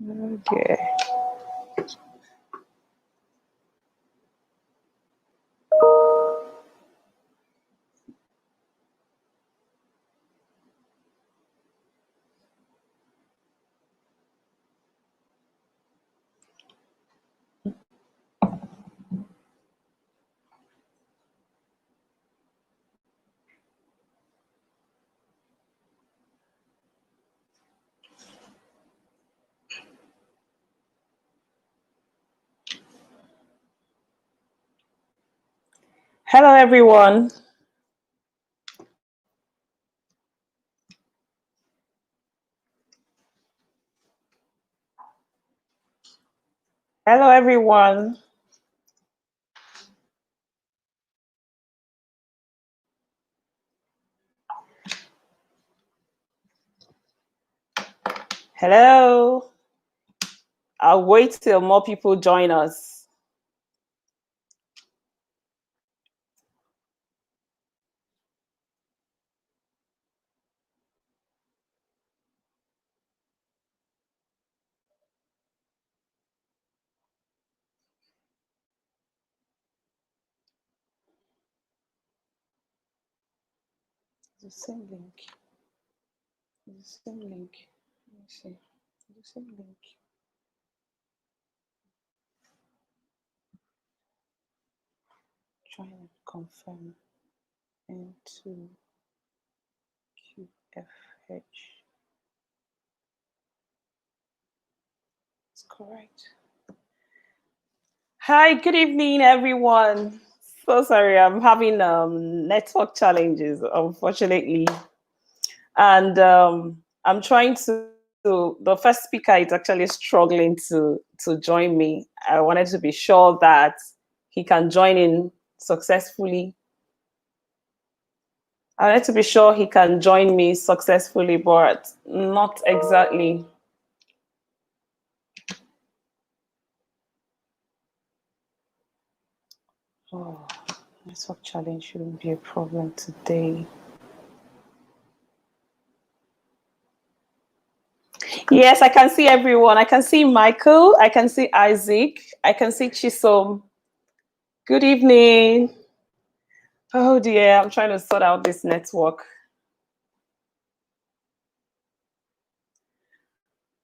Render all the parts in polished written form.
Okay. Hello, everyone. Hello, everyone. Hello. I'll wait till more people join us. The same link. The same link. Let me see. The same link. Trying to confirm into QFH. It's correct. Hi, good evening, everyone. So sorry, I'm having network challenges, unfortunately. And I'm trying to, the first speaker is actually struggling to join me. I wanted to be sure that he can join in successfully. I wanted to be sure he can join me successfully, but not exactly. Oh, network challenge shouldn't be a problem today. Yes, I can see everyone. I can see Michael. I can see Isaac. I can see Chisom. Good evening. Oh dear, I'm trying to sort out this network.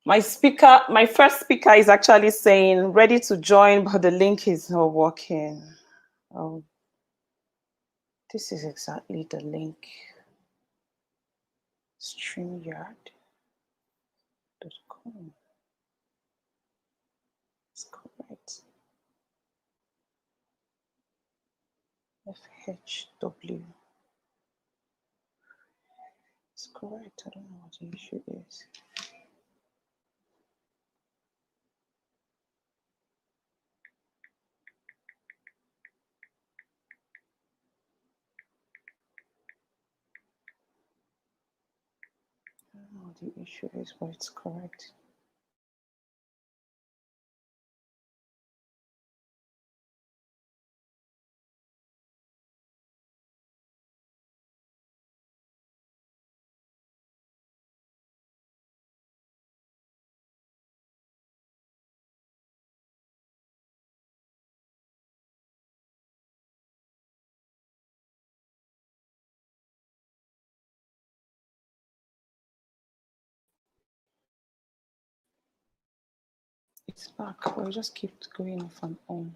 My first speaker is actually saying ready to join, but the link is not working. Oh, this is exactly the link. StreamYard.com. It's correct. FHW. It's correct. I don't know what the issue is. I don't know what the issue is, but it's correct. It's back. We'll just keep going off and on.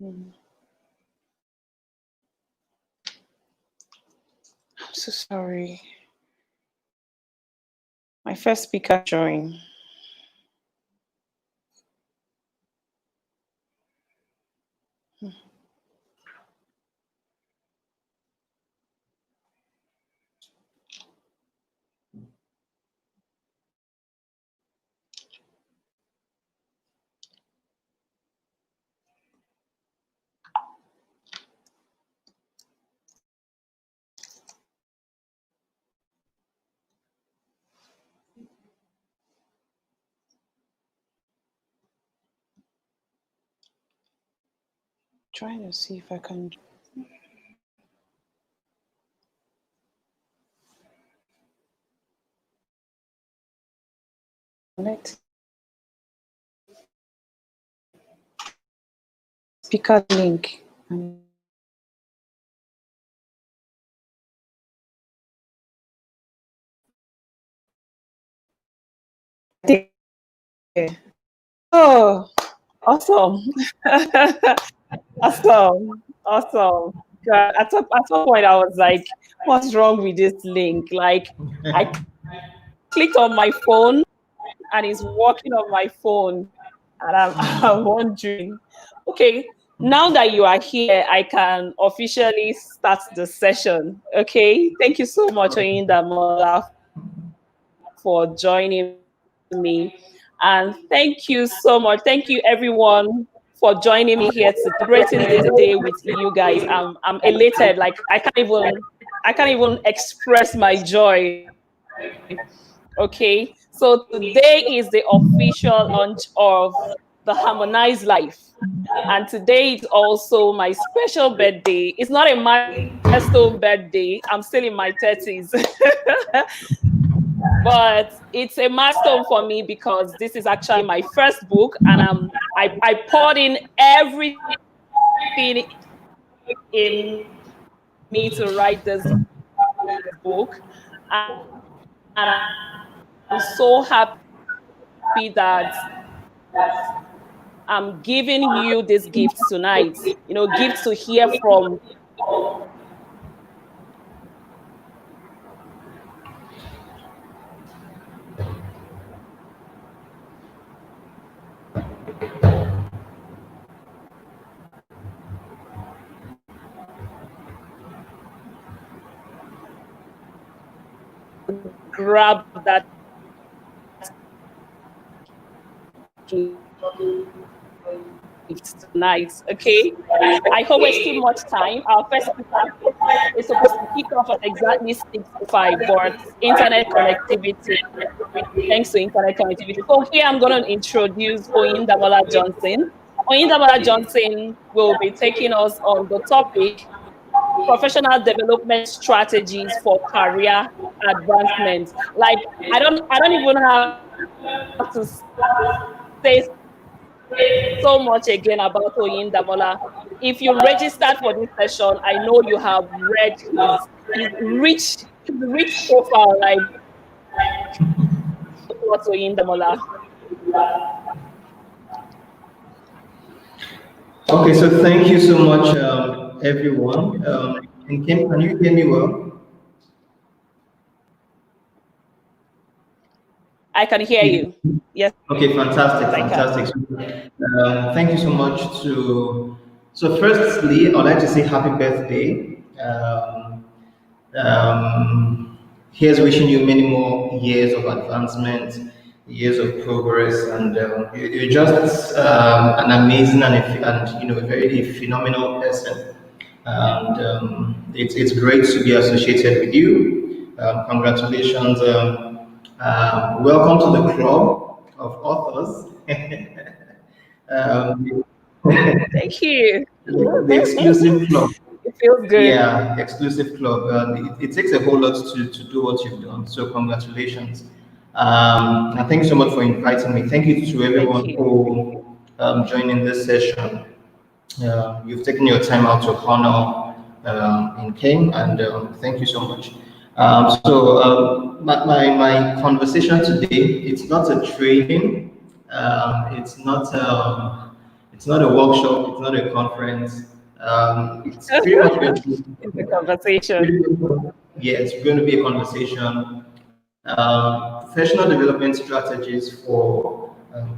I'm so sorry. My first speaker joined. Trying to see if I can connect speaker link. Oh, awesome. Awesome. Awesome. God, at some point I was like, what's wrong with this link? Like I clicked on my phone and it's working on my phone. And I'm, I'm wondering, okay, now that you are here, I can officially start the session. Okay. Thank you so much, Oyinda Mola, for joining me. And thank you so much. Thank you, everyone, for joining me here, celebrating this day with you guys. I'm elated. Like I can't even express my joy. Okay. So today is the official launch of the Harmonized Life. And today is also my special birthday. It's not a milestone birthday. I'm still in my 30s. But it's a milestone for me because this is actually my first book, and I poured in everything in me to write this book, and I'm so happy that I'm giving you this gift tonight. You know, gifts to hear from grab that gift tonight. Okay. I hope we're still much time. Our first speaker is supposed to kick off at exactly 6:05, but internet connectivity, thanks to internet connectivity. So here I'm going to introduce Oyindamola Johnson. Oyindamola Johnson will be taking us on the topic professional development strategies for career advancement. Like I don't even have to say so much again about Oyindamola. If you registered for this session, I know you have read his rich profile, like what's Oyindamola. Okay, so thank you so much, everyone. And Kim, can you hear me well? I can hear you. Yes, Okay, fantastic, I can. fantastic. Thank you so much to. So, firstly, I'd like to say happy birthday. Here's wishing you many more years of advancement, years of progress, and you're just an amazing and you know very phenomenal person. And it's great to be associated with you. Congratulations. Welcome to the club of authors. um, Thank you. the exclusive club. It feels good. Yeah, exclusive club. It takes a whole lot to do what you've done. So congratulations. And thank you so much for inviting me. Thank you to Thank everyone you. who joined in this session. You've taken your time out to honor in King, and thank you so much. My conversation today, it's not a training, it's not a workshop, it's not a conference. It's pretty much It's a conversation. yeah, it's going to be a conversation. Professional development strategies for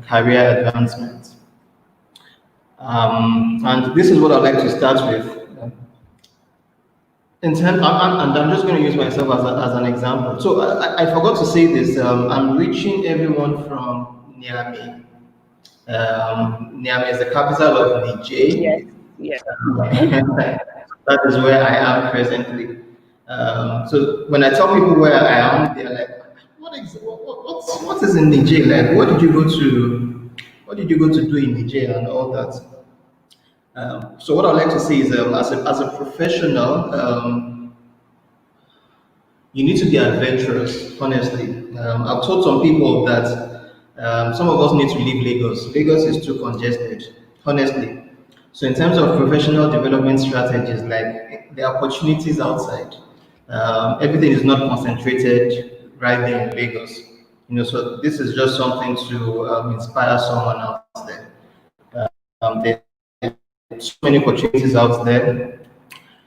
career advancement. And this is what I'd like to start with. And I'm just going to use myself as an example. So I forgot to say this. I'm reaching everyone from Niamey. Niamey is the capital of Yes, Niger. yes. That is where I am presently. So when I tell people where I am, they're like, what is in Niger? Like, what did you go to do in Niger and all that? So what I'd like to say is, as a professional, you need to be adventurous. Honestly, I've told some people that some of us need to leave Lagos. Lagos is too congested. Honestly, so in terms of professional development strategies, like the opportunities outside, everything is not concentrated right there in Lagos. So this is just something to inspire someone out there. There are so many opportunities out there.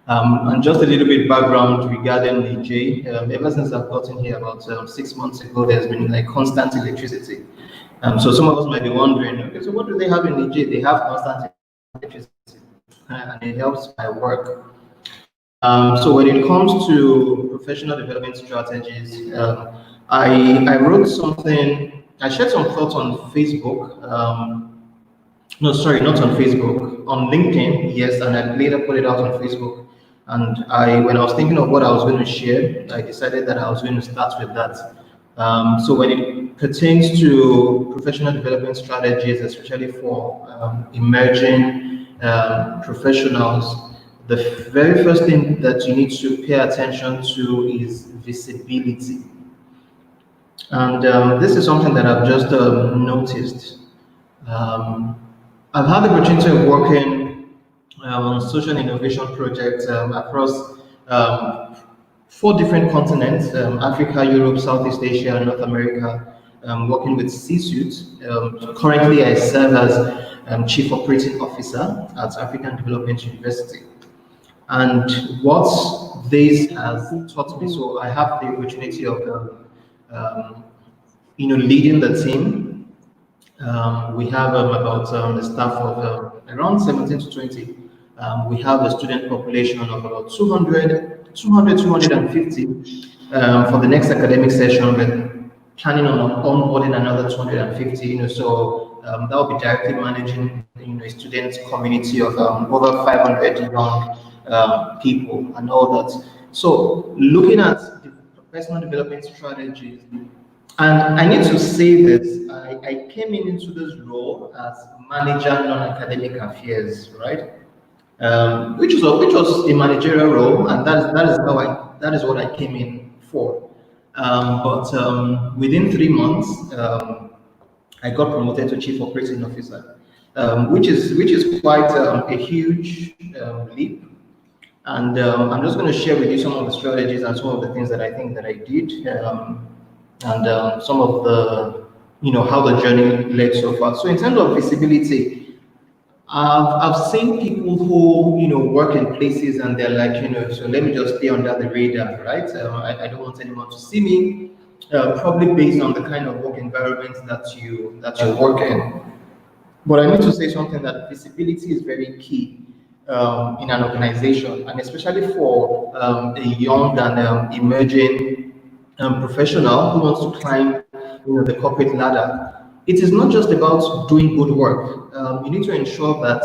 And just a little bit background regarding Niger. Ever since I've gotten here about 6 months ago, there's been like constant electricity. So some of us might be wondering, okay, so what do they have in Niger? They have constant electricity, and it helps my work. So when it comes to professional development strategies, I wrote something. I shared some thoughts on Facebook. No, sorry, not on Facebook, on LinkedIn, yes, and I later put it out on Facebook. And when I was thinking of what I was going to share, I decided that I was going to start with that. So when it pertains to professional development strategies, especially for emerging professionals, the very first thing that you need to pay attention to is visibility. And this is something that I've just noticed. Um, I've had the opportunity of working on social innovation projects across um, four different continents: Africa, Europe, Southeast Asia, and North America. Working with C-suits. Currently, I serve as Chief Operating Officer at African Development University. And what this has taught me, so I have the opportunity of um, leading the team. We have about a staff of around 17 to 20. We have a student population of about 250 for the next academic session. We're planning on onboarding another 250. So that will be directly managing a student community of over 500 young people and all that. So looking at the personal development strategies, and I need to say this, I came into this role as manager non-academic affairs, right? Which was a managerial role, and that is what I came in for. But within 3 months, I got promoted to chief operating officer, which is quite a huge leap. And I'm just going to share with you some of the strategies and some of the things that I think that I did, and some of the, how the journey led so far. So in terms of visibility, I've seen people who, work in places and they're like, so let me just stay under the radar, right? I don't want anyone to see me, probably based on the kind of work environment that you work in. But I need to say something that visibility is very key in an organization, and especially for a young and emerging professional who wants to climb, the corporate ladder. It is not just about doing good work. You need to ensure that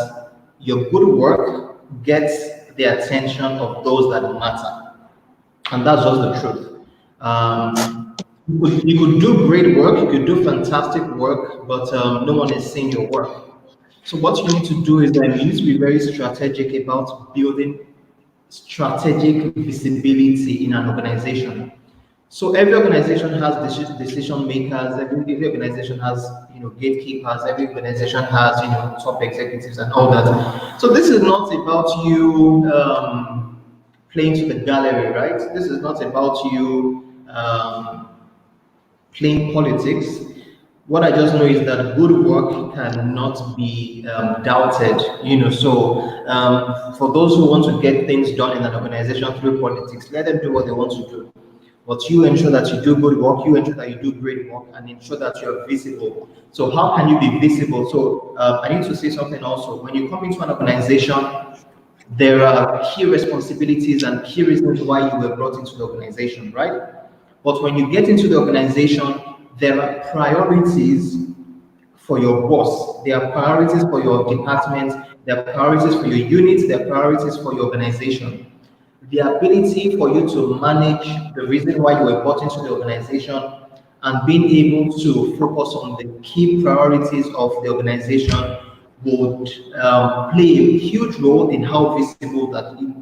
your good work gets the attention of those that matter, and that's just the truth. You could do great work, you could do fantastic work, but no one is seeing your work. So what you need to do is that you need to be very strategic about building strategic visibility in an organization. So every organization has decision makers. Every organization has gatekeepers. Every organization has top executives and all that. So this is not about you playing to the gallery, right? This is not about you playing politics. What I just know is that good work cannot be doubted. So for those who want to get things done in an organization through politics, let them do what they want to do. But you ensure that you do good work, you ensure that you do great work, and ensure that you're visible. So how can you be visible? So I need to say something also. When you come into an organization, there are key responsibilities and key reasons why you were brought into the organization, right? But when you get into the organization, there are priorities for your boss. There are priorities for your department. There are priorities for your unit. There are priorities for your organization. The ability for you to manage the reason why you were brought into the organization and being able to focus on the key priorities of the organization would play a huge role in how visible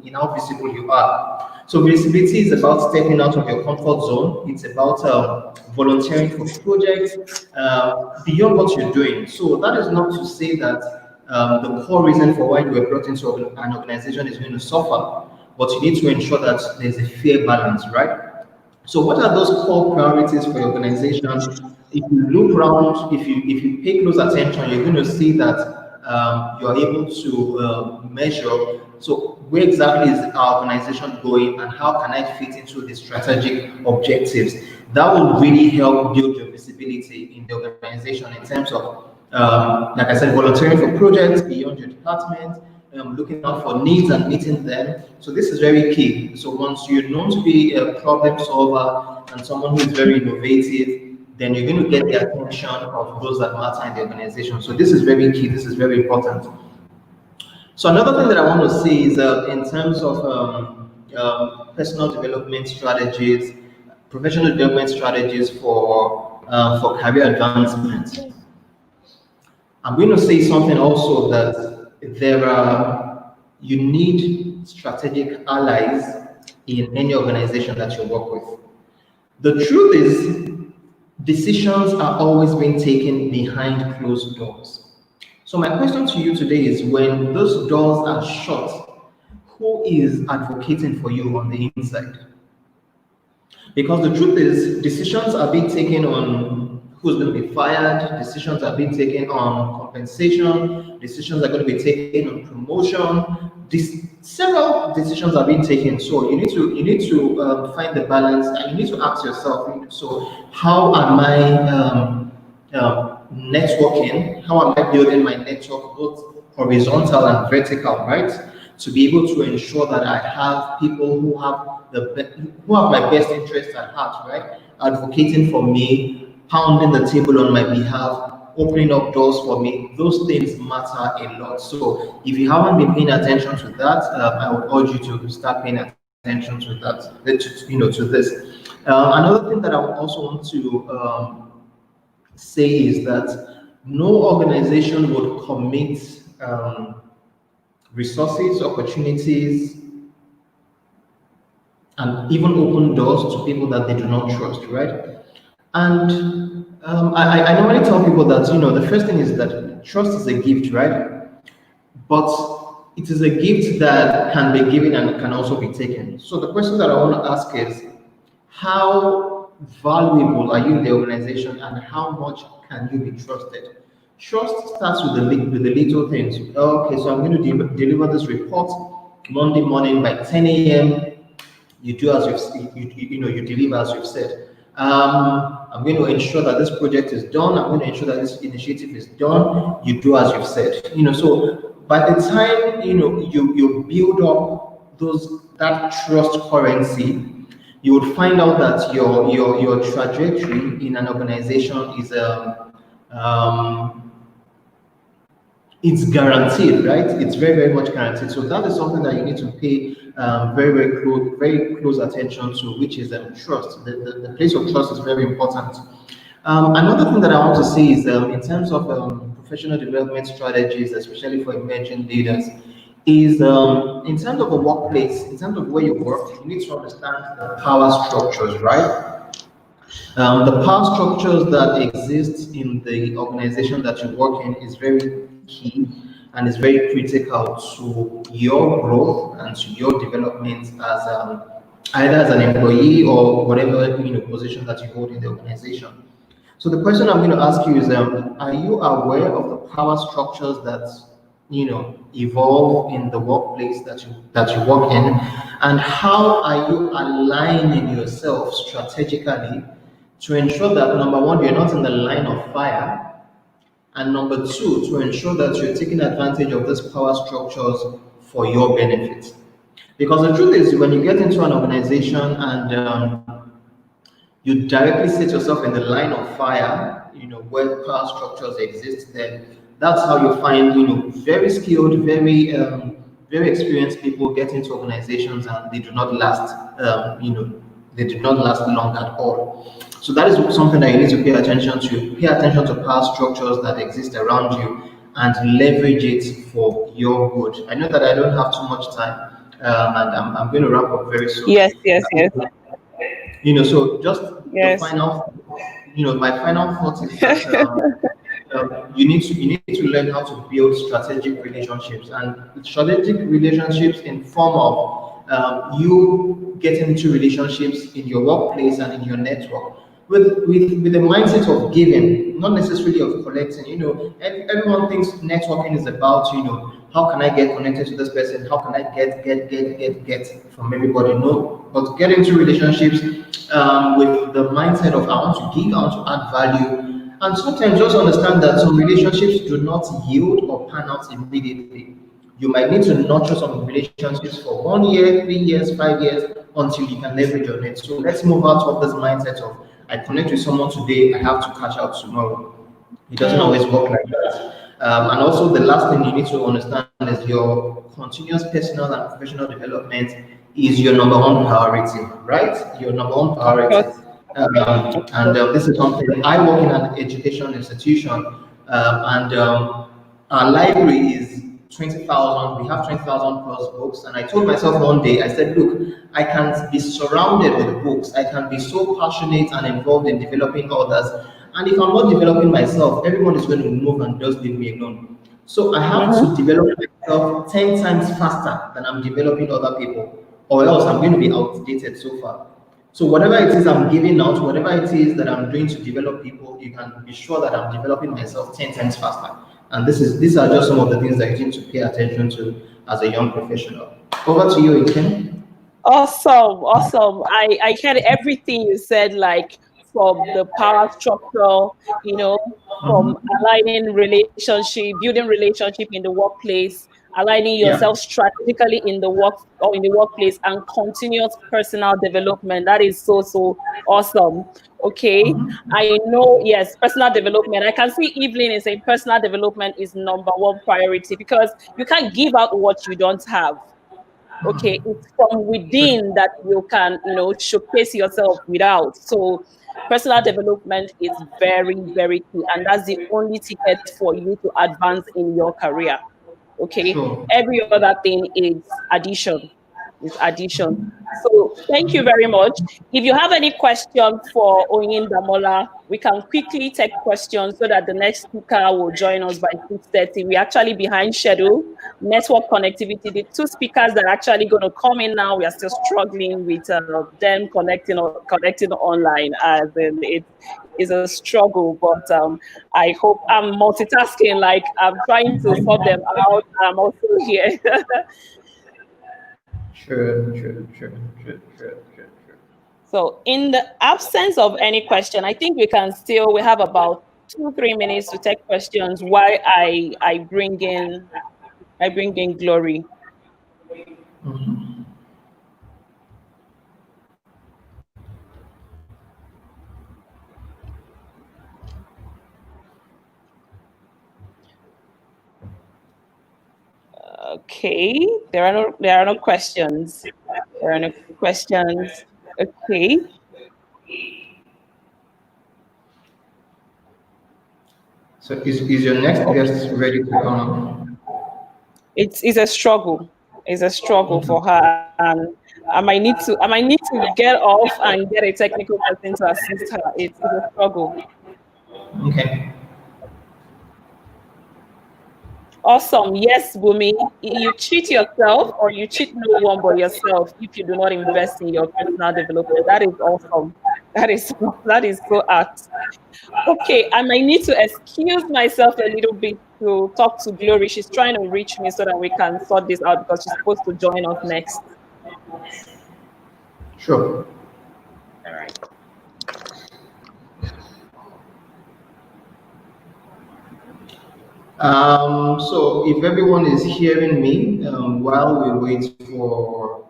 in how visible you are. So visibility is about stepping out of your comfort zone. It's about volunteering for projects beyond what you're doing. So that is not to say that the core reason for why you were brought into an organization is going to suffer, but you need to ensure that there's a fair balance, right? So, what are those core priorities for your organization? If you look around, if you pay close attention, you're going to see that you are able to measure. So, where exactly is our organization going, and how can I fit into the strategic objectives? That will really help build your visibility in the organization in terms of, like I said, volunteering for projects beyond your department, looking out for needs and meeting them. So this is very key. So once you're known to be a problem solver and someone who is very innovative, then you're going to get the attention of those that matter in the organization. So this is very key. This is very important. So another thing that I want to see is in terms of personal development strategies, professional development strategies for career advancement. I'm going to say something also that you need strategic allies in any organization that you work with. The truth is, decisions are always being taken behind closed doors. So my question to you today is, when those doors are shut, who is advocating for you on the inside? Because the truth is, decisions are being taken on who's going to be fired, decisions are being taken on compensation, decisions are going to be taken on promotion. Several decisions are being taken. So you need to find the balance, and you need to ask yourself. So how am I networking? How am I building my network, both horizontal and vertical, right? To be able to ensure that I have people who have my best interests at heart, right? Advocating for me, pounding the table on my behalf, opening up doors for me. Those things matter a lot. So if you haven't been paying attention to that, I would urge you to start paying attention to that. To this. Another thing that I would also want to say is that no organization would commit resources, opportunities, and even open doors to people that they do not trust, right? And I normally tell people that the first thing is that trust is a gift, right? But it is a gift that can be given and can also be taken. So the question that I want to ask is, how valuable are you in the organization, and how much can you be trusted? Trust starts with the little things. Okay, so I'm going to deliver this report Monday morning by 10 a.m. You do as you deliver as you've said. I'm going to ensure that this project is done. I'm going to ensure that this initiative is done. You do as you've said. So by the time you build up that trust currency, you would find out that your trajectory in an organization is it's guaranteed, right? It's very, very much guaranteed. So that is something that you need to pay very close attention to, which is trust. The place of trust is very important. Another thing that I want to see is in terms of professional development strategies, especially for emerging leaders, is in terms of a workplace, in terms of where you work, you need to understand the power structures, right? The power structures that exist in the organization that you work in is very key and is very critical to your growth and to your development as either as an employee or whatever position that you hold in the organization. So the question I'm going to ask you is: are you aware of the power structures that evolve in the workplace that you work in, and how are you aligning yourself strategically to ensure that, number one, you're not in the line of fire, and number two, to ensure that you're taking advantage of these power structures for your benefit? Because the truth is, when you get into an organization and you directly set yourself in the line of fire, where power structures exist, then that's how you find, very skilled, very experienced people get into organizations and they do not last, they do not last long at all. So that is something that you need to pay attention to. Pay attention to power structures that exist around you and leverage it for your good. I know that I don't have too much time, and I'm going to wrap up very soon. Yes, yes, yes, So just the yes. final, my final thought is that you need to learn how to build strategic relationships, and strategic relationships in form of you getting into relationships in your workplace and in your network with the mindset of giving, not necessarily of collecting. Everyone thinks networking is about, how can I get connected to this person? How can I get from everybody? No, but get into relationships with the mindset of I want to give, I want to add value. And sometimes just understand that some relationships do not yield or pan out immediately. You might need to nurture some relationships for 1 year, 3 years, 5 years until you can leverage on it. So let's move out of this mindset of I connect with someone today, I have to cash out tomorrow. It doesn't Mm, always work like that. And also, the last thing you need to understand is your continuous personal and professional development is your number one priority, right? Your number one of priority. course, And this is something I work in an education institution, and our library is 20,000. We have 20,000 plus books. And I told myself one day, I said, look, I can be surrounded with books. I can be so passionate and involved in developing others. And if I'm not developing myself, everyone is going to move and just leave me alone. So I have to mm-hmm. develop myself 10 times faster than I'm developing other people, or else I'm going to be outdated so far. So whatever it is I'm giving out, whatever it is that I'm doing to develop people, you can be sure that I'm developing myself 10 times faster. And these are just some of the things that you need to pay attention to as a young professional. Over to you, Iken. Awesome, awesome. I heard everything you said, like from the power structure, you know, from aligning relationship, building relationship in the workplace, aligning Yeah. yourself strategically in the work or in the workplace, and continuous personal development. That is so so awesome. Okay, I know. Yes, personal development. I can see Evelyn is saying personal development is number one priority because you can't give out what you don't have. Okay, it's from within that you can, showcase yourself without. So personal development is very very key, and that's the only ticket for you to advance in your career. Okay, Sure. every other thing is addition. So thank you very much. If you have any question for Oyin Damola, we can quickly take questions so that the next speaker will join us by 6:30. We're actually behind schedule. Network connectivity, the two speakers that are actually going to come in now, we are still struggling with them connecting online, as in it is a struggle. But I hope I'm multitasking, like I'm trying to sort them out. I'm also here. Sure. So, in the absence of any question, I think we have about 2 3 minutes to take questions while I bring in Glory. Okay, there are no questions. There are no questions. Okay, So is your next okay. guest ready to come It's a struggle. It's a struggle for her, and I might need to get off and get a technical person to assist her. It's a struggle. up? Okay. Awesome. Yes, Bumi. You cheat yourself or you cheat no one but yourself if you do not invest in your personal development. That is awesome. That is that is so apt. Okay, I might need to excuse myself a little bit to talk to Glory. She's trying to reach me so that we can sort this out because she's supposed to join us next. Sure. All right. So if everyone is hearing me while we wait for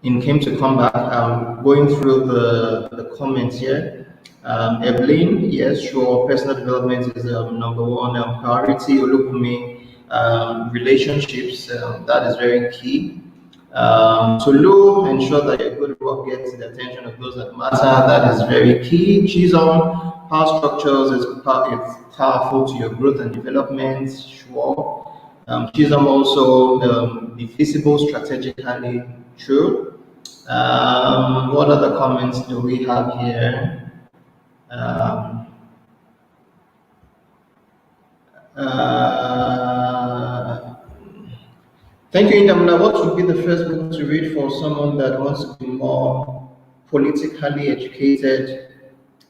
in came to come back, going through the comments here. Evelyn, yes, sure, personal development is number one priority. Olukumi, relationships, that is very key. Tolu, ensure that your good work gets the attention of those that matter. That is very key. Chizon, power structures it's powerful to your growth and development, sure. Chisholm also be feasible strategically, true. What other comments do we have here? Um, uh, Thank you, Indamna. What would be the first book to read for someone that wants to be more politically educated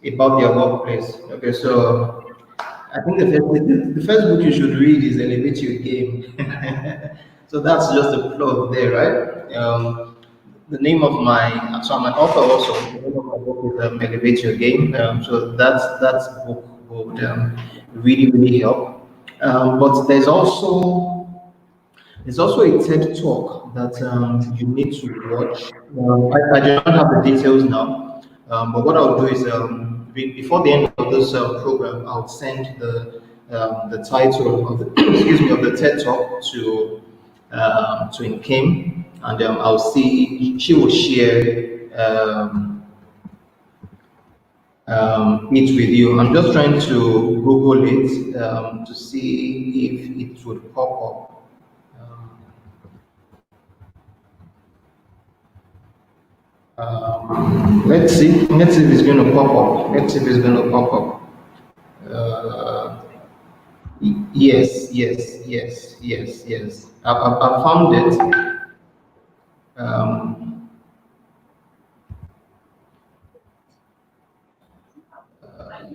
about their workplace? Okay, so I think the first book you should read is Elevate Your Game. So that's just a plug there, right? The name of my, so I'm an author also. The name of my book is Elevate Your Game. So that's book would really help. But there's also a TED talk that you need to watch. I do not have the details now, but what I'll do is before the end of this program, I'll send the title of the excuse me of the TED talk to Kim, and I'll see she will share it with you. I'm just trying to Google it to see if it would pop up. Um, let's see if it's going to pop up. Let's see if it's going to pop up. Uh, yes. I found it. Um,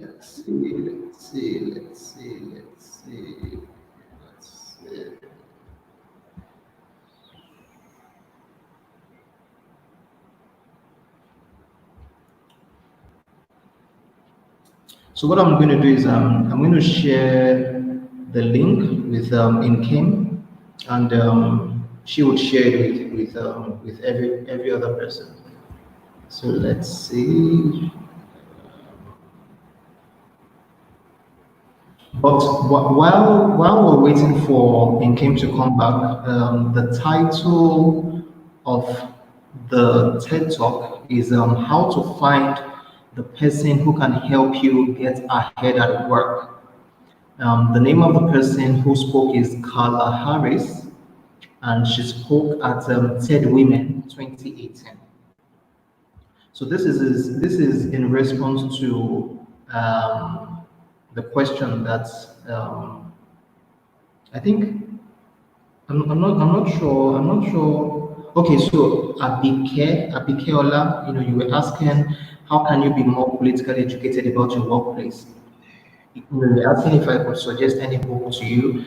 let's see. So what I'm going to do is I'm going to share the link with Inkem, and she would share it with every other person. So let's see. But while we're waiting for Inkem to come back, the title of the TED Talk is how to find the person who can help you get ahead at work. The name of the person who spoke is Carla Harris, and she spoke at TED Women 2018. So this is in response to the question that I think I'm not sure. Okay, so Abikeola, you were asking how can you be more politically educated about your workplace? You're asking if I could suggest any book to you.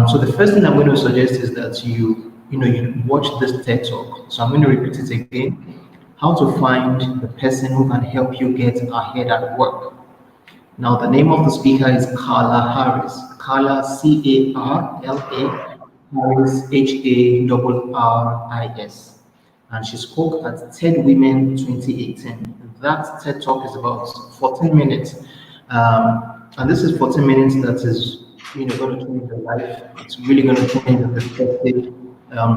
So the first thing I'm going to suggest is that you watch this TED talk. So I'm going to repeat it again. How to find the person who can help you get ahead at work. Now the name of the speaker is Carla Harris. Carla Carla, Harris Harris, and she spoke at TED Women 2018. That TED talk is about 14 minutes, and this is 14 minutes that is going to change your life. It's really going to change your perspective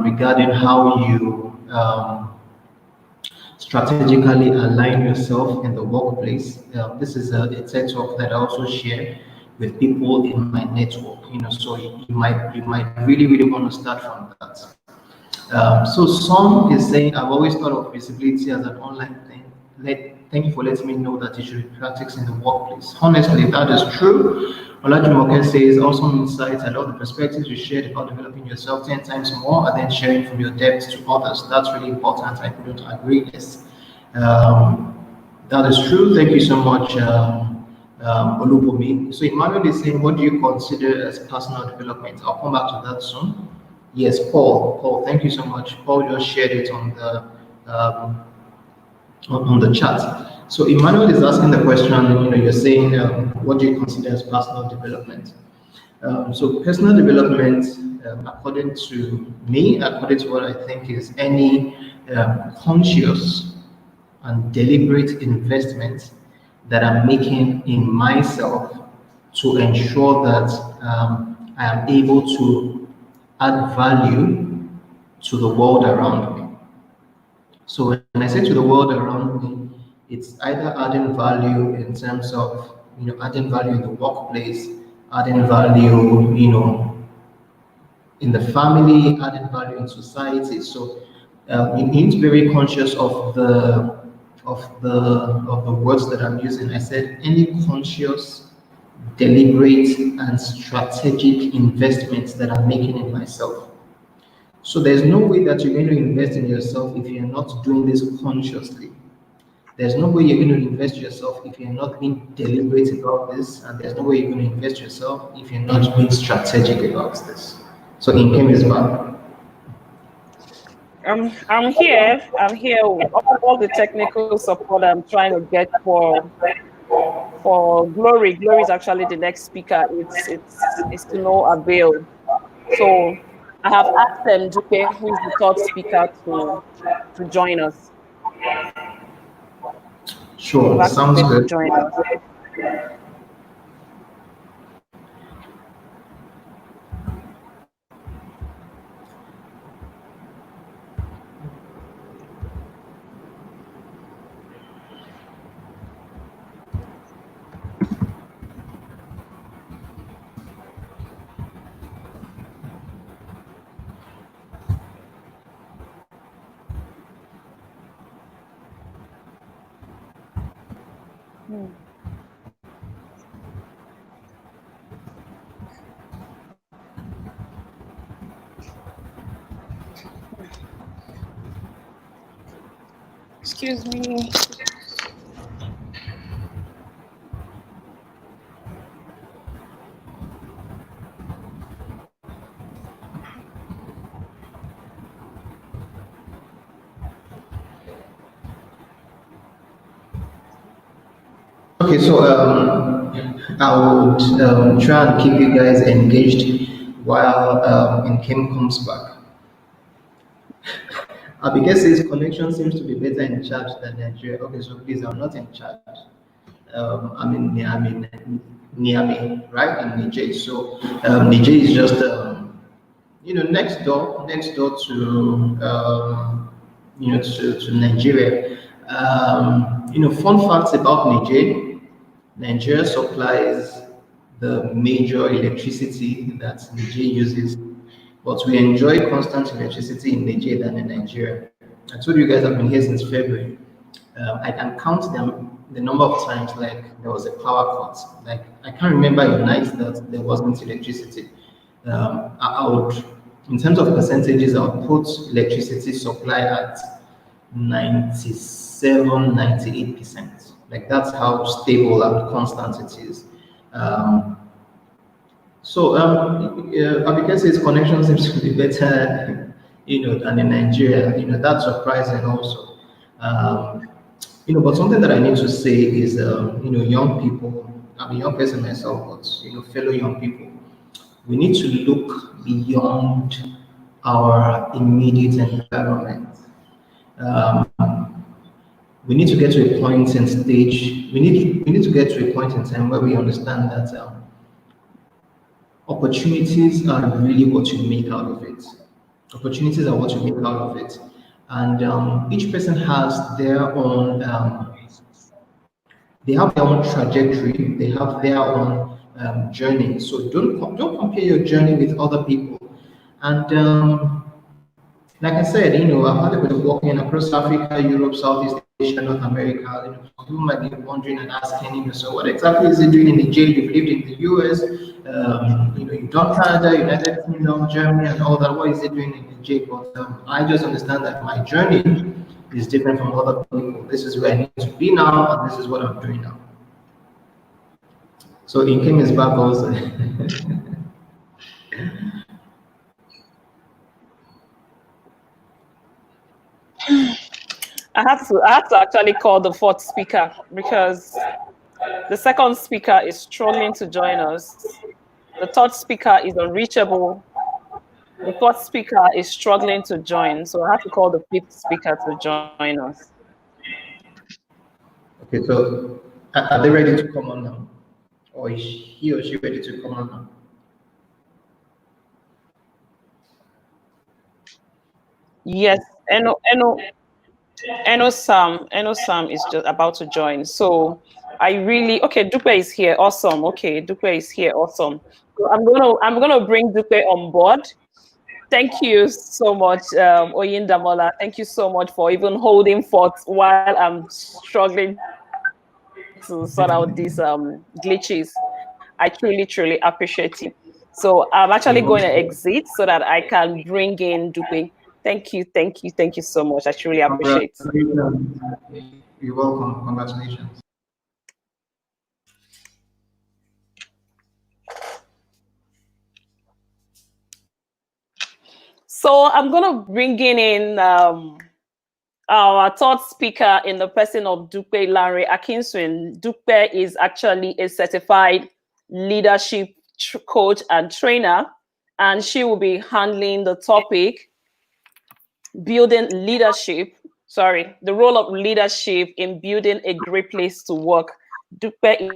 regarding how you strategically align yourself in the workplace. This is a TED talk that I also share with people in my network. So you might really want to start from that. So some is saying, I've always thought of visibility as an online thing. Thank you for letting me know that it should be practiced in the workplace. Honestly, that is true. Olajumoke says, awesome insights. I love the perspectives you shared about developing yourself 10 times more and then sharing from your depth to others. That's really important. I couldn't agree less. That is true. Thank you so much, Olubumi. So Emmanuel is saying, what do you consider as personal development? I'll come back to that soon. Yes, Paul, thank you so much. Paul just shared it um, on the chat. So Emmanuel is asking the question, you're saying, what do you consider as personal development? So personal development, according to me, according to what I think is any conscious and deliberate investment that I'm making in myself to ensure that I am able to add value to the world around me. So when I say to the world around me, it's either adding value in terms of adding value in the workplace, adding value, in the family, adding value in society. So you need to be very conscious of the words that I'm using. I said any conscious, deliberate, and strategic investments that I'm making in myself. So there's no way that you're going to invest in yourself if you're not doing this consciously. There's no way you're going to invest yourself if you're not being deliberate about this, and there's no way you're going to invest yourself if you're not being strategic about this. So income is back. I'm here. I'm here. All the technical support I'm trying to get for Glory. Glory is actually the next speaker. It's to no avail. So I have asked them, Dupe, who is the third speaker, to join us. I've Sure, asked sounds Dupe to good. join us. Hmm. Excuse me. Okay, so I would try and keep you guys engaged while Nkem comes back. Because his connection seems to be better in Chad than Nigeria. Okay, so please, I'm not in Chad. I'm in Niamey, right in Niger. So Niger is just next door to to Nigeria. Fun facts about Niger. Nigeria supplies the major electricity that Niger uses, but we enjoy constant electricity in Niger than in Nigeria. I told you guys I've been here since February. I can count the number of times like there was a power cut. Like I can't remember a night that there wasn't electricity. I would, in terms of percentages, I would put electricity supply at 97, 98%. Like that's how stable and constant it is. Um, because his connection seems to be better, than in Nigeria. That's surprising also. Um, but something that I need to say is, young people. I'm a young person myself, but fellow young people, we need to look beyond our immediate environment. We need to get to a point in stage. We need to get to a point in time where we understand that opportunities are really what you make out of it. Opportunities are what you make out of it, and each person has their own. They have their own trajectory. They have their own journey. So don't compare your journey with other people. And like I said, I've had a bit of walking across Africa, Europe, Southeast Asia, North America. Some people might be wondering and asking, so what exactly is he doing in the jail? You've lived in the US, you've done Canada, United Kingdom, Germany, and all that. What is he doing in the jail? But I just understand that my journey is different from other people. This is where I need to be now, and this is what I'm doing now. So income is back also. I have to actually call the fourth speaker because the second speaker is struggling to join us. The third speaker is unreachable. The fourth speaker is struggling to join. So I have to call the fifth speaker to join us. Okay, so are they ready to come on now? Or is he or she ready to come on now? Yes, Eno Sam is just about to join. So I really okay. Dupe is here. Awesome. Okay, Dupe is here. Awesome. So I'm gonna bring Dupe on board. Thank you so much, Oyindamola. Thank you so much for even holding forth while I'm struggling to sort out these glitches. I truly, truly appreciate you. So I'm actually going to You're exit welcome. so that I can bring in Dupe. Thank you, thank you, thank you so much. I truly appreciate. Congratulations. You're welcome. Congratulations. So I'm gonna bring in our third speaker in the person of Dupe Larry Akinswin. Dupe is actually a certified leadership coach and trainer, and she will be handling the topic building leadership. Sorry, the role of leadership in building a great place to work. Dupe is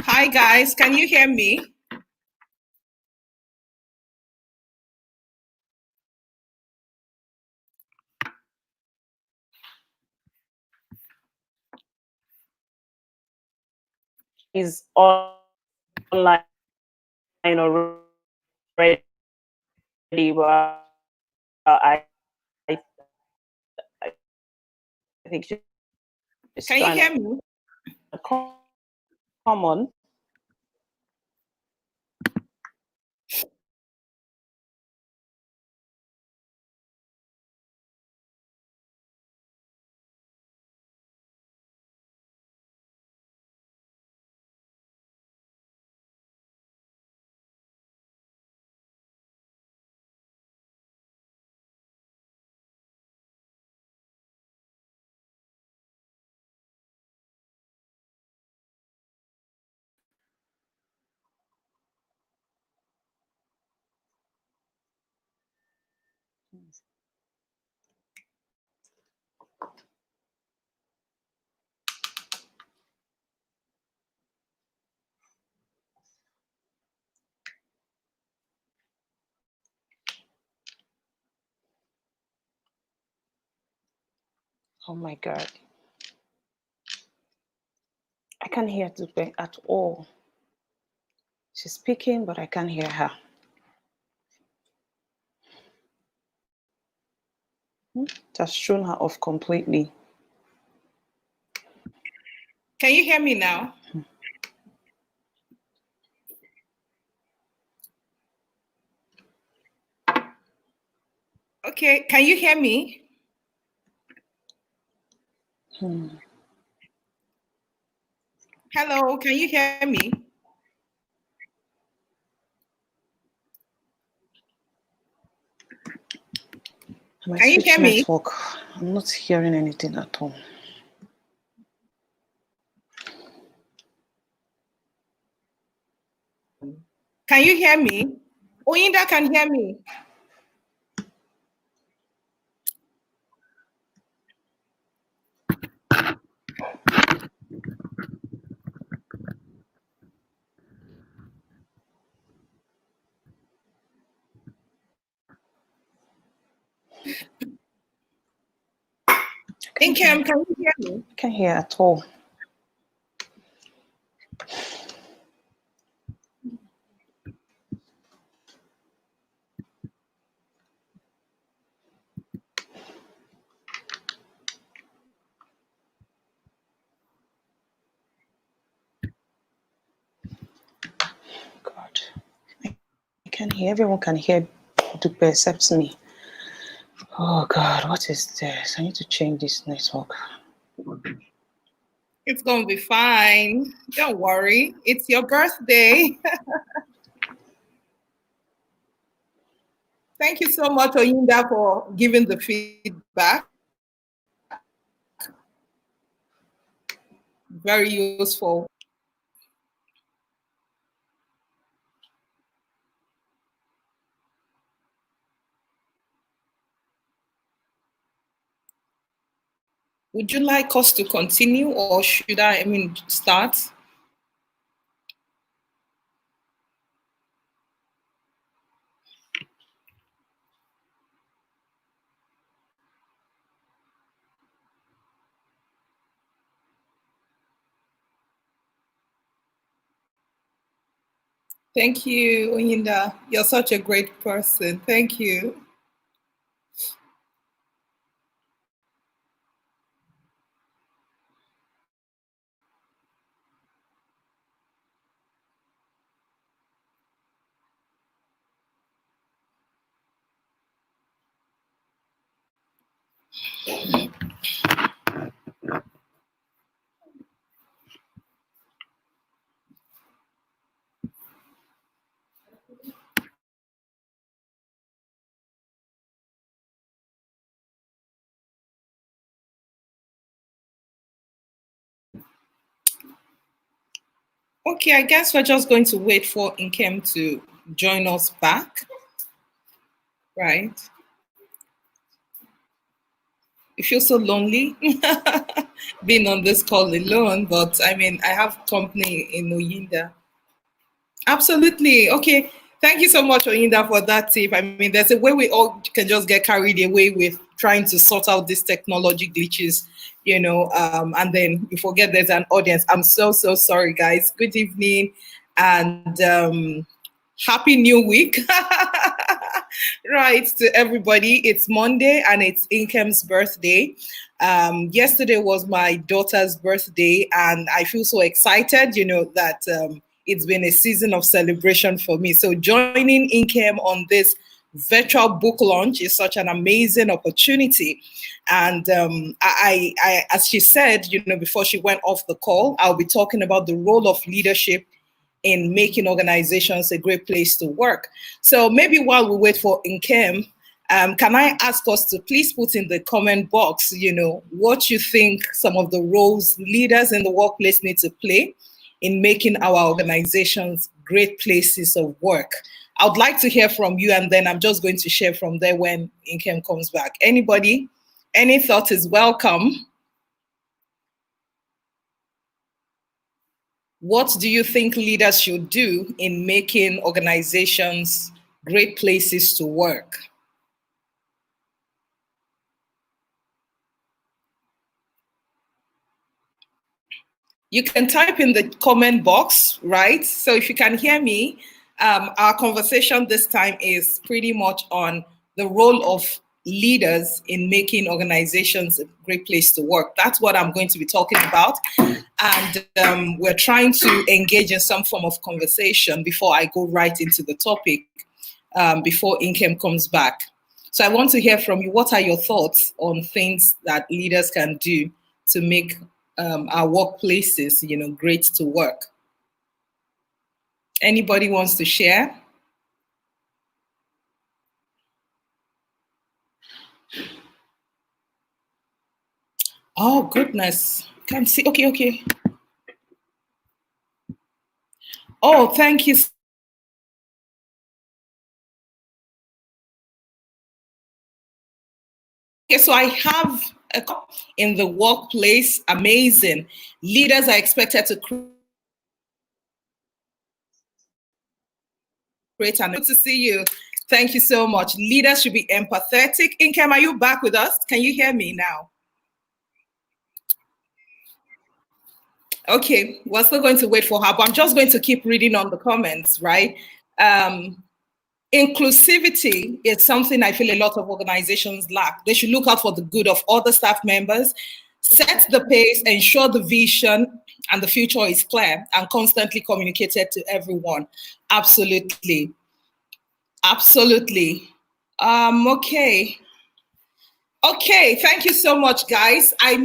Hi guys, can you hear me? online already, but I think she's Can you trying hear to me? come on. Oh my God. I can't hear Dupe at all. She's speaking, but I can't hear her. It has thrown her off completely. Can you hear me now? Okay, can you hear me? Hello, can you hear me? My Can you switch hear me? network. I'm not hearing anything at all. Can you hear me? Oyinda can hear me. Inkem, can you hear me? I can't hear at all. God. I can hear. Everyone can hear Dupe except me. Oh God, what is this? I need to change this network. It's gonna be fine. Don't worry. It's your birthday. Thank you so much, Oyinda, for giving the feedback. Very useful. Would you like us to continue or should I mean, start? Thank you, Oyinda. You're such a great person. Thank you. Okay, I guess we're just going to wait for Nkem to join us back, right? It feels so lonely being on this call alone, but I mean, I have company in Oyinda. Absolutely. Okay. Thank you so much, Oyinda, for that tip. I mean, there's a way we all can just get carried away with trying to sort out these technology glitches, and then you forget there's an audience. I'm so, so sorry, guys. Good evening and happy new week. Right, to everybody. It's Monday and it's Inkem's birthday. Yesterday was my daughter's birthday, and I feel so excited, that it's been a season of celebration for me. So joining Inkem on this virtual book launch is such an amazing opportunity. And as she said, before she went off the call, I'll be talking about the role of leadership in making organizations a great place to work. So maybe while we wait for Nkem, can I ask us to please put in the comment box, what you think some of the roles leaders in the workplace need to play in making our organizations great places of work. I would like to hear from you, and then I'm just going to share from there when Nkem comes back. Anybody, any thought is welcome. What do you think leaders should do in making organizations great places to work? You can type in the comment box, right? So if you can hear me, our conversation this time is pretty much on the role of leaders in making organizations a great place to work. That's what I'm going to be talking about. And we're trying to engage in some form of conversation before I go right into the topic, before Inkem comes back. So I want to hear from you. What are your thoughts on things that leaders can do to make our workplaces, great to work? Anybody wants to share? Oh, goodness. Can't see. Okay. Oh, thank you. Okay, so I have in the workplace, amazing. Leaders are expected to create and good to see you. Thank you so much. Leaders should be empathetic. Inkem, are you back with us? Can you hear me now? Okay, we're still going to wait for her, but I'm just going to keep reading on the comments, right? Inclusivity is something I feel a lot of organizations lack. They should look out for the good of other staff members, set the pace, ensure the vision and the future is clear and constantly communicated to everyone. Absolutely. Absolutely. Okay. Okay, thank you so much, guys. I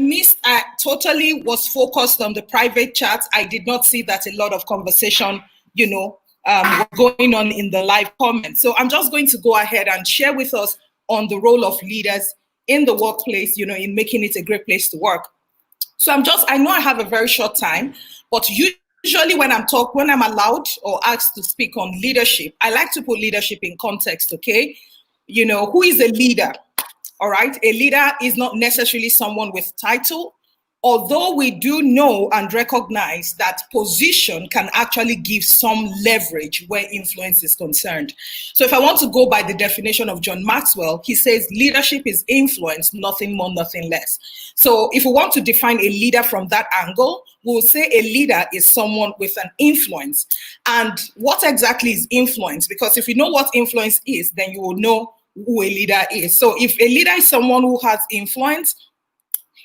totally was focused on the private chat. I did not see that a lot of conversation, going on in the live comments. So I'm just going to go ahead and share with us on the role of leaders in the workplace, in making it a great place to work. So I know I have a very short time, but usually when I'm allowed or asked to speak on leadership, I like to put leadership in context, okay? Who is a leader? All right, a leader is not necessarily someone with title although we do know and recognize that position can actually give some leverage where influence is concerned. So if I want to go by the definition of John Maxwell, he says leadership is influence, nothing more, nothing less. So if we want to define a leader from that angle, we'll say a leader is someone with an influence. And what exactly is influence? Because if you know what influence is, then you will know who a leader is. So if a leader is someone who has influence,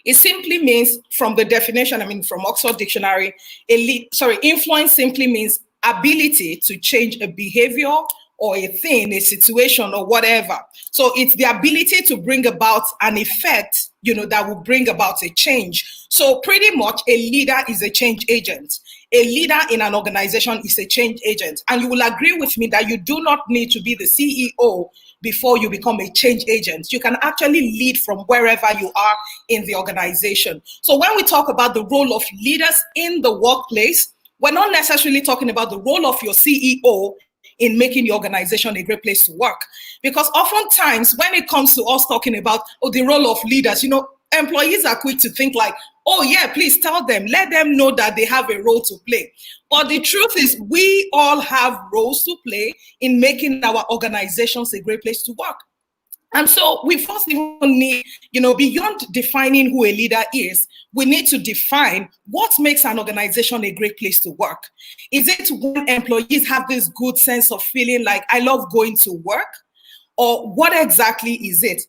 it simply means, from the definition, from Oxford Dictionary, influence simply means ability to change a behavior or a thing, a situation, or whatever. So it's the ability to bring about an effect, that will bring about a change. So pretty much a leader is a change agent. A leader in an organization is a change agent. And you will agree with me that you do not need to be the CEO before you become a change agent. You can actually lead from wherever you are in the organization. So when we talk about the role of leaders in the workplace, we're not necessarily talking about the role of your CEO in making your organization a great place to work. Because oftentimes when it comes to us talking about the role of leaders, employees are quick to think like, oh yeah, please tell them, let them know that they have a role to play. But the truth is, we all have roles to play in making our organizations a great place to work. And so we first even need, beyond defining who a leader is, we need to define what makes an organization a great place to work. Is it when employees have this good sense of feeling like, I love going to work? Or what exactly is it?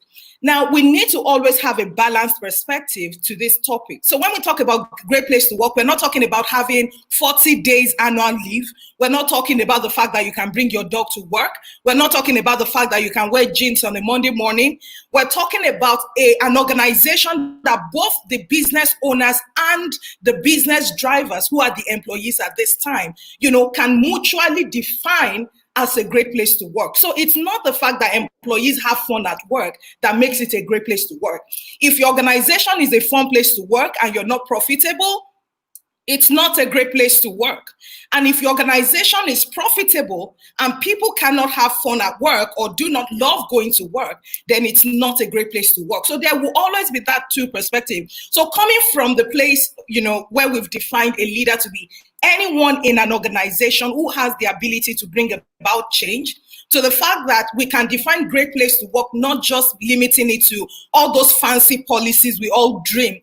Now, we need to always have a balanced perspective to this topic. So when we talk about great place to work, we're not talking about having 40 days annual leave. We're not talking about the fact that you can bring your dog to work. We're not talking about the fact that you can wear jeans on a Monday morning. We're talking about an organization that both the business owners and the business drivers, who are the employees at this time, can mutually define as a great place to work. So it's not the fact that employees have fun at work that makes it a great place to work. If your organization is a fun place to work and you're not profitable, it's not a great place to work. And if your organization is profitable and people cannot have fun at work or do not love going to work, then it's not a great place to work. So there will always be that two perspective. So coming from the place, where we've defined a leader to be anyone in an organization who has the ability to bring about change, to the fact that we can define great place to work, not just limiting it to all those fancy policies we all dream,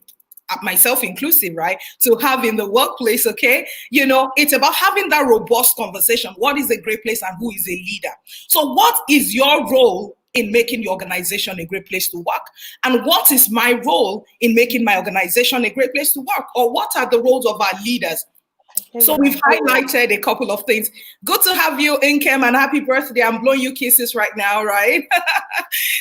myself inclusive, right, to have in the workplace, okay? It's about having that robust conversation. What is a great place and who is a leader? So what is your role in making your organization a great place to work? And what is my role in making my organization a great place to work? Or what are the roles of our leaders? So we've highlighted a couple of things. Good to have you, Inkem, and happy birthday. I'm blowing you kisses right now, right?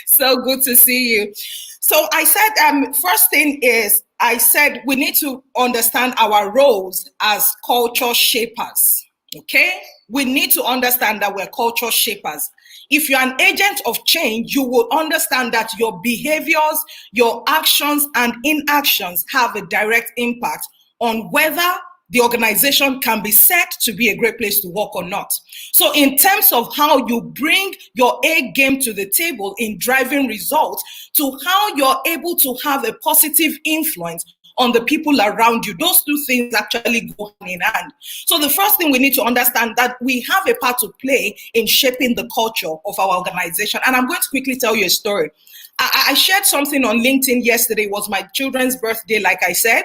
So good to see you. So I said, first thing is, I said we need to understand our roles as culture shapers, okay? We need to understand that we're culture shapers. If you're an agent of change, you will understand that your behaviors, your actions, and inactions have a direct impact on whether the organization can be set to be a great place to work or not. So in terms of how you bring your A game to the table in driving results, to how you're able to have a positive influence on the people around you, those two things actually go hand in hand. So the first thing we need to understand that we have a part to play in shaping the culture of our organization. And I'm going to quickly tell you a story. I shared something on LinkedIn yesterday. It was my children's birthday, like I said.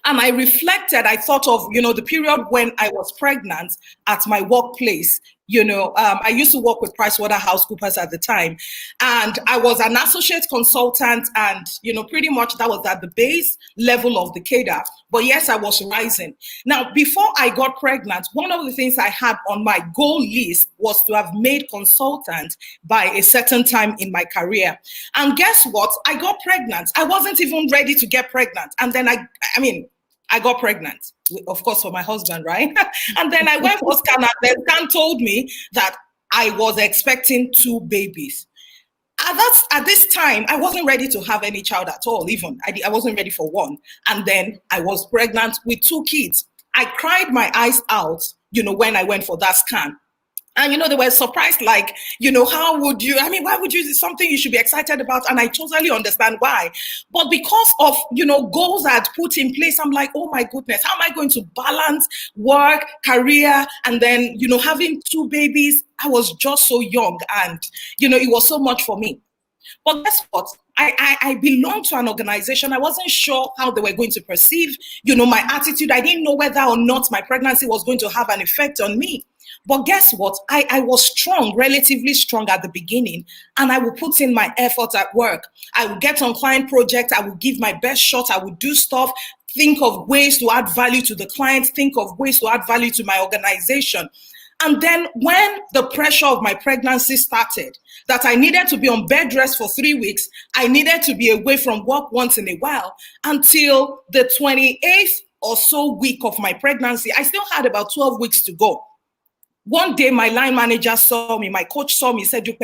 And I reflected, I thought of, the period when I was pregnant at my workplace. I used to work with PricewaterhouseCoopers at the time. And I was an associate consultant and, pretty much that was at the base level of the cadre. But yes, I was rising. Now, before I got pregnant, one of the things I had on my goal list was to have made consultant by a certain time in my career. And guess what? I got pregnant. I wasn't even ready to get pregnant. And then I got pregnant, of course, for my husband, right? And then I went for scan, and then scan told me that I was expecting 2 babies. At this time, I wasn't ready to have any child at all, even. I wasn't ready for one. And then I was pregnant with 2 kids. I cried my eyes out, when I went for that scan. And they were surprised, like, how would you? I mean, why would you? It's something you should be excited about, and I totally understand why. But because of goals I'd put in place, I'm like, oh my goodness, how am I going to balance work, career, and then having two babies? I was just so young, and it was so much for me. But guess what? I belonged to an organization. I wasn't sure how they were going to perceive, my attitude. I didn't know whether or not my pregnancy was going to have an effect on me. But guess what? I was strong, relatively strong at the beginning, and I would put in my effort at work. I would get on client projects. I would give my best shot. I would do stuff, think of ways to add value to the clients, think of ways to add value to my organization. And then when the pressure of my pregnancy started, that I needed to be on bed rest for 3 weeks, I needed to be away from work once in a while, until the 28th or so week of my pregnancy, I still had about 12 weeks to go. One day, my line manager saw me, my coach saw me, said, Dupe,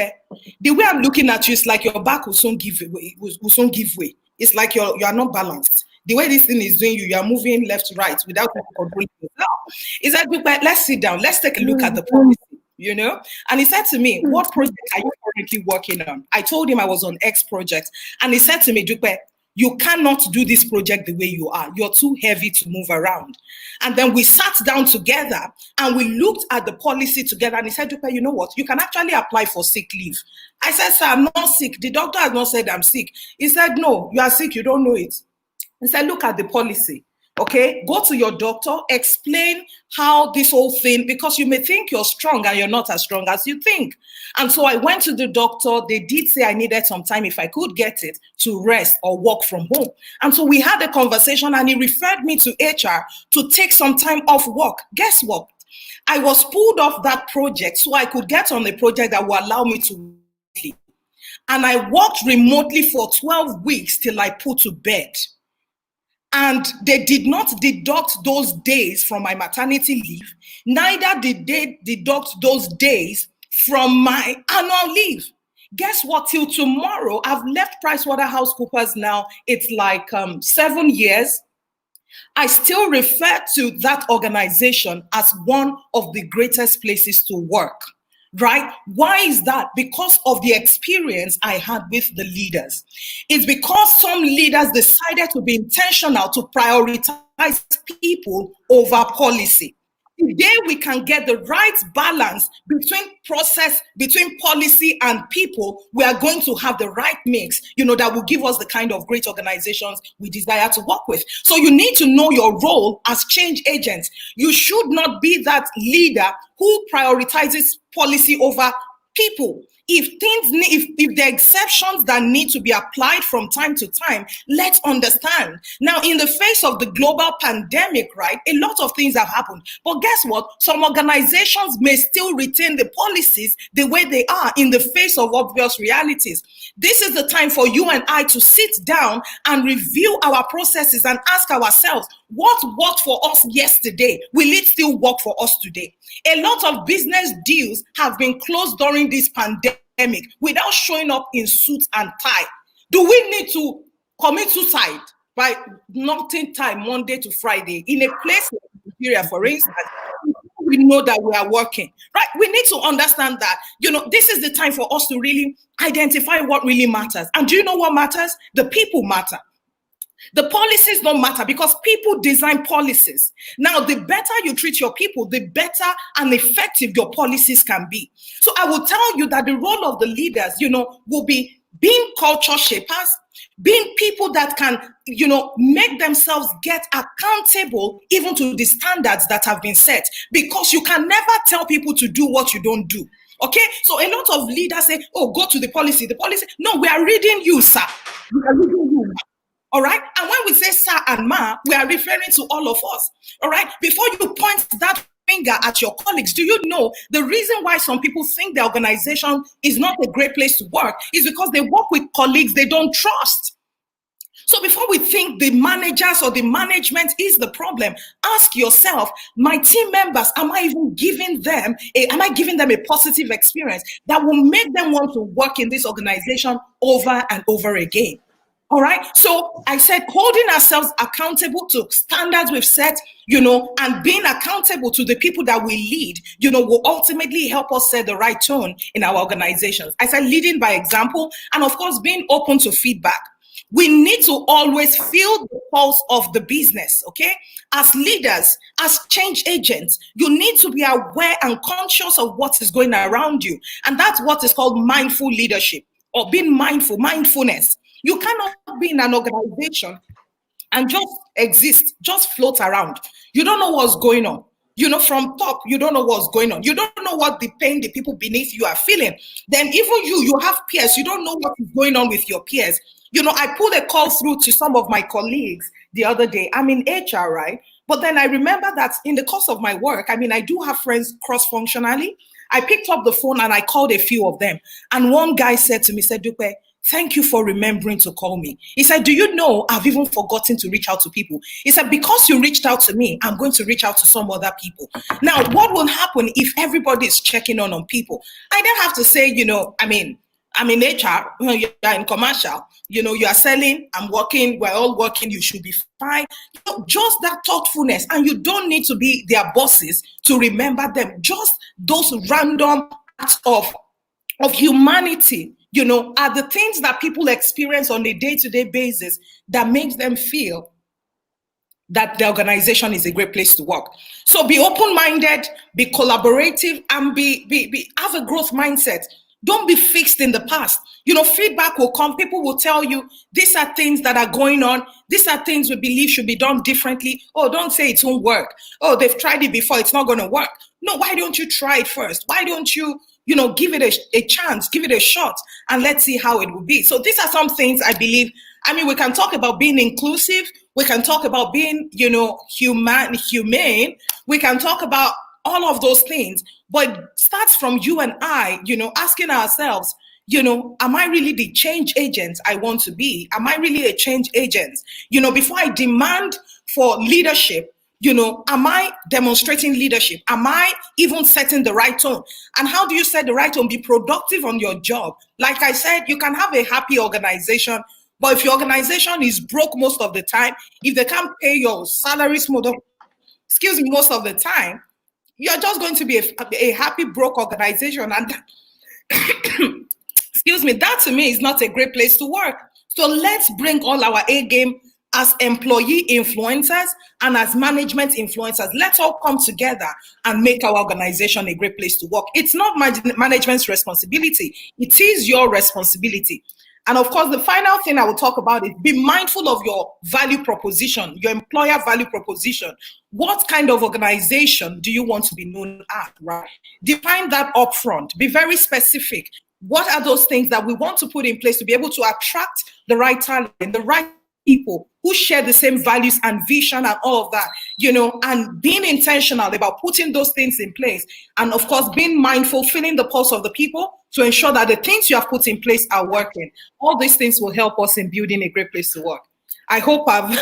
the way I'm looking at you, it's like your back will soon give way. It's like you are not balanced. The way this thing is doing you are moving left to right without controlling yourself. He said, let's sit down. Let's take a look at the policy, And he said to me, what project are you currently working on? I told him I was on X project. And he said to me, Dupe, you cannot do this project the way you are. You're too heavy to move around. And then we sat down together and we looked at the policy together. And he said, Dupe, you know what? You can actually apply for sick leave. I said, sir, I'm not sick. The doctor has not said I'm sick. He said, no, you are sick. You don't know it. He said, look at the policy. Okay, go to your doctor, explain how this whole thing, because you may think you're strong and you're not as strong as you think. And so I went to the doctor. They did say I needed some time, if I could get it, to rest or work from home. And so we had a conversation and he referred me to HR to take some time off work. Guess what? I was pulled off that project so I could get on a project that will allow me to sleep. And I worked remotely for 12 weeks till I put to bed. And they did not deduct those days from my maternity leave. Neither did they deduct those days from my annual leave. Guess what? Till tomorrow, I've left PricewaterhouseCoopers now. It's like 7 years. I still refer to that organization as one of the greatest places to work. Right? Why is that? Because of the experience I had with the leaders. It's because some leaders decided to be intentional to prioritize people over policy. Today, we can get the right balance between process, between policy and people. We are going to have the right mix, that will give us the kind of great organizations we desire to work with. So you need to know your role as change agents. You should not be that leader who prioritizes policy over people. If the exceptions that need to be applied from time to time, let's understand. Now, in the face of the global pandemic, right, a lot of things have happened. But guess what? Some organizations may still retain the policies the way they are in the face of obvious realities. This is the time for you and I to sit down and review our processes and ask ourselves, what worked for us yesterday? Will it still work for us today? A lot of business deals have been closed during this pandemic without showing up in suits and tie. Do we need to commit suicide by knocking time Monday to Friday in a place like Nigeria, for instance? We know that we are working, right? We need to understand that, this is the time for us to really identify what really matters. And do you know what matters? The people matter. The policies don't matter because people design policies. Now, the better you treat your people, the better and effective your policies can be. So I will tell you that the role of the leaders, will be being culture shapers, being people that can, make themselves get accountable even to the standards that have been set, because you can never tell people to do what you don't do. Okay, so a lot of leaders say, oh, go to the policy. The policy. No, we are reading you, sir. We are reading you. All right. And when we say sir and ma, we are referring to all of us. All right. Before you point that finger at your colleagues, do you know the reason why some people think the organization is not a great place to work is because they work with colleagues they don't trust. So before we think the managers or the management is the problem, ask yourself, my team members, am I giving them a positive experience that will make them want to work in this organization over and over again? All right. So I said, holding ourselves accountable to standards we've set, and being accountable to the people that we lead, will ultimately help us set the right tone in our organizations. I said, leading by example, and of course, being open to feedback. We need to always feel the pulse of the business, okay? As leaders, as change agents, you need to be aware and conscious of what is going around you. And that's what is called mindful leadership, or being mindful, mindfulness. You cannot be in an organization and just exist, just float around. You don't know what's going on. From top, you don't know what's going on. You don't know what the pain the people beneath you are feeling. Then even you have peers. You don't know what is going on with your peers. I pulled a call through to some of my colleagues the other day. I'm in HR, right? But then I remember that in the course of my work, I do have friends cross-functionally. I picked up the phone and I called a few of them. And one guy said to me, said, Dupe, thank you for remembering to call me. He said, do you know I've even forgotten to reach out to people? He said, because you reached out to me, I'm going to reach out to some other people. Now, what will happen if everybody is checking on people? I don't have to say, I'm in HR, you're in commercial, you are selling, I'm working, we're all working, you should be fine. Just that thoughtfulness, and you don't need to be their bosses to remember them. Just those random acts of humanity, are the things that people experience on a day-to-day basis that makes them feel that the organization is a great place to work. So be open-minded, be collaborative, and be have a growth mindset. Don't be fixed in the past. Feedback will come. People will tell you, these are things that are going on. These are things we believe should be done differently. Oh, don't say it won't work. Oh, they've tried it before. It's not going to work. No, why don't you try it first? Why don't you, give it a chance, give it a shot, and let's see how it will be. So these are some things I believe. We can talk about being inclusive. We can talk about being, humane. We can talk about all of those things, but it starts from you and I, asking ourselves, am I really the change agent I want to be? Am I really a change agent? Before I demand for leadership, am I demonstrating leadership? Am I even setting the right tone? And how do you set the right tone? Be productive on your job. Like I said, you can have a happy organization, but if your organization is broke most of the time, if they can't pay your salaries most of the time, you're just going to be a happy broke organization. And that to me is not a great place to work. So let's bring all our A game as employee influencers and as management influencers. Let's all come together and make our organization a great place to work. It's not management's responsibility. It is your responsibility. And of course, the final thing I will talk about is be mindful of your value proposition, your employer value proposition. What kind of organization do you want to be known as, right? Define that upfront. Be very specific. What are those things that we want to put in place to be able to attract the right talent, the right people who share the same values and vision and all of that, and being intentional about putting those things in place. And of course, being mindful, feeling the pulse of the people to ensure that the things you have put in place are working. All these things will help us in building a great place to work. I hope I've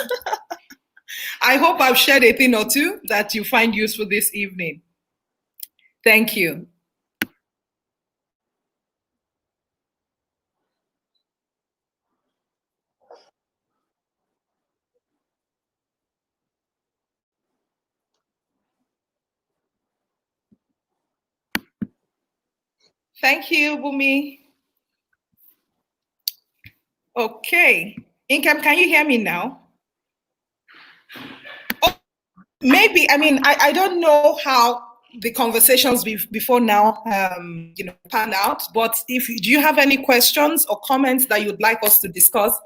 shared a thing or two that you find useful this evening. Thank you. Thank you, Bumi. Okay. Inkem, can you hear me now? Oh, maybe, I don't know how the conversations before now, pan out, but do you have any questions or comments that you'd like us to discuss?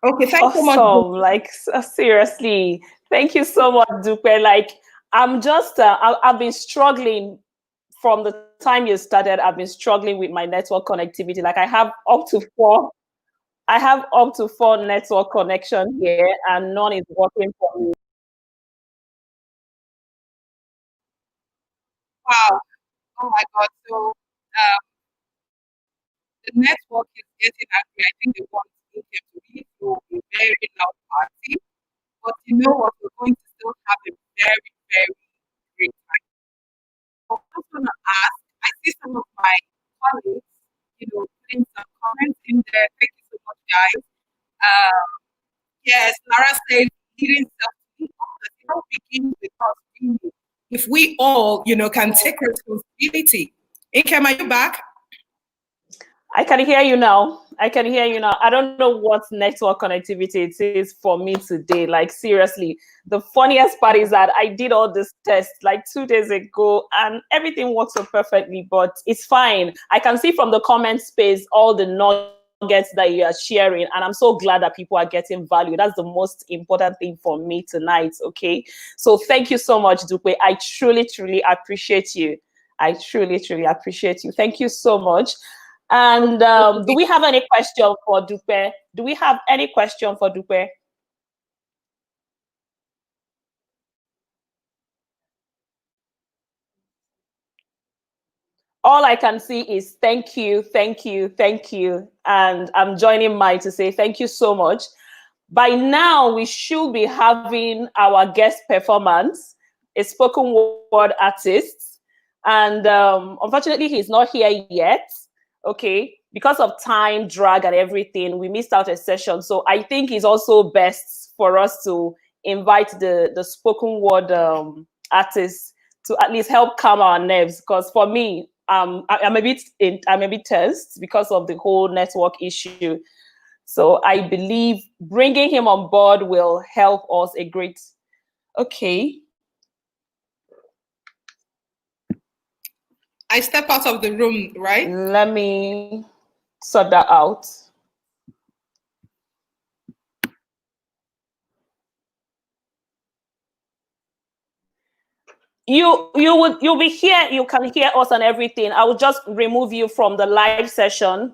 Okay, thanks so much. Awesome. Like, seriously, thank you so much, Dupe. Like, I've been struggling from the time you started. I've been struggling with my network connectivity. Like, I have up to four network connections here, and none is working for me. Wow. Oh my God. So the network is getting angry. I think they want to be to a very loud party. But you know what? We're going to still have a very, very great time. I'm also going to ask, I see some of my colleagues, putting some comments in there. Thank you so much, guys. Yes, Lara says leading self begins with us. Really. If we all, can take responsibility. Inkem, are you back? I can hear you now. I can hear you now. I don't know what network connectivity it is for me today. Like, seriously, the funniest part is that I did all this tests like 2 days ago and everything works so perfectly, but it's fine. I can see from the comment space all the nuggets that you are sharing, and I'm so glad that people are getting value. That's the most important thing for me tonight. Okay. So thank you so much, Dupe. I truly, truly appreciate you. I truly, truly appreciate you. Thank you so much. And do we have any question for Dupe? Do we have any question for Dupe? All I can see is thank you, thank you, thank you. And I'm joining Mai to say thank you so much. By now, we should be having our guest performance, a spoken word artist. And unfortunately, he's not here yet. Okay. Because of time, drag, and everything, we missed out a session. So I think it's also best for us to invite the spoken word artist to at least help calm our nerves. Because for me, I'm a bit tense because of the whole network issue. So I believe bringing him on board will help us a great. Okay. I step out of the room, right? Let me sort that out. You'll be here. You can hear us and everything. I will just remove you from the live session.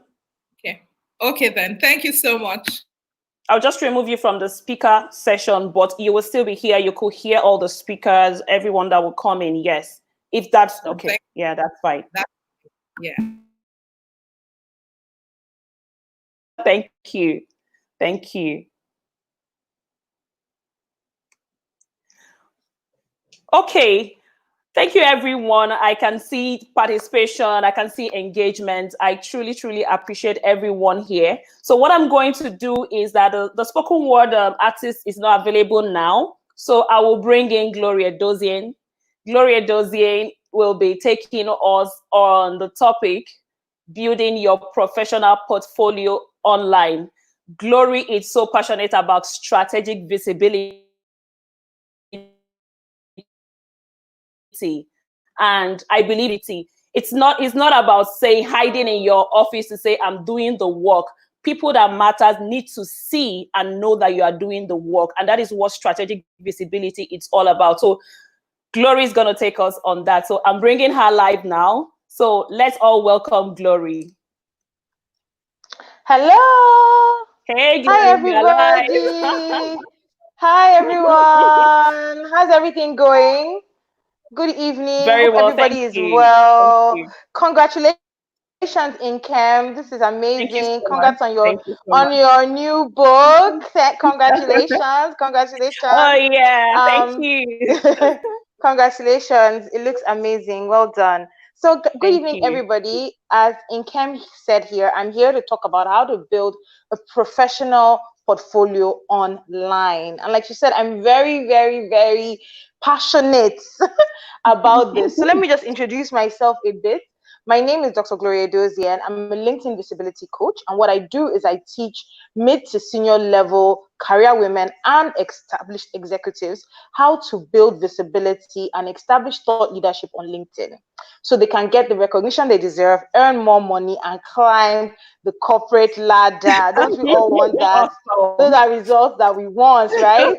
Okay then. Thank you so much. I'll just remove you from the speaker session, but you will still be here. You could hear all the speakers, everyone that will come in. Yes, if that's okay. Yeah, that's fine. Yeah. Thank you. Thank you. Okay. Thank you, everyone. I can see participation. I can see engagement. I truly, truly appreciate everyone here. So what I'm going to do is that the spoken word artist is not available now. So I will bring in Gloria Dozier. Gloria Dozier will be taking us on the topic, building your professional portfolio online. Glory is so passionate about strategic visibility. And I believe it's not about saying hiding in your office to say I'm doing the work. People that matters need to see and know that you are doing the work, and that is what strategic visibility it's all about. So Glory is going to take us on that. So I'm bringing her live now. So let's all welcome Glory. Hello. Hey, Glory. Hi, everybody. Hi, everyone. How's everything going? Good evening. Very Hope well. everybody Thank is you. well. Thank you. Congratulations, Inkem. This is Thank you amazing. so Congrats much. on your Thank you so much. new book. Congratulations. Congratulations. Oh yeah. Thank Um, you. congratulations. It looks amazing. Well done. So, good Thank evening, you. everybody. As Inkem said here, I'm here to talk about how to build a professional portfolio online. And like she said, I'm very, very, very passionate about this. So, let me just introduce myself a bit. My name is Dr. Gloria Dozier, and I'm a LinkedIn visibility coach. And what I do is I teach mid to senior level career women and established executives how to build visibility and establish thought leadership on LinkedIn so they can get the recognition they deserve, earn more money, and climb the corporate ladder. Don't we all want that? Awesome. Those are results that we want, right?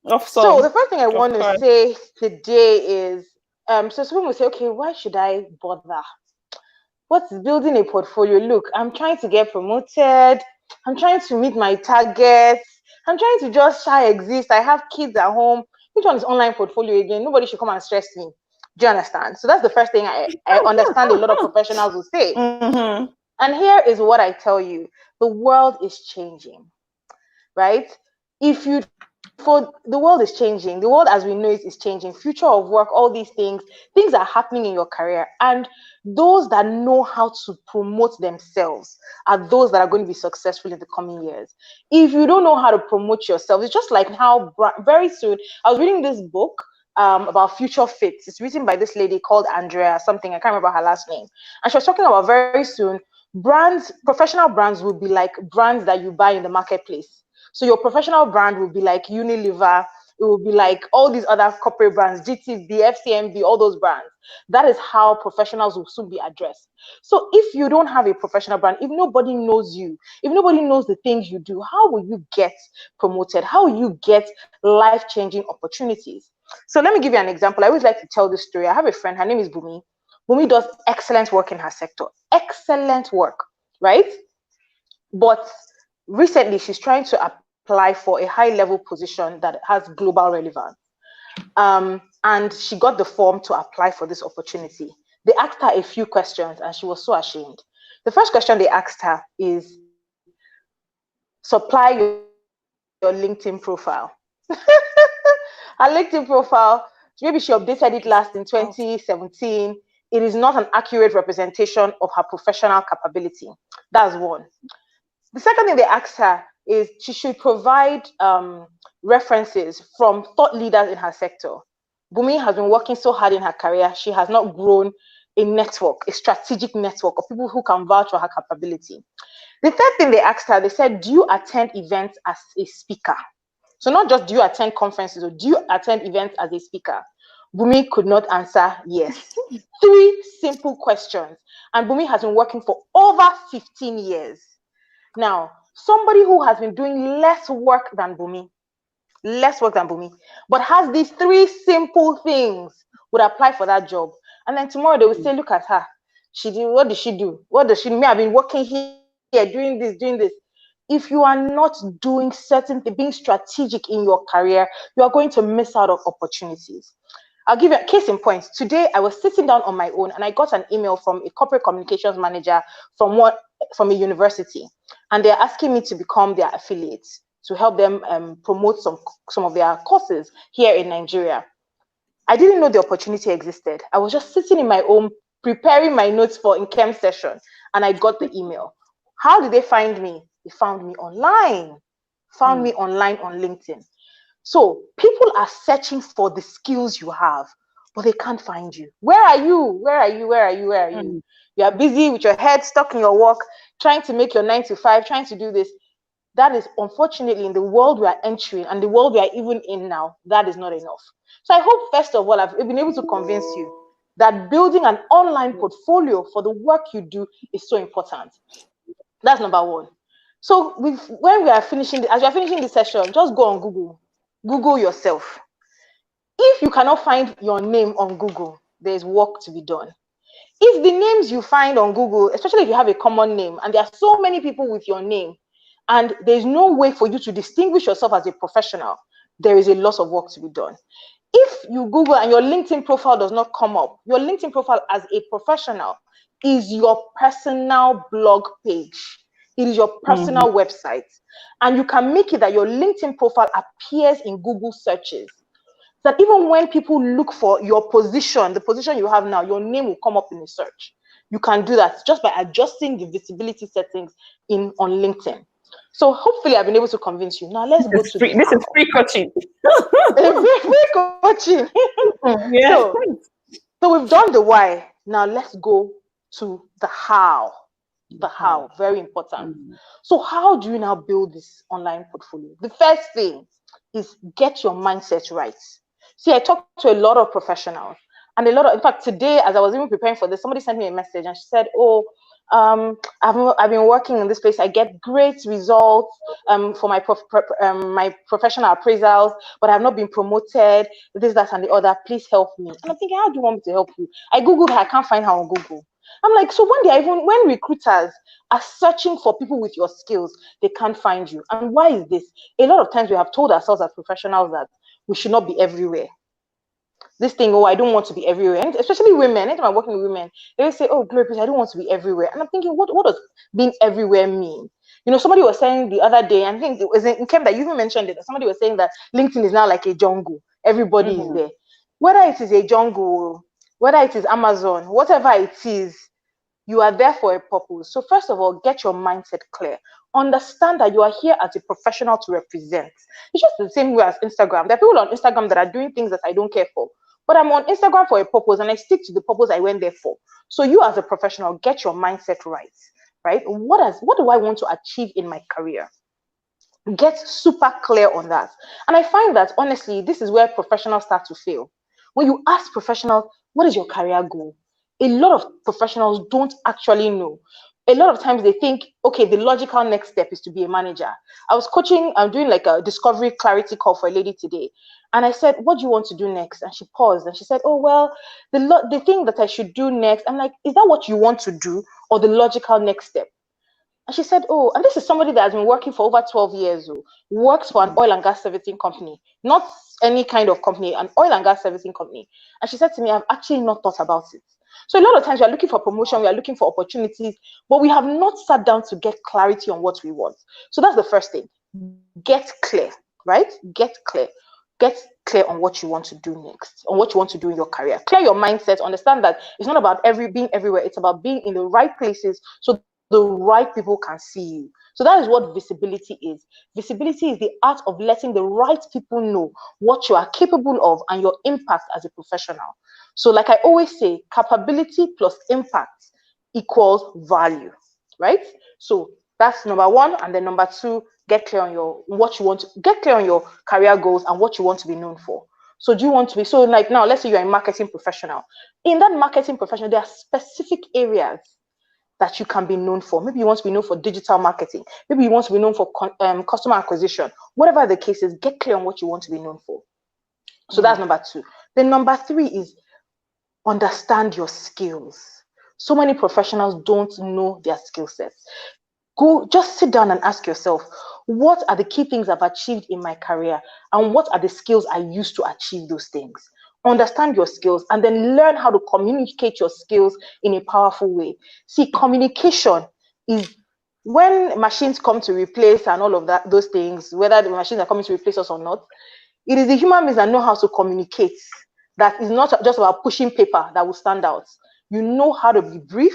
Awesome. So the first thing I want to say today is, so some people will say, okay, why should I bother? What's building a portfolio? Look, I'm trying to get promoted. I'm trying to meet my targets. I'm trying to just exist. I have kids at home. Which one is online portfolio again? Nobody should come and stress me. Do you understand? So that's the first thing I understand a lot of professionals will say. Mm-hmm. And here is what I tell you. The world is changing, right? If you for the world is changing. The world as we know it is changing. Future of work, all these things are happening in your career. And those that know how to promote themselves are those that are going to be successful in the coming years. If you don't know how to promote yourself, it's just like how very soon I was reading this book about future fits. It's written by this lady called Andrea something. I can't remember her last name. And she was talking about very soon brands, professional brands will be like brands that you buy in the marketplace. So your professional brand will be like Unilever. It will be like all these other corporate brands, GTB, FCMB, all those brands. That is how professionals will soon be addressed. So if you don't have a professional brand, if nobody knows you, if nobody knows the things you do, how will you get promoted? How will you get life-changing opportunities? So let me give you an example. I always like to tell this story. I have a friend, her name is Bumi. Bumi does excellent work in her sector. Excellent work, right? But recently, she's trying to apply for a high-level position that has global relevance. And she got the form to apply for this opportunity. They asked her a few questions, and she was so ashamed. The first question they asked her is, supply your LinkedIn profile. Her LinkedIn profile, maybe she updated it last in 2017. It is not an accurate representation of her professional capability. That's one. The second thing they asked her is she should provide references from thought leaders in her sector. Bumi has been working so hard in her career. She has not grown a network, a strategic network of people who can vouch for her capability. The third thing they asked her, they said, do you attend events as a speaker? So not just do you attend conferences, or do you attend events as a speaker? Bumi could not answer yes. 3 simple questions. And Bumi has been working for over 15 years. Now, somebody who has been doing less work than Bumi, but has these 3 simple things would apply for that job. And then tomorrow they will say, look at her. What did she do? What does she do? I've been working here, doing this. If you are not doing certain things, being strategic in your career, you are going to miss out on opportunities. I'll give you a case in point. Today, I was sitting down on my own and I got an email from a corporate communications manager from a university. And they're asking me to become their affiliate to help them promote some of their courses here in Nigeria. I didn't know the opportunity existed. I was just sitting in my home, preparing my notes for Nkem session, and I got the email. How did they find me? They found me online, me online on LinkedIn. So people are searching for the skills you have, but they can't find you. Where are you? Where are you? Where are you? Where are you? You are busy with your head stuck in your work, trying to make your 9 to 5, trying to do this. That is unfortunately in the world we are entering and the world we are even in now, that is not enough. So I hope first of all, I've been able to convince you that building an online portfolio for the work you do is so important. That's number one. So when we are finishing, as you are finishing the session, just go on Google. Google yourself. If you cannot find your name on Google, there's work to be done. If the names you find on Google, especially if you have a common name, and there are so many people with your name, and there's no way for you to distinguish yourself as a professional, there is a lot of work to be done. If you Google and your LinkedIn profile does not come up, your LinkedIn profile as a professional is your personal blog page. It is your personal website. And you can make it that your LinkedIn profile appears in Google searches. So that even when people look for your position, the position you have now, your name will come up in a search. You can do that just by adjusting the visibility settings on LinkedIn. So hopefully I've been able to convince you. Now let's go to this is free coaching. free coaching. Yeah. So we've done the why. Now let's go to the how. The how, very important. So how do you now build this online portfolio? The first thing is get your mindset right. See, I talked to a lot of professionals and in fact, today, as I was even preparing for this, somebody sent me a message and she said, oh, I've been working in this place. I get great results for my professional appraisals, but I've not been promoted, this, that, and the other. Please help me. And I'm thinking, how do you want me to help you? I Googled her, I can't find her on Google. I'm like, so when recruiters are searching for people with your skills, they can't find you. And why is this? A lot of times we have told ourselves as professionals that we should not be everywhere. This thing, oh, I don't want to be everywhere. And especially women, anytime I'm working with women, they will say, oh, Glory, please, I don't want to be everywhere. And I'm thinking, what does being everywhere mean? You know, somebody was saying the other day, I think it was in Kem that you even mentioned it, that somebody was saying that LinkedIn is now like a jungle. Everybody is there. Whether it is a jungle, whether it is Amazon, whatever it is, you are there for a purpose. So first of all, get your mindset clear. Understand that you are here as a professional to represent. It's just the same way as Instagram. There are people on Instagram that are doing things that I don't care for. But I'm on Instagram for a purpose and I stick to the purpose I went there for. So you as a professional, get your mindset right. Right? What do I want to achieve in my career? Get super clear on that. And I find that honestly, this is where professionals start to fail. When you ask professionals, what is your career goal? A lot of professionals don't actually know. A lot of times they think, okay, the logical next step is to be a manager. I'm doing like a discovery clarity call for a lady today. And I said, what do you want to do next? And she paused and she said, oh, well, the thing that I should do next. I'm like, is that what you want to do or the logical next step? And she said, oh, and this is somebody that has been working for over 12 years, works for an oil and gas servicing company, not any kind of company, an oil and gas servicing company. And she said to me, I've actually not thought about it. So a lot of times we are looking for promotion, we are looking for opportunities, but we have not sat down to get clarity on what we want. So that's the first thing. Get clear, right? Get clear. Get clear on what you want to do next, on what you want to do in your career. Clear your mindset. Understand that it's not about being everywhere. It's about being in the right places so the right people can see you. So that is what visibility is. Visibility is the art of letting the right people know what you are capable of and your impact as a professional. So like I always say, capability plus impact equals value, right? So that's number one. And then number two, get clear on get clear on your career goals and what you want to be known for. So do you want to be, so like now, let's say you're a marketing professional. In that marketing professional, there are specific areas that you can be known for. Maybe you want to be known for digital marketing. Maybe you want to be known for customer acquisition. Whatever the case is, get clear on what you want to be known for. So that's number two. Then number three is understand your skills. So many professionals don't know their skill sets. Just sit down and ask yourself, what are the key things I've achieved in my career? And what are the skills I use to achieve those things? Understand your skills and then learn how to communicate your skills in a powerful way. See, communication is when machines come to replace and all of that, those things, whether the machines are coming to replace us or not, it is the human beings that know how to communicate. That is not just about pushing paper that will stand out. You know how to be brief,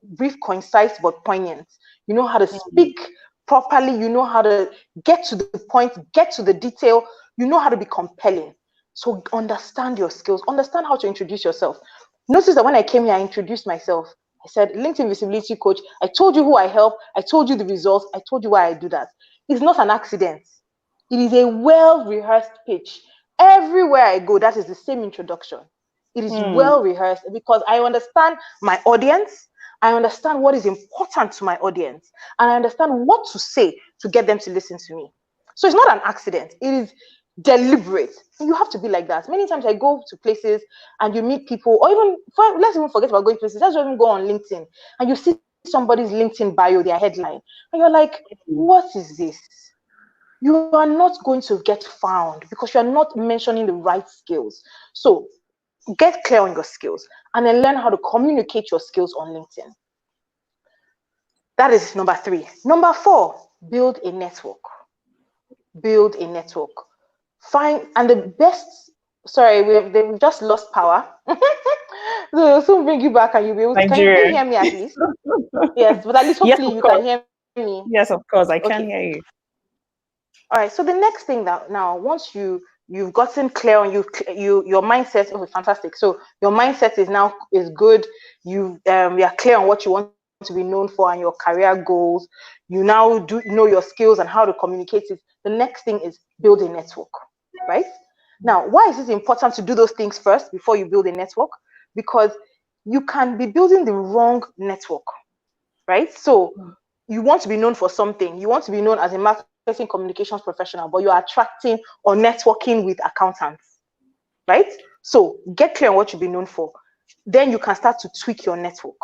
brief, concise, but poignant. You know how to speak properly. You know how to get to the point, get to the detail. You know how to be compelling. So understand your skills. Understand how to introduce yourself. Notice that when I came here, I introduced myself. I said, LinkedIn Visibility Coach. I told you who I help. I told you the results. I told you why I do that. It's not an accident. It is a well-rehearsed pitch. Everywhere I go, that is the same introduction. It is well rehearsed because I understand my audience. I understand what is important to my audience. And I understand what to say to get them to listen to me. So it's not an accident. It is deliberate. You have to be like that. Many times I go to places and you meet people, or even, let's even forget about going places. Let's even go on LinkedIn and you see somebody's LinkedIn bio, their headline. And you're like, what is this? You are not going to get found because you're not mentioning the right skills. So get clear on your skills and then learn how to communicate your skills on LinkedIn. That is number three. Number four, build a network. Build a network. And the best, sorry, they've just lost power. So they'll soon bring you back and you'll be able to, can you hear me at least? Yes, but at least hopefully you can hear me. Yes, of course, I can hear you. All right, so the next thing that now, once you've gotten clear on your mindset, oh, fantastic. So your mindset is good. You are clear on what you want to be known for and your career goals. You now do know your skills and how to communicate it. The next thing is build a network, right? Now, why is it important to do those things first before you build a network? Because you can be building the wrong network, right? So you want to be known for something. You want to be known as a marketing communications professional, but you are attracting or networking with accountants, right? So get clear on what you'll be known for. Then you can start to tweak your network.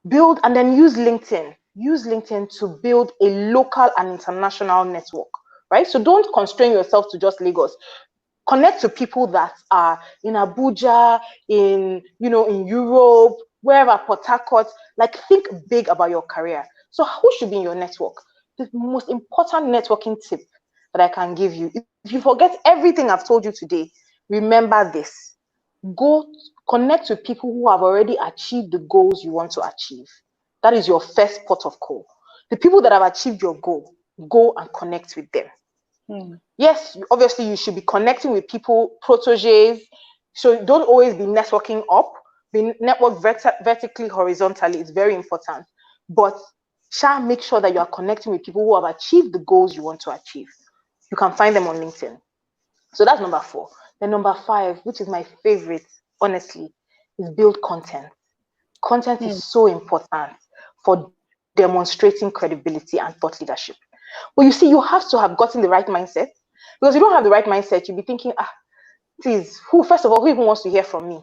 Build and then use LinkedIn. Use LinkedIn to build a local and international network, right? So don't constrain yourself to just Lagos. Connect to people that are in Abuja, in Europe, wherever, Port Harcourt. Like, think big about your career. So who should be in your network? The most important networking tip that I can give you, if you forget everything I've told you today, remember this. Go connect with people who have already achieved the goals you want to achieve. That is your first port of call. The people that have achieved your goal, go and connect with them. Yes, obviously you should be connecting with people, proteges. So don't always be networking up. Be network vertically, horizontally. It's very important. But shall make sure that you are connecting with people who have achieved the goals you want to achieve. You can find them on LinkedIn. So that's number 4. Then number 5, which is my favorite, honestly, is build content. Content is so important for demonstrating credibility and thought leadership. But you see, you have to have gotten the right mindset, because if you don't have the right mindset, you'll be thinking, please, first of all, who even wants to hear from me?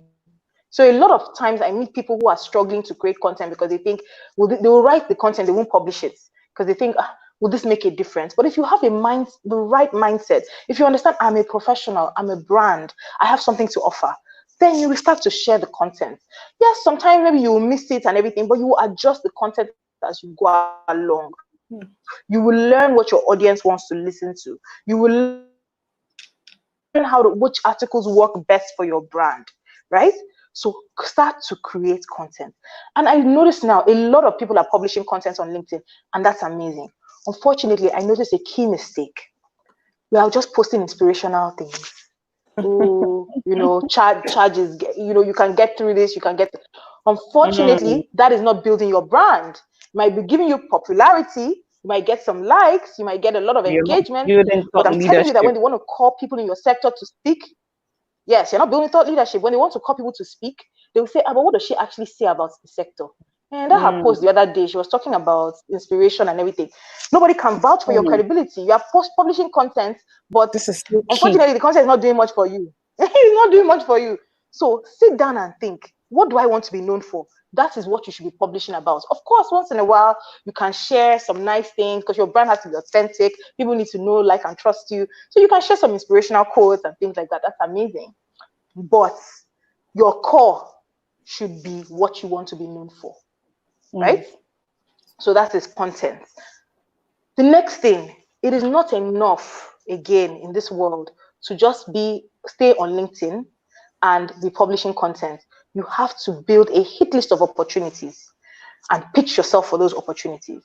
So a lot of times I meet people who are struggling to create content because they think, they will write the content, they won't publish it because they think, will this make a difference? But if you have the right mindset, if you understand, I'm a professional, I'm a brand, I have something to offer, then you will start to share the content. Yes, sometimes maybe you will miss it and everything, but you will adjust the content as you go along. You will learn what your audience wants to listen to. You will learn which articles work best for your brand, right? So start to create content. And I notice now a lot of people are publishing content on LinkedIn, and that's amazing. Unfortunately, I noticed a key mistake. We are just posting inspirational things. Charges, you can get through this, you can get. Unfortunately, that is not building your brand. It might be giving you popularity, you might get some likes, you might get a lot of You're not engagement, building but thought I'm telling you that when leadership. they want to call people in your sector to speak, yes, you're not building thought leadership. When they want to call people to speak, they will say, but what does she actually say about the sector? And that her post the other day, she was talking about inspiration and everything. Nobody can vouch for your credibility. You are publishing content, but This is so key. unfortunately, the content is not doing much for you. It's not doing much for you. So sit down and think, what do I want to be known for? That is what you should be publishing about. Of course, once in a while, you can share some nice things because your brand has to be authentic. People need to know, like, and trust you. So you can share some inspirational quotes and things like that. That's amazing. But your core should be what you want to be known for, right? So that is content. The next thing, it is not enough, again, in this world to just stay on LinkedIn and be publishing content. You have to build a hit list of opportunities and pitch yourself for those opportunities.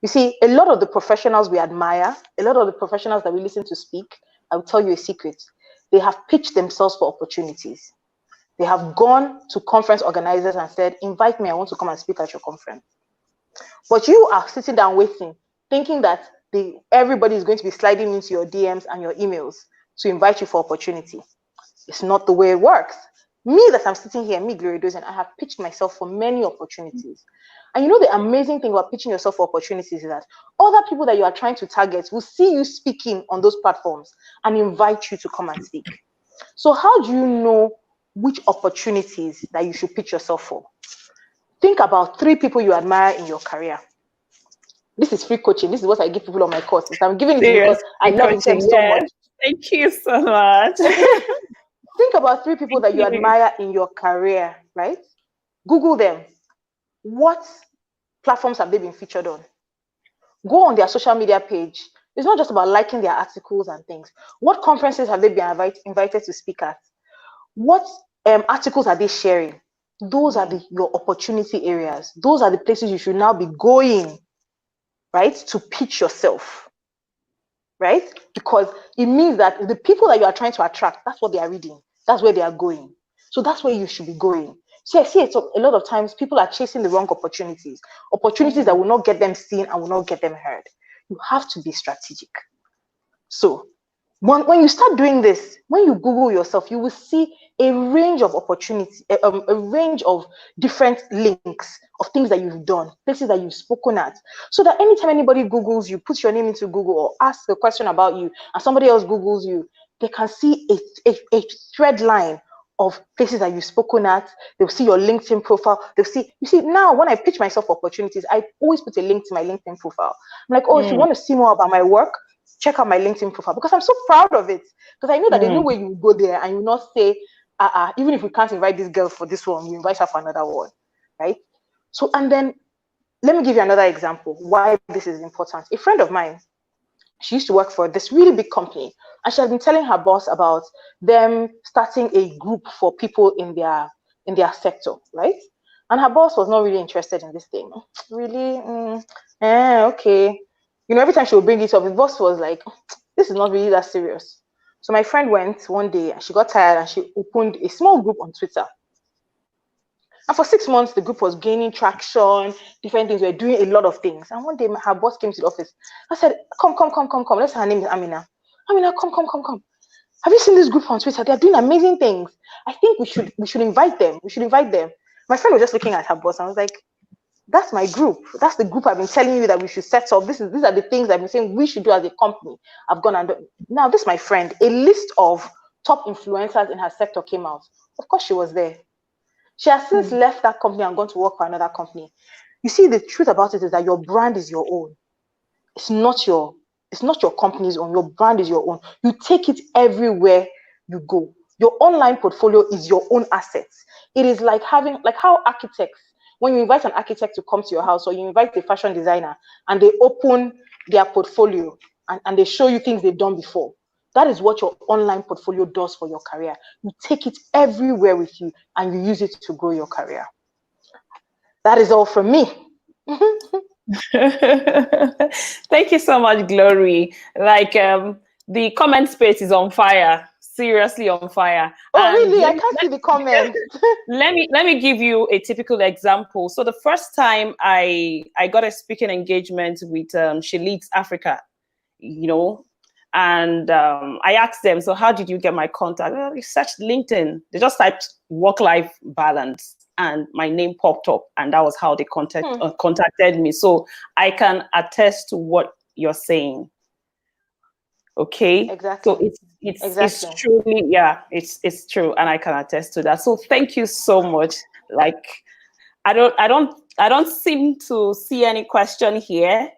You see, a lot of the professionals we admire, a lot of the professionals that we listen to speak, I will tell you a secret. They have pitched themselves for opportunities. They have gone to conference organizers and said, invite me, I want to come and speak at your conference. But you are sitting down waiting, thinking that everybody is going to be sliding into your DMs and your emails to invite you for opportunity. It's not the way it works. Me, that I'm sitting here, me, Glory Dozen, I have pitched myself for many opportunities. And you know the amazing thing about pitching yourself for opportunities is that other people that you are trying to target will see you speaking on those platforms and invite you to come and speak. So how do you know which opportunities that you should pitch yourself for? Think about 3 people you admire in your career. This is free coaching. This is what I give people on my courses. I'm giving it to you because I love them so much. Thank you so much. Think about 3 people that you admire in your career, right? Google them. What platforms have they been featured on? Go on their social media page. It's not just about liking their articles and things. What conferences have they been invited to speak at? What articles are they sharing? Those are your opportunity areas. Those are the places you should now be going, right, to pitch yourself, right? Because it means that the people that you are trying to attract, that's what they are reading. That's where they are going. So that's where you should be going. So I see it a lot of times people are chasing the wrong opportunities that will not get them seen and will not get them heard. You have to be strategic. So when you start doing this, when you Google yourself, you will see a range of opportunities, a range of different links of things that you've done, places that you've spoken at. So that anytime anybody Googles you, puts your name into Google or asks a question about you, and somebody else Googles you, they can see a thread line of places that you've spoken at. They'll see your LinkedIn profile. You see, now when I pitch myself for opportunities, I always put a link to my LinkedIn profile. I'm like, if you want to see more about my work, check out my LinkedIn profile, because I'm so proud of it. Because I know that there's no way you will go there and you will not say, even if we can't invite this girl for this one, we invite her for another one, right? So, and then let me give you another example why this is important. A friend of mine, she used to work for this really big company, and she had been telling her boss about them starting a group for people in their sector, right? And her boss was not really interested in this thing. Really? Okay. You know, every time she would bring it up, the boss was like, this is not really that serious. So my friend went one day and she got tired and she opened a small group on Twitter. And for 6 months, the group was gaining traction, different things, we were doing a lot of things. And one day, her boss came to the office. I said, come, come, come, come, come. Let's say her name is Amina. Amina, come, come, come, come. Have you seen this group on Twitter? They're doing amazing things. I think we should invite them. We should invite them. My friend was just looking at her boss and I was like, that's my group. That's the group I've been telling you that we should set up. These are the things I've been saying we should do as a company. I've gone and done. Now, this, my friend, a list of top influencers in her sector came out. Of course, she was there. She has since left that company and gone to work for another company. You see, the truth about it is that your brand is your own. It's not your company's own. Your brand is your own. You take it everywhere you go. Your online portfolio is your own assets. It is like how architects, when you invite an architect to come to your house, or you invite a fashion designer and they open their portfolio and they show you things they've done before. That is what your online portfolio does for your career. You take it everywhere with you and you use it to grow your career. That is all from me. Thank you so much, Glory. Like the comment space is on fire, seriously on fire. Oh, And really? I can't see the comments. let me give you a typical example. So the first time I got a speaking engagement with She Leads Africa, you know, and I asked them, so how did you get my contact? Well, they searched LinkedIn. They just typed work-life balance and my name popped up, and that was how they contacted me. So I can attest to what you're saying. Okay. Exactly. So it's truly, yeah, it's true, and I can attest to that. So thank you so much. Like I don't seem to see any question here.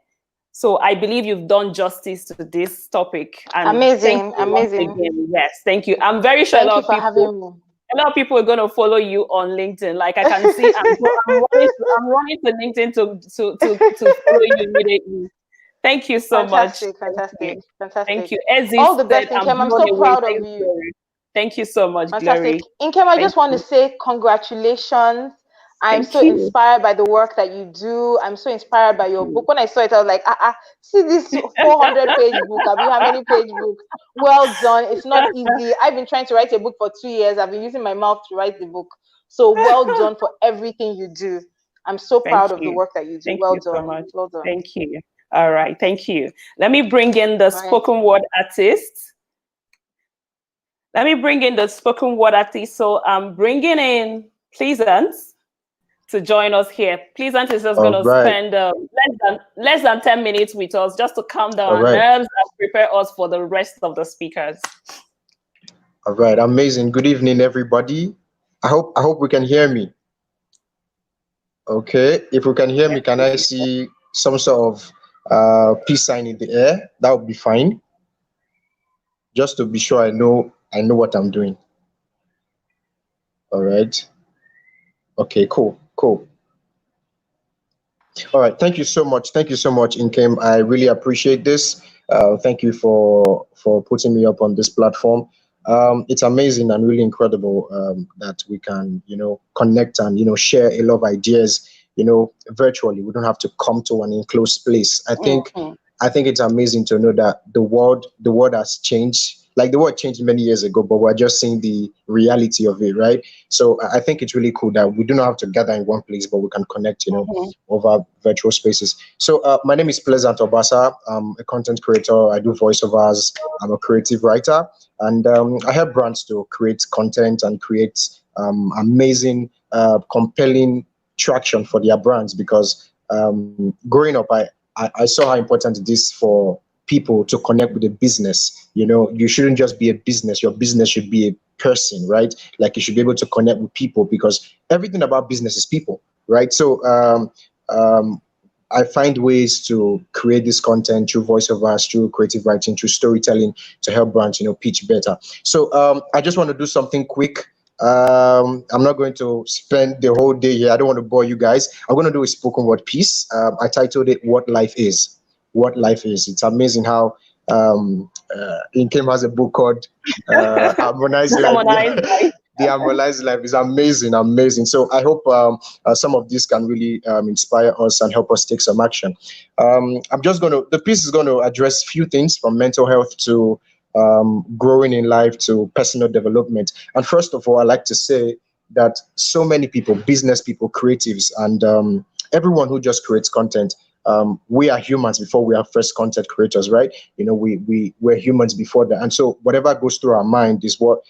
So I believe you've done justice to this topic. And amazing. Again. Yes, thank you. I'm very sure a lot of people are going to follow you on LinkedIn. Like I can see, I'm running to LinkedIn to follow you immediately. Thank you so much. Fantastic. Thank you. All the best, Nkem. I'm so proud of you. Glory. Thank you so much, Fantastic. Glory. Nkem, I just want to say congratulations. I'm so inspired by the work that you do. I'm so inspired by your book. When I saw it, I was like, see this 400-page book. I mean, how many page book? Well done. It's not easy. I've been trying to write a book for 2 years. I've been using my mouth to write the book. So well done for everything you do. I'm so proud of the work that you do. Thank well you done. So much. Well done. Thank you. All right. Thank you. Let me bring in the spoken word artist. So I'm bringing in Pleasant to join us here. Pleasant is just going to spend less than 10 minutes with us, just to calm down our nerves and prepare us for the rest of the speakers. All right, amazing. Good evening, everybody. I hope we can hear me. Okay, if we can hear me, can I see some sort of peace sign in the air? That would be fine. Just to be sure I know what I'm doing. All right. Okay, cool. All right, thank you so much. Thank you so much, Nkem. I really appreciate this. Thank you for putting me up on this platform. It's amazing and really incredible that we can, connect and, share a lot of ideas, virtually. We don't have to come to an enclosed place. I think it's amazing to know that the world has changed. Like the world changed many years ago, but we're just seeing the reality of it, right? So I think it's really cool that we do not have to gather in one place, but we can connect, over virtual spaces. So my name is Pleasant Obasa. I'm a content creator. I do voiceovers. I'm a creative writer, and I help brands to create content and create amazing, compelling traction for their brands. Because growing up, I saw how important it is for people to connect with a business. You shouldn't just be a business. Your business should be a person, right? Like you should be able to connect with people, because everything about business is people, right? So I find ways to create this content through voiceovers, through creative writing, through storytelling to help brands, pitch better. So I just want to do something quick. I'm not going to spend the whole day here. I don't want to bore you guys. I'm going to do a spoken word piece. I titled it "What Life Is." What life is. It's amazing how Inkem has a book called Harmonized Life. Harmonized, right? The Harmonized Life is amazing, amazing. So I hope some of this can really inspire us and help us take some action. The piece is going to address few things from mental health to growing in life to personal development. And first of all, I like to say that so many people, business people, creatives, and everyone who just creates content, we are humans before we are first content creators, right? We're humans before that. And so whatever goes through our mind is what,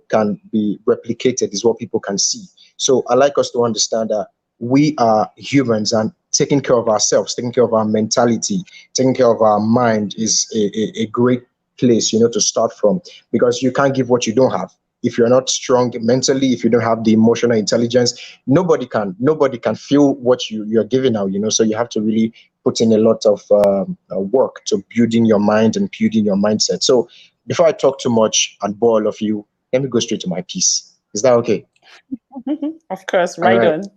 can be replicated, is what people can see. So I like us to understand that we are humans, and taking care of ourselves, taking care of our mentality, taking care of our mind is a great place, to start from, because you can't give what you don't have. If you're not strong mentally, if you don't have the emotional intelligence, nobody can feel what you're giving out. So you have to really put in a lot of work to building your mind and building your mindset. So before I talk too much and bore all of you, let me go straight to my piece. Is that okay? Of course, All right right. on.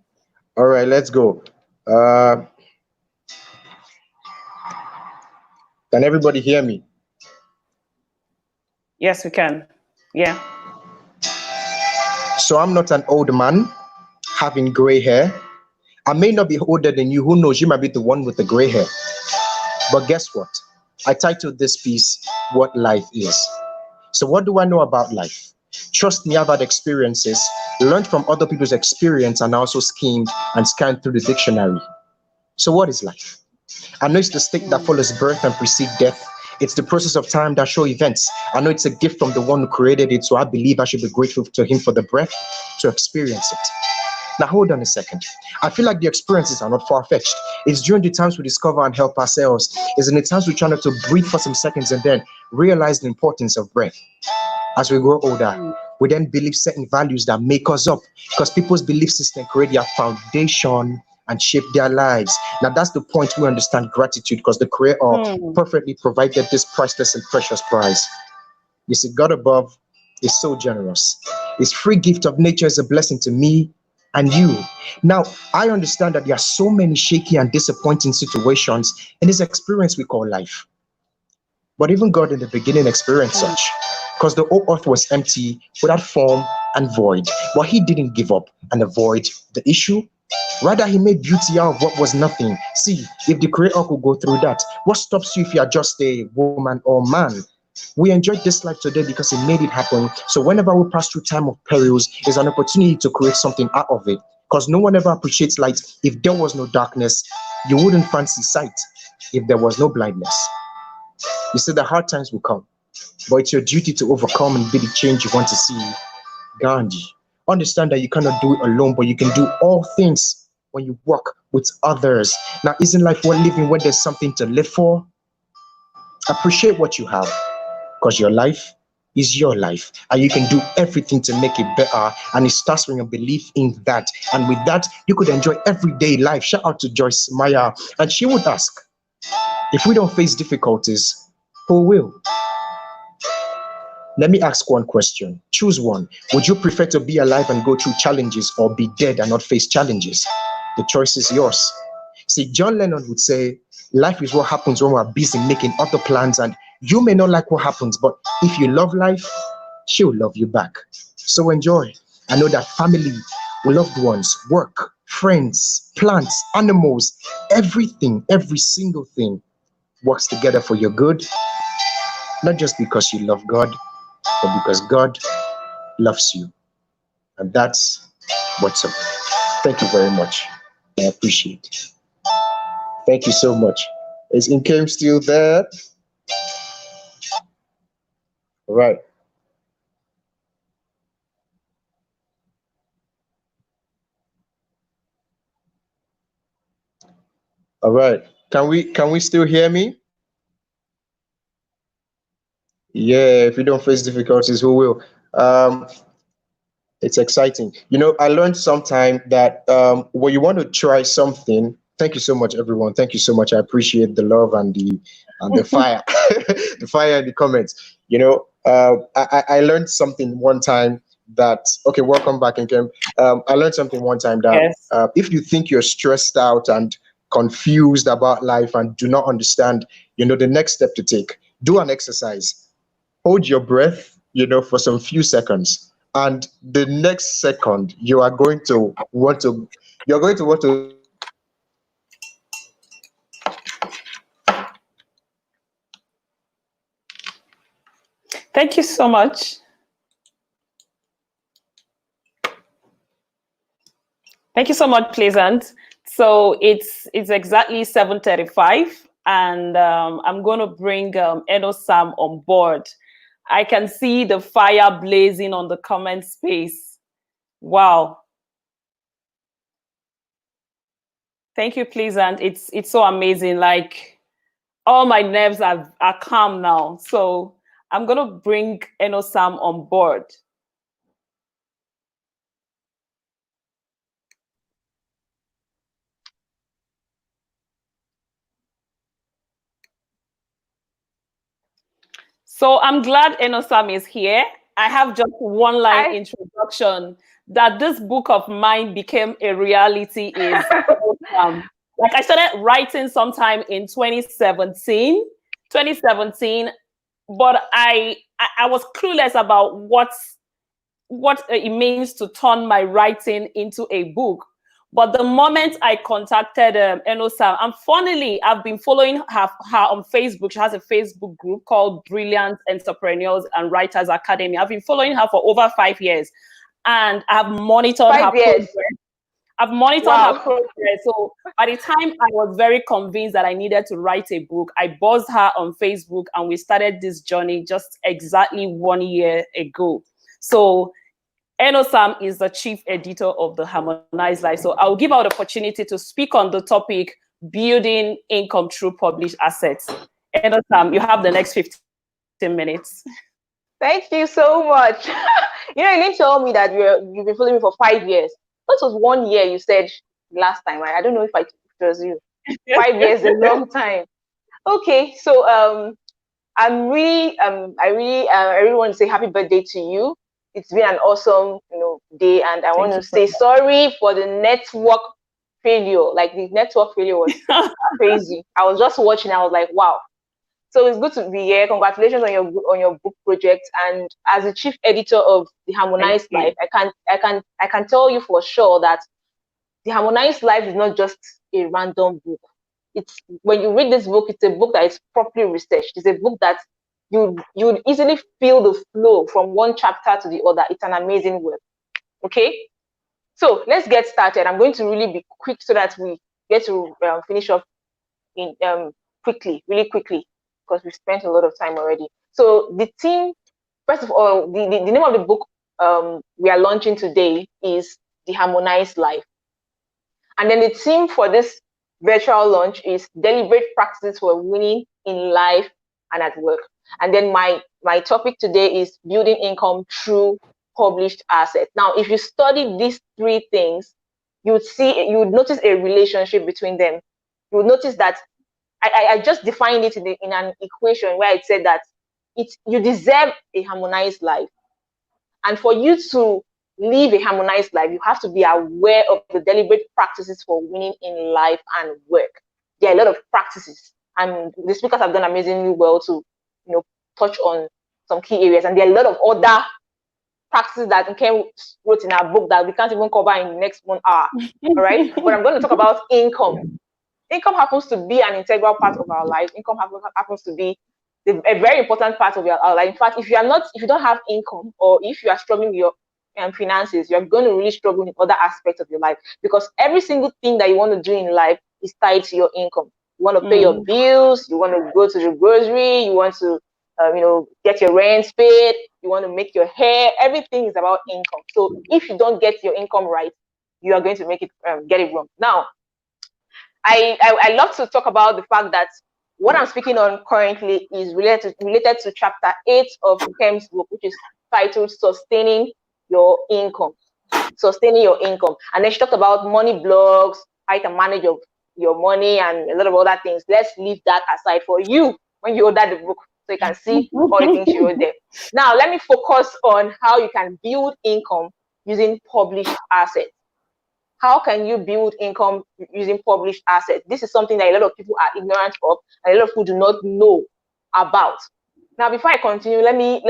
All right, let's go. uh can everybody hear me? Yes, we can. Yeah. So I'm not an old man having gray hair. I may not be older than you. Who knows? You might be the one with the gray hair. But guess what? I titled this piece, What Life Is. So, what do I know about life? Trust me, I've had experiences, learned from other people's experience, and also schemed and scanned through the dictionary. So, what is life? I know it's the state that follows birth and precedes death. It's the process of time that show events. I know it's a gift from the one who created it, so I believe I should be grateful to him for the breath to experience it. Now, hold on a second. I feel like the experiences are not far fetched. It's during the times we discover and help ourselves. It's in the times we try not to breathe for some seconds and then realize the importance of breath. As we grow older, we then believe certain values that make us up, because people's belief system create their foundation and shape their lives. Now, that's the point we understand gratitude, because the Creator Hmm. perfectly provided this priceless and precious prize. You see, God above is so generous. His free gift of nature is a blessing to me and you. Now, I understand that there are so many shaky and disappointing situations in this experience we call life. But even God in the beginning experienced Hmm. such, because the whole earth was empty, without form and void. But he didn't give up and avoid the issue. Rather, he made beauty out of what was nothing. See, if the Creator could go through that, what stops you if you are just a woman or man? We enjoyed this life today because he made it happen. So whenever we pass through time of perils, it's an opportunity to create something out of it. Because no one ever appreciates light. If there was no darkness, you wouldn't fancy sight. If there was no blindness, you see, the hard times will come, but it's your duty to overcome and be the change you want to see. Gandhi. Understand that you cannot do it alone, but you can do all things when you work with others. Now, isn't life worth living when there's something to live for? Appreciate what you have, because your life is your life, and you can do everything to make it better. And it starts when you believe in that. And with that, you could enjoy everyday life. Shout out to Joyce Meyer, and she would ask, if we don't face difficulties, who will? Let me ask one question. Choose one. Would you prefer to be alive and go through challenges, or be dead and not face challenges? The choice is yours. See, John Lennon would say, life is what happens when we're busy making other plans, and you may not like what happens, but if you love life, she'll love you back. So enjoy. I know that family, loved ones, work, friends, plants, animals, everything, every single thing works together for your good, not just because you love God, but because God loves you. And that's what's up. Thank you very much. I appreciate it. Thank you so much. Is Inkem still there? All right. All right. Can we still hear me? Yeah, if you don't face difficulties, who will? It's exciting. I learned sometime that when you want to try something, thank you so much, everyone. Thank you so much. I appreciate the love and the fire, the fire in the comments. I learned something one time that, okay, welcome back, Nkem. I learned something one time that Yes. if you think you're stressed out and confused about life and do not understand, the next step to take, do an exercise. Hold your breath, for some few seconds. And the next second, you're going to want to Thank you so much. Thank you so much, Pleasant. So it's exactly 7:35, and I'm going to bring Eno Sam on board. I can see the fire blazing on the comment space. Wow. Thank you, Pleasant. It's so amazing. Like, all my nerves are calm now. So I'm going to bring Eno Sam on board. So I'm glad Enosam is here. I have just one line Hi. introduction that this book of mine became a reality is Enosam. Like, I started writing sometime in 2017, but I was clueless about what it means to turn my writing into a book. But the moment I contacted Enosam, and funnily, I've been following her on Facebook. She has a Facebook group called Brilliant Entrepreneurs and Writers Academy. I've been following her for over 5 years, and I've monitored her 5 years. progress. I've monitored her Wow. progress. So by the time I was very convinced that I needed to write a book, I buzzed her on Facebook, and we started this journey just exactly 1 year ago. So Enosam is the chief editor of the Harmonized Life. So I'll give out the opportunity to speak on the topic, building income through published assets. Enosam, you have the next 15 minutes. Thank you so much. You didn't tell me that you've been following me for 5 years. That was 1 year you said last time, right? I don't know if it was you. 5 years is a long time. Okay, so I really want to say happy birthday to you. It's been an awesome, day, and I want to say sorry for the network failure. Like, the network failure was crazy. I was just watching. I was like, wow. So it's good to be here. Congratulations on your book project. And as the chief editor of the Harmonized Life, I can tell you for sure that the Harmonized Life is not just a random book. It's, when you read this book, it's a book that is properly researched. It's a book that you easily feel the flow from one chapter to the other. It's an amazing work. Okay, so let's get started. I'm going to really be quick so that we get to finish off in really quickly, because we've spent a lot of time already. So the theme, first of all, the name of the book we are launching today is The Harmonized Life. And then the theme for this virtual launch is deliberate practices for winning in life and at work. And then my topic today is building income through published assets. Now, if you study these three things, you would notice a relationship between them. You would notice that I just defined it in an equation where it said that you deserve a harmonized life. And for you to live a harmonized life, you have to be aware of the deliberate practices for winning in life and work. There are a lot of practices, and the speakers have done amazingly well to, touch on some key areas. And there are a lot of other practices that Ken wrote in our book that we can't even cover in the next 1 hour. All right, but I'm going to talk about income. Income happens to be an integral part of our life. Income happens to be a very important part of our life. In fact, if you don't have income, or if you are struggling with your finances, you're going to really struggle in other aspects of your life, because every single thing that you want to do in life is tied to your income. You want to pay your bills, you want to go to the grocery, you want to get your rent paid, you want to make your hair. Everything is about income. So if you don't get your income right, you are going to get it wrong. Now, I love to talk about the fact that what I'm speaking on currently is related to chapter 8 of Kem's book, which is titled Sustaining Your Income. Sustaining your income. And then she talked about money blogs, how you can manage your money, and a lot of other things. Let's leave that aside for you when you order the book. So you can see all the things she wrote there. Now, let me focus on how you can build income using published assets. How can you build income using published assets? This is something that a lot of people are ignorant of, and a lot of people do not know about. Now, before I continue, let me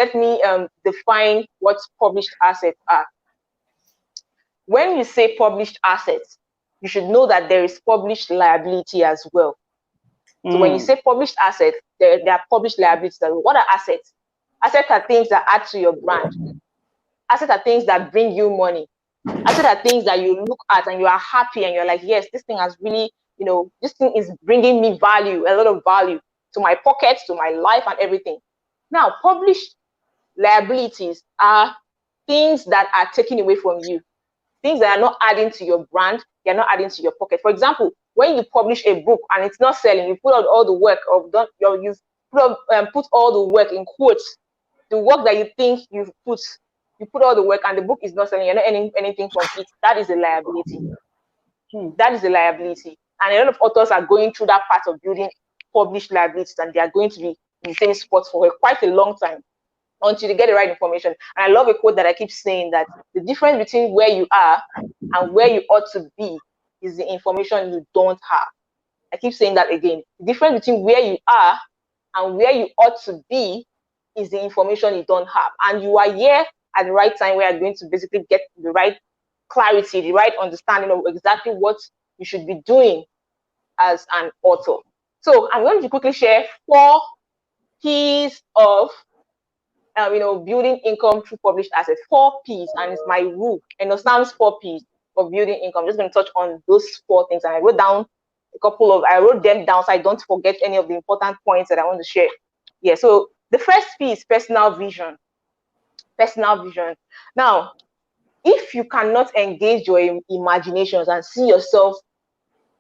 define what published assets are. When you say published assets, you should know that there is published liability as well. So when you say published assets, there are published liabilities. What are assets? Assets are things that add to your brand. Assets are things that bring you money. Assets are things that you look at and you are happy and you're like, yes, this thing has really, this thing is bringing me value, a lot of value to my pockets, to my life and everything. Now, published liabilities are things that are taken away from you, things that are not adding to your brand, they're not adding to your pocket. For example, when you publish a book and it's not selling, you put out all the work of you've put all the work in quotes, the work that you think you put all the work and the book is not selling, you're not earning anything from it. That is a liability. That is a liability. And a lot of authors are going through that part of building published liabilities, and they are going to be in the same spot for quite a long time until they get the right information. And I love a quote that I keep saying, that the difference between where you are and where you ought to be is the information you don't have. I keep saying that again. The difference between where you are and where you ought to be is the information you don't have. And you are here at the right time where you're going to basically get the right clarity, the right understanding of exactly what you should be doing as an author. So I'm going to quickly share 4 keys of building income through published assets. 4 P's, and it's my rule. And it stands 4 P's of building income. I'm just going to touch on those 4 things. And I wrote them down so I don't forget any of the important points that I want to share. Yeah, so the first P is personal vision. Personal vision. Now, if you cannot engage your imaginations and see yourself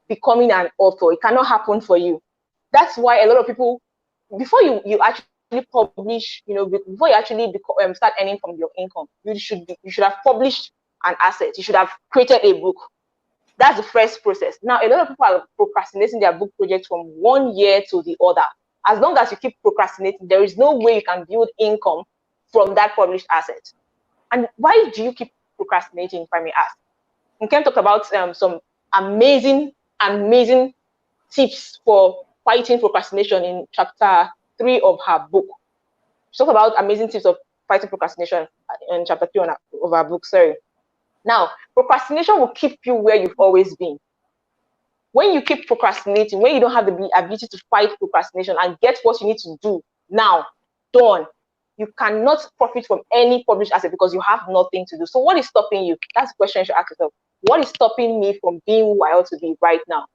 becoming an author, it cannot happen for you. That's why a lot of people, before you actually publish, before you actually start earning from your income, you should have published an asset. You should have created a book. That's the first process. Now, a lot of people are procrastinating their book projects from one year to the other. As long as you keep procrastinating, there is no way you can build income from that published asset. And why do you keep procrastinating, if I may ask? Nkem talked about some amazing tips for fighting procrastination in chapter 3 of her book. She talked about amazing tips of fighting procrastination in chapter 3 of her book. Sorry. Now, procrastination will keep you where you've always been. When you keep procrastinating, when you don't have the ability to fight procrastination and get what you need to do now done, you cannot profit from any published asset because you have nothing to do. So what is stopping you? That's the question you should ask yourself. What is stopping me from being who I ought to be right now?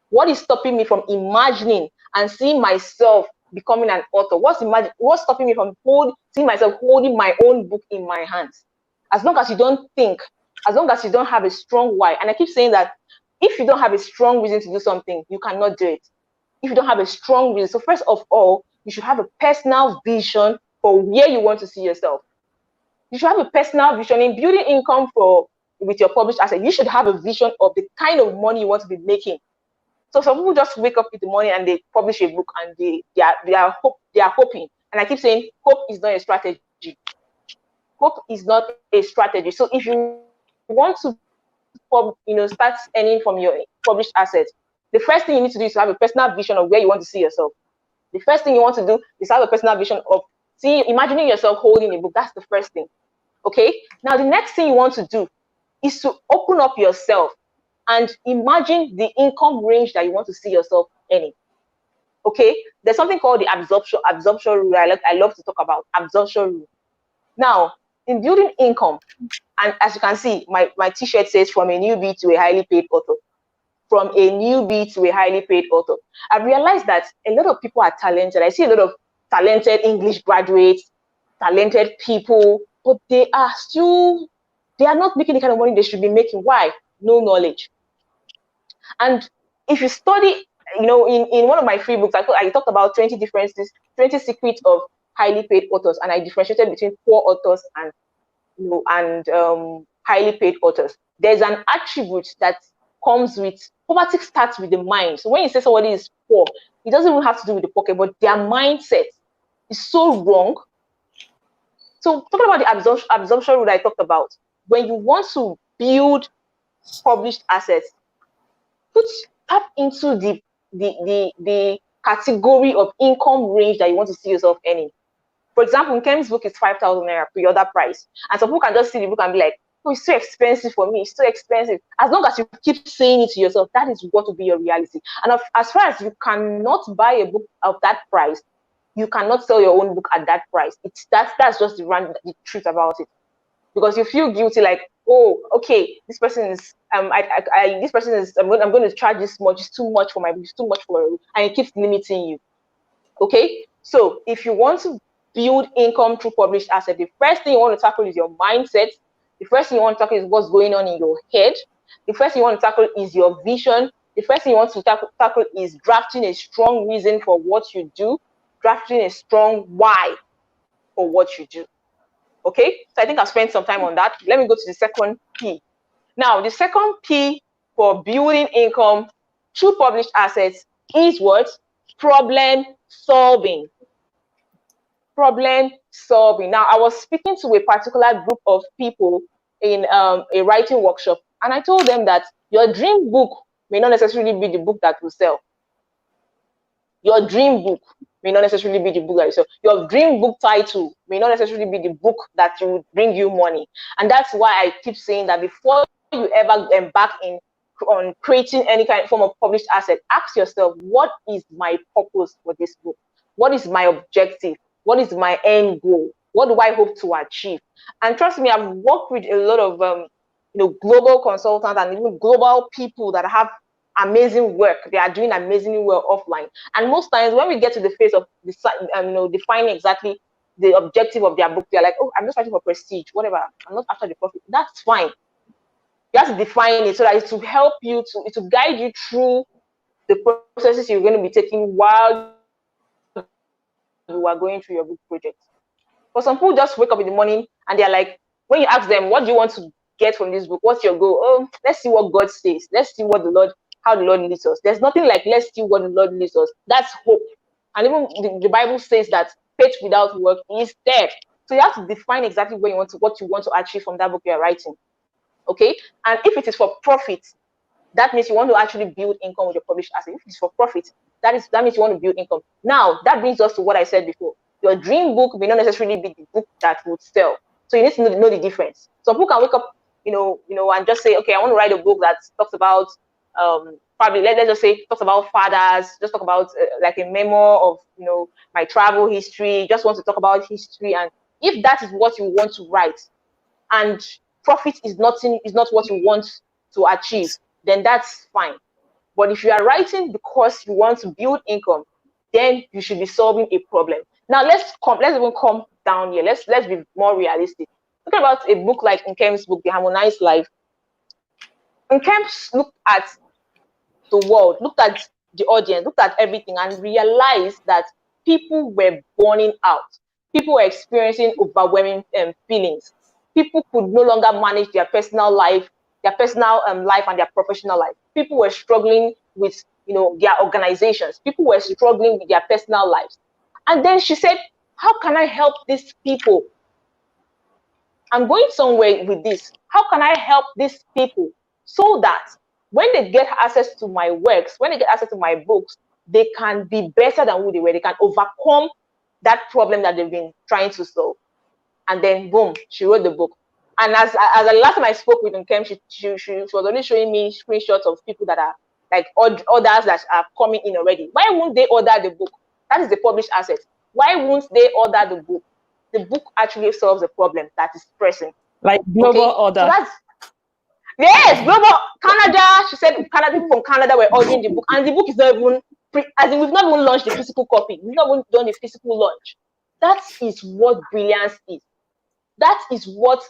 What is stopping me from imagining and seeing myself becoming an author? What's stopping me from seeing myself holding my own book in my hands? As long as you don't think, as long as you don't have a strong why, and I keep saying that if you don't have a strong reason to do something, you cannot do it. If you don't have a strong reason, so first of all, you should have a personal vision for where you want to see yourself. You should have a personal vision in building income with your published asset. You should have a vision of the kind of money you want to be making. So some people just wake up in the morning and they publish a book and they are hoping. And I keep saying hope is not a strategy. Hope is not a strategy. So if you want to start earning from your published assets, the first thing you need to do is to have a personal vision of where you want to see yourself. The first thing you want to do is have a personal vision of imagining yourself holding a book. That's the first thing. Okay. Now the next thing you want to do is to open up yourself and imagine the income range that you want to see yourself earning. Okay. There's something called the absorption rule. I love to talk about absorption rule. Now, in building income, and as you can see, my t-shirt says from a newbie to a highly paid author. From a newbie to a highly paid author. I've realized that a lot of people are talented. I see a lot of talented English graduates, talented people, but they are not making the kind of money they should be making. Why? No knowledge. And if you study, in one of my free books, I talked about 20 differences, 20 secrets of highly paid authors, and I differentiated between poor authors and highly paid authors. There's an attribute that comes with poverty. Starts with the mind. So when you say somebody is poor, it doesn't even have to do with the pocket, but their mindset. is so wrong. So talking about the absorption rule I talked about, when you want to build published assets, tap into the category of income range that you want to see yourself earning. For example, in Kem's book, it's 5,000 naira pre-order price. And some people can just see the book and be like, oh, it's too expensive for me. It's too expensive. As long as you keep saying it to yourself, that is what will be your reality. And as far as you cannot buy a book of that price, you cannot sell your own book at that price. That's just the truth about it. Because you feel guilty, like, oh, okay, this person is I'm going to charge this much. It's too much for my book. It's too much for, and it keeps limiting you. Okay, so if you want to build income through published asset, the first thing you want to tackle is your mindset. The first thing you want to tackle is what's going on in your head. The first thing you want to tackle is your vision. The first thing you want to tackle is drafting a strong reason for what you do, drafting a strong why for what you do. Okay, so I think I've spent some time on that. Let me go to the second P. Now, the second P for building income through published assets is what? Problem solving. Problem solving. Now, I was speaking to a particular group of people in a writing workshop, and I told them that your dream book may not necessarily be the book that will sell. Your dream book may not necessarily be the book that you sell. Your dream book title may not necessarily be the book that will bring you money. And that's why I keep saying that before you ever embark on creating any kind of form of published asset, ask yourself, what is my purpose for this book? What is my objective? What is my end goal? What do I hope to achieve? And trust me, I've worked with a lot of global consultants and even global people that have amazing work. They are doing amazingly well offline. And most times when we get to the phase of defining exactly the objective of their book, they're like, oh, I'm just writing for prestige, whatever. I'm not after the profit. That's fine. You have to define it so that it will help you it will guide you through the processes you're going to be taking while you are going through your book project. But some people just wake up in the morning and they're like, when you ask them, what do you want to get from this book? What's your goal? Oh, let's see what God says. Let's see what how the Lord leads us. There's nothing like, let's see what the Lord leads us. That's hope. And even the Bible says that faith without work is dead. So you have to define exactly what you want to achieve from that book you're writing. Okay. And if it is for profit, that means you want to actually build income with your published asset. If it's for profit, that means you want to build income. Now, that brings us to what I said before. Your dream book may not necessarily be the book that would sell. So you need to know the difference. Some people can wake up, and just say, okay, I want to write a book that talks about, probably, let's just say, talks about fathers, just talk about like a memo of, my travel history, just want to talk about history. And if that is what you want to write, and profit is not what you want to achieve, then that's fine. But if you are writing because you want to build income, then you should be solving a problem. Now let's even come down here. Let's be more realistic. Talking about a book like Nkem's book, The Harmonized Life. Nkem looked at the world, looked at the audience, looked at everything, and realized that people were burning out. People were experiencing overwhelming feelings. People could no longer manage their personal life, and their professional life. People were struggling with, their organizations. People were struggling with their personal lives. And then she said, how can I help these people? I'm going somewhere with this. How can I help these people so that when they get access to my works, when they get access to my books, they can be better than who they were. They can overcome that problem that they've been trying to solve. And then, boom, she wrote the book. And as the last time I spoke with Nkem, she was only showing me screenshots of people that are like others that are coming in already. Why won't they order the book? That is the published asset. Why won't they order the book? The book actually solves the problem that is pressing. Like global order. So yes, global. Canada. She said Canada, people from Canada were ordering the book, and the book is not even we've not even launched the physical copy. We've not even done the physical launch. That is what brilliance is. That is what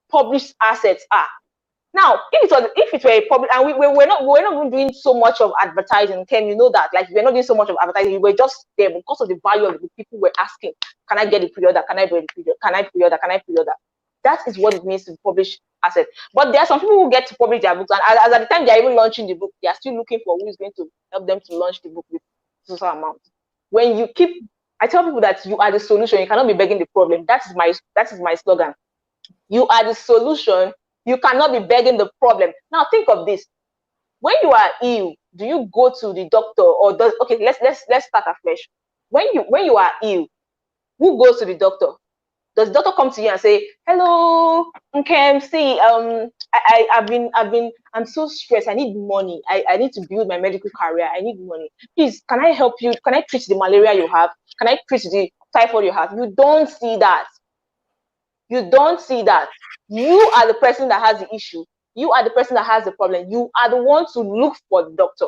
published assets are. Now, if it were a public, and we're not even doing so much of advertising, Ken, you know that. Like, we're not doing so much of advertising. We were just there because of the value of the book. People were asking, can I get the pre-order? Can I get the pre-order? Can I pre-order? Can I pre-order? That is what it means to publish assets. But there are some people who get to publish their books, and as at the time they are even launching the book, they are still looking for who is going to help them to launch the book with social amount. When you keep I tell people that you are the solution. You cannot be begging the problem. That is my slogan. You are the solution. You cannot be begging the problem. Now think of this. When you are ill, do you go to the doctor or does okay, let's start afresh. When you are ill, who goes to the doctor? Does the doctor come to you and say, "Hello, okay, see, I'm so stressed. I need money. I need to build my medical career. I need money. Please, can I help you? Can I treat the malaria you have? Can I treat the typhoid you have?" You don't see that. You don't see that. You are the person that has the issue. You are the person that has the problem. You are the one to look for the doctor.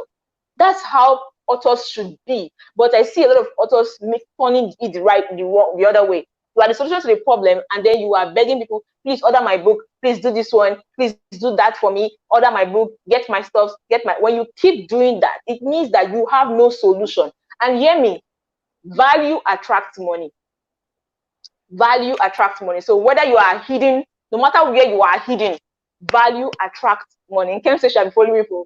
That's how authors should be. But I see a lot of authors turning it the other way. You are the solution to the problem, and then you are begging people, please order my book, please do this one, please do that for me, order my book, get my stuff, when you keep doing that, it means that you have no solution. And hear me, value attracts money. Value attracts money. So whether you are hidden, no matter where you are hidden, value attracts money. In Kem's session, following me for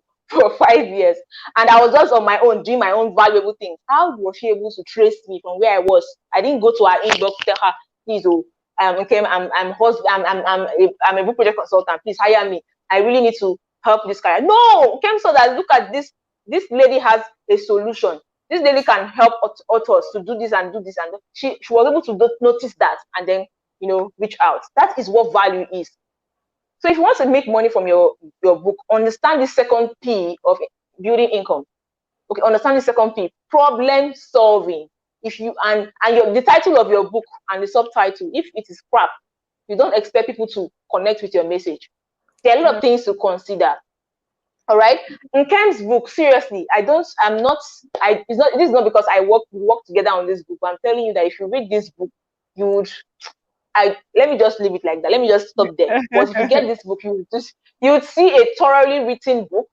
5 years, and I was just on my own doing my own valuable things. How was she able to trace me from where I was? I didn't go to her inbox to tell her, please, okay, I'm a book project consultant. Please hire me. I really need to help this guy. No, Kem saw that. Look at this. This lady has a solution. This lady can help authors to do this and do this, and she was able to notice that and then reach out. That is what value is. So if you want to make money from your book, understand the second P of building income. Okay, understand the second P, problem solving. If you and the title of your book and the subtitle, if it is crap, you don't expect people to connect with your message. There are a lot of things to consider. All right. In Kem's book, seriously, this is not because we work together on this book, but I'm telling you that if you read this book, let me just leave it like that. Let me just stop there. But if you get this book, you would see a thoroughly written book,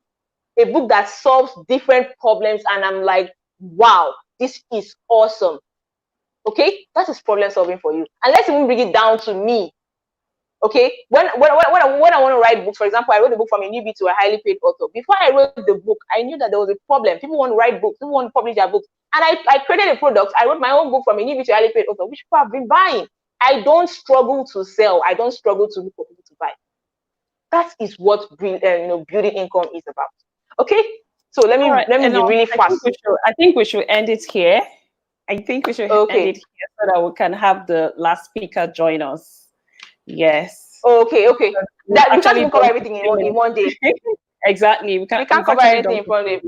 a book that solves different problems. And I'm like, wow, this is awesome. Okay, that is problem solving for you. And let's even bring it down to me. Okay, when I want to write books, for example, I wrote a book from a newbie to a highly paid author. Before I wrote the book, I knew that there was a problem. People want to write books, people want to publish their books. And I created a product. I wrote my own book from a newbie to a highly paid author, which people have been buying. I don't struggle to sell. I don't struggle to look for people to buy. That is what building income is about. Okay, so let me be really fast. I think we should end it here. I think we should end it here so that we can have the last speaker join us. Yes. Okay. That we can't cover everything in one day. Exactly. We can't cover everything in one day.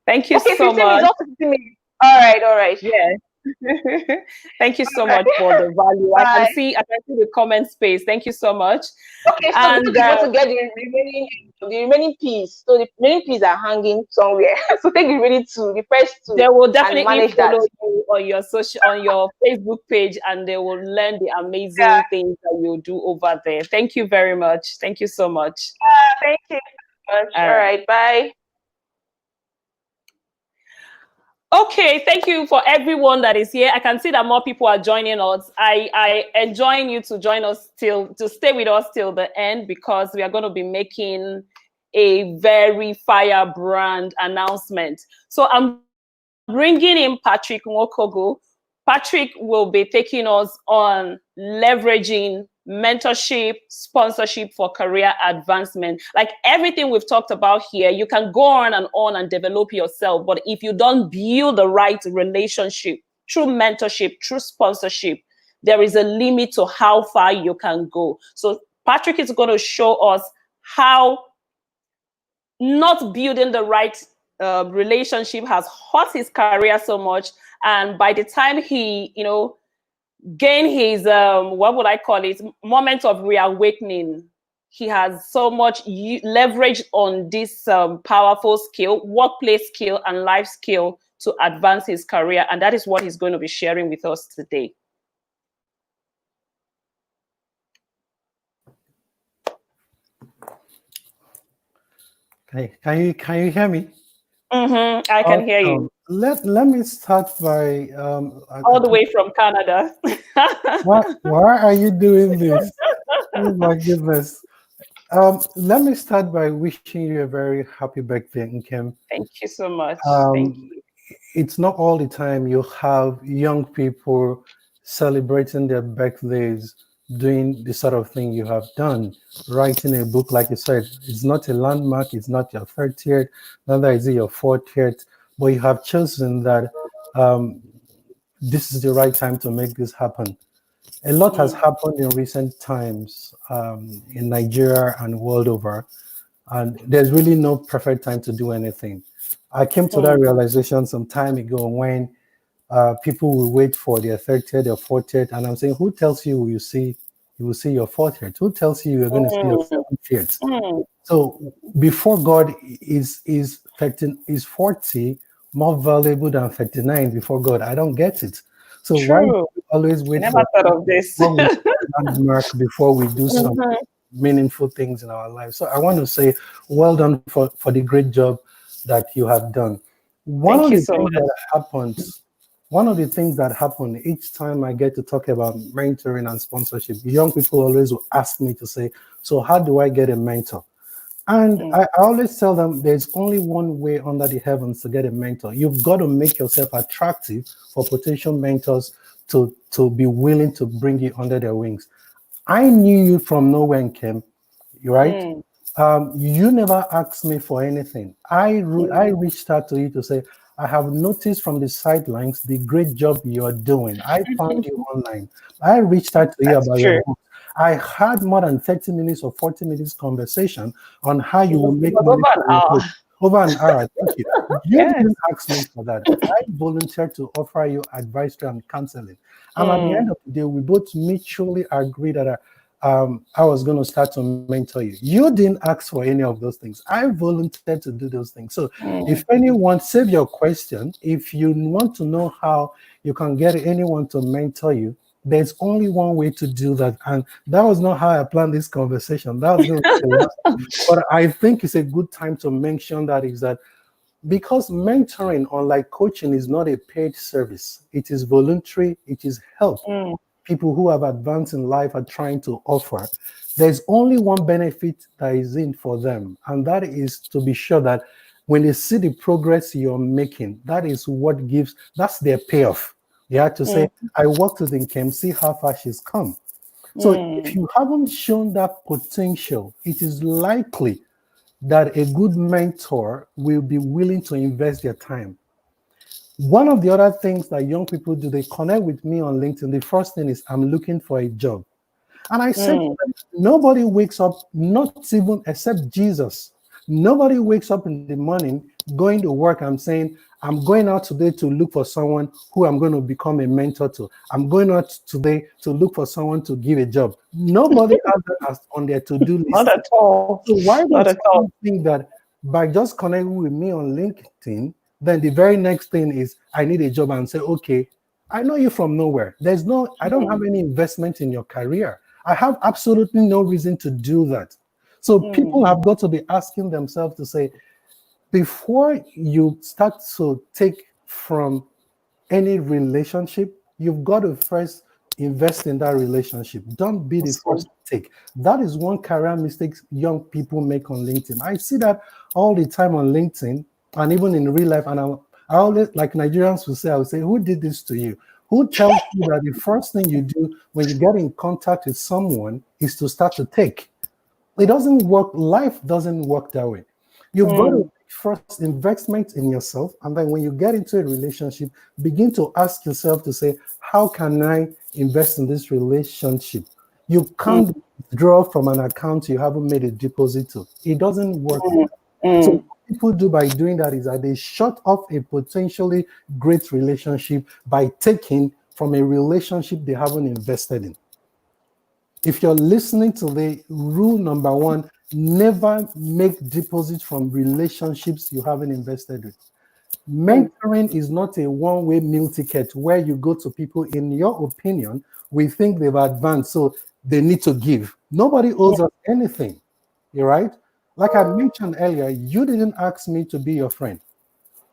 Thank you so 15 much. Minutes, up to 15 minutes. All right. Yes. Thank you so much for the value. I can see the comment space. Thank you so much. Okay, so and we want to get the remaining piece. So the remaining pieces are hanging somewhere. So take the remaining two, the first two. They will definitely follow you on your Facebook page, and they will learn the amazing things that you do over there. Thank you very much. Thank you so much. Thank you so much. All right, bye. Okay, thank you for everyone that is here. I can see that more people are joining us. I enjoin you to join us to stay with us till the end, because we are going to be making a very firebrand announcement. So I'm bringing in Patrick Nwokogo. Patrick will be taking us on leveraging mentorship, sponsorship for career advancement. Like everything we've talked about here, you can go on and develop yourself. But if you don't build the right relationship through mentorship, through sponsorship, there is a limit to how far you can go. So Patrick is going to show us how not building the right relationship has hurt his career so much. And by the time he, gain his what would I call it, moment of reawakening, he has so much leverage on this powerful skill, workplace skill and life skill to advance his career, and that is what he's going to be sharing with us today. Okay, can you hear me? I can hear you. Let me start by all the way from Canada. Why are you doing this? Oh my goodness. Let me start by wishing you a very happy birthday, Nkem. Thank you so much. Thank you. it's not all the time you have young people celebrating their birthdays, doing the sort of thing you have done, writing a book, like you said. It's not a landmark, it's not your 30th, neither is it your 40th, but you have chosen that um, this is the right time to make this happen. A lot has Mm, happened in recent times in Nigeria and world over, and there's really no perfect time to do anything. I came to that mm, realization some time ago when people will wait for their 30th or 40th, and I'm saying, who tells you will see your 40th? Who tells you you're going to see your mm, 70th? mm. So before God is 13 is 40 more valuable than 39 before God? I don't get it. So why do True. we always I wait never for thought of this. before we see a landmark before we do some Mhm. meaningful things in our lives? So I want to say, well done for the great job that you have done. One Thank of you the so things much. that happens, one of the things that happen each time I get to talk about mentoring and sponsorship, young people always will ask me to say, so how do I get a mentor? And Mm, I always tell them there's only one way under the heavens to get a mentor. You've got to make yourself attractive for potential mentors to be willing to bring you under their wings. I knew you from nowhere and came, right? mm, You never asked me for anything. I mm. reached out to you to say, I have noticed from the sidelines the great job you're doing. I found you online. I reached out to you That's about your true. book. I had more than 30 minutes or 40 minutes conversation on how you will It make was money over for an your hour. book. Over an hour. Thank you. You Yes. didn't ask me for that. I volunteered to offer you advice and counseling. And at the end Mm, of the day, we both mutually agreed that I was going to start to mentor you. You didn't ask for any of those things. I volunteered to do those things. So if mm, anyone, save your question. If you want to know how you can get anyone to mentor you, there's only one way to do that. And that was not how I planned this conversation. That was going to be the last. But I think it's a good time to mention that is that because mentoring, unlike coaching, is not a paid service, it is voluntary, it is help mm, people who have advanced in life are trying to offer. There's only one benefit that is in for them, and that is to be sure that when they see the progress you're making, that is what gives, that's their payoff. You have to say, mm, I worked with Nkem, see how far she's come. So if mm, you haven't shown that potential, it is likely that a good mentor will be willing to invest their time. One of the other things that young people do, they connect with me on LinkedIn. The first thing is, I'm looking for a job. And I said to mm. them, nobody wakes up, not even except Jesus. Nobody wakes up in the morning going to work and saying, I'm going out today to look for someone who I'm going to become a mentor to. I'm going out today to look for someone to give a job. Nobody has that on their to-do Not list. at all. So why Not does at all. someone think that by just connecting with me on LinkedIn, then the very next thing is I need a job and say, okay, I know you from nowhere. I don't have Mm, any investment in your career. I have absolutely no reason to do that. So people mm, have got to be asking themselves to say, before you start to take from any relationship, you've got to first invest in that relationship. Don't be the awesome. first to take. That is one career mistake young people make on LinkedIn. I see that all the time on LinkedIn and even in real life. And I always, like Nigerians will say, I would say, who did this to you? Who tells you that the first thing you do when you get in contact with someone is to start to take? It doesn't work. Life doesn't work that way. You've got to Mm, first investment in yourself, and then when you get into a relationship, begin to ask yourself to say, how can I invest in this relationship? You mm, can't draw from an account you haven't made a deposit to. It doesn't work. mm, So mm, what people do by doing that is that they shut off a potentially great relationship by taking from a relationship they haven't invested in. If you're listening today, rule number one, never make deposits from relationships you haven't invested in. mm, Mentoring is not a one-way meal ticket where you go to people, in your opinion, we think they've advanced, so they need to give. Nobody mm, owes us anything. You're right. Like I mentioned earlier, you didn't ask me to be your friend.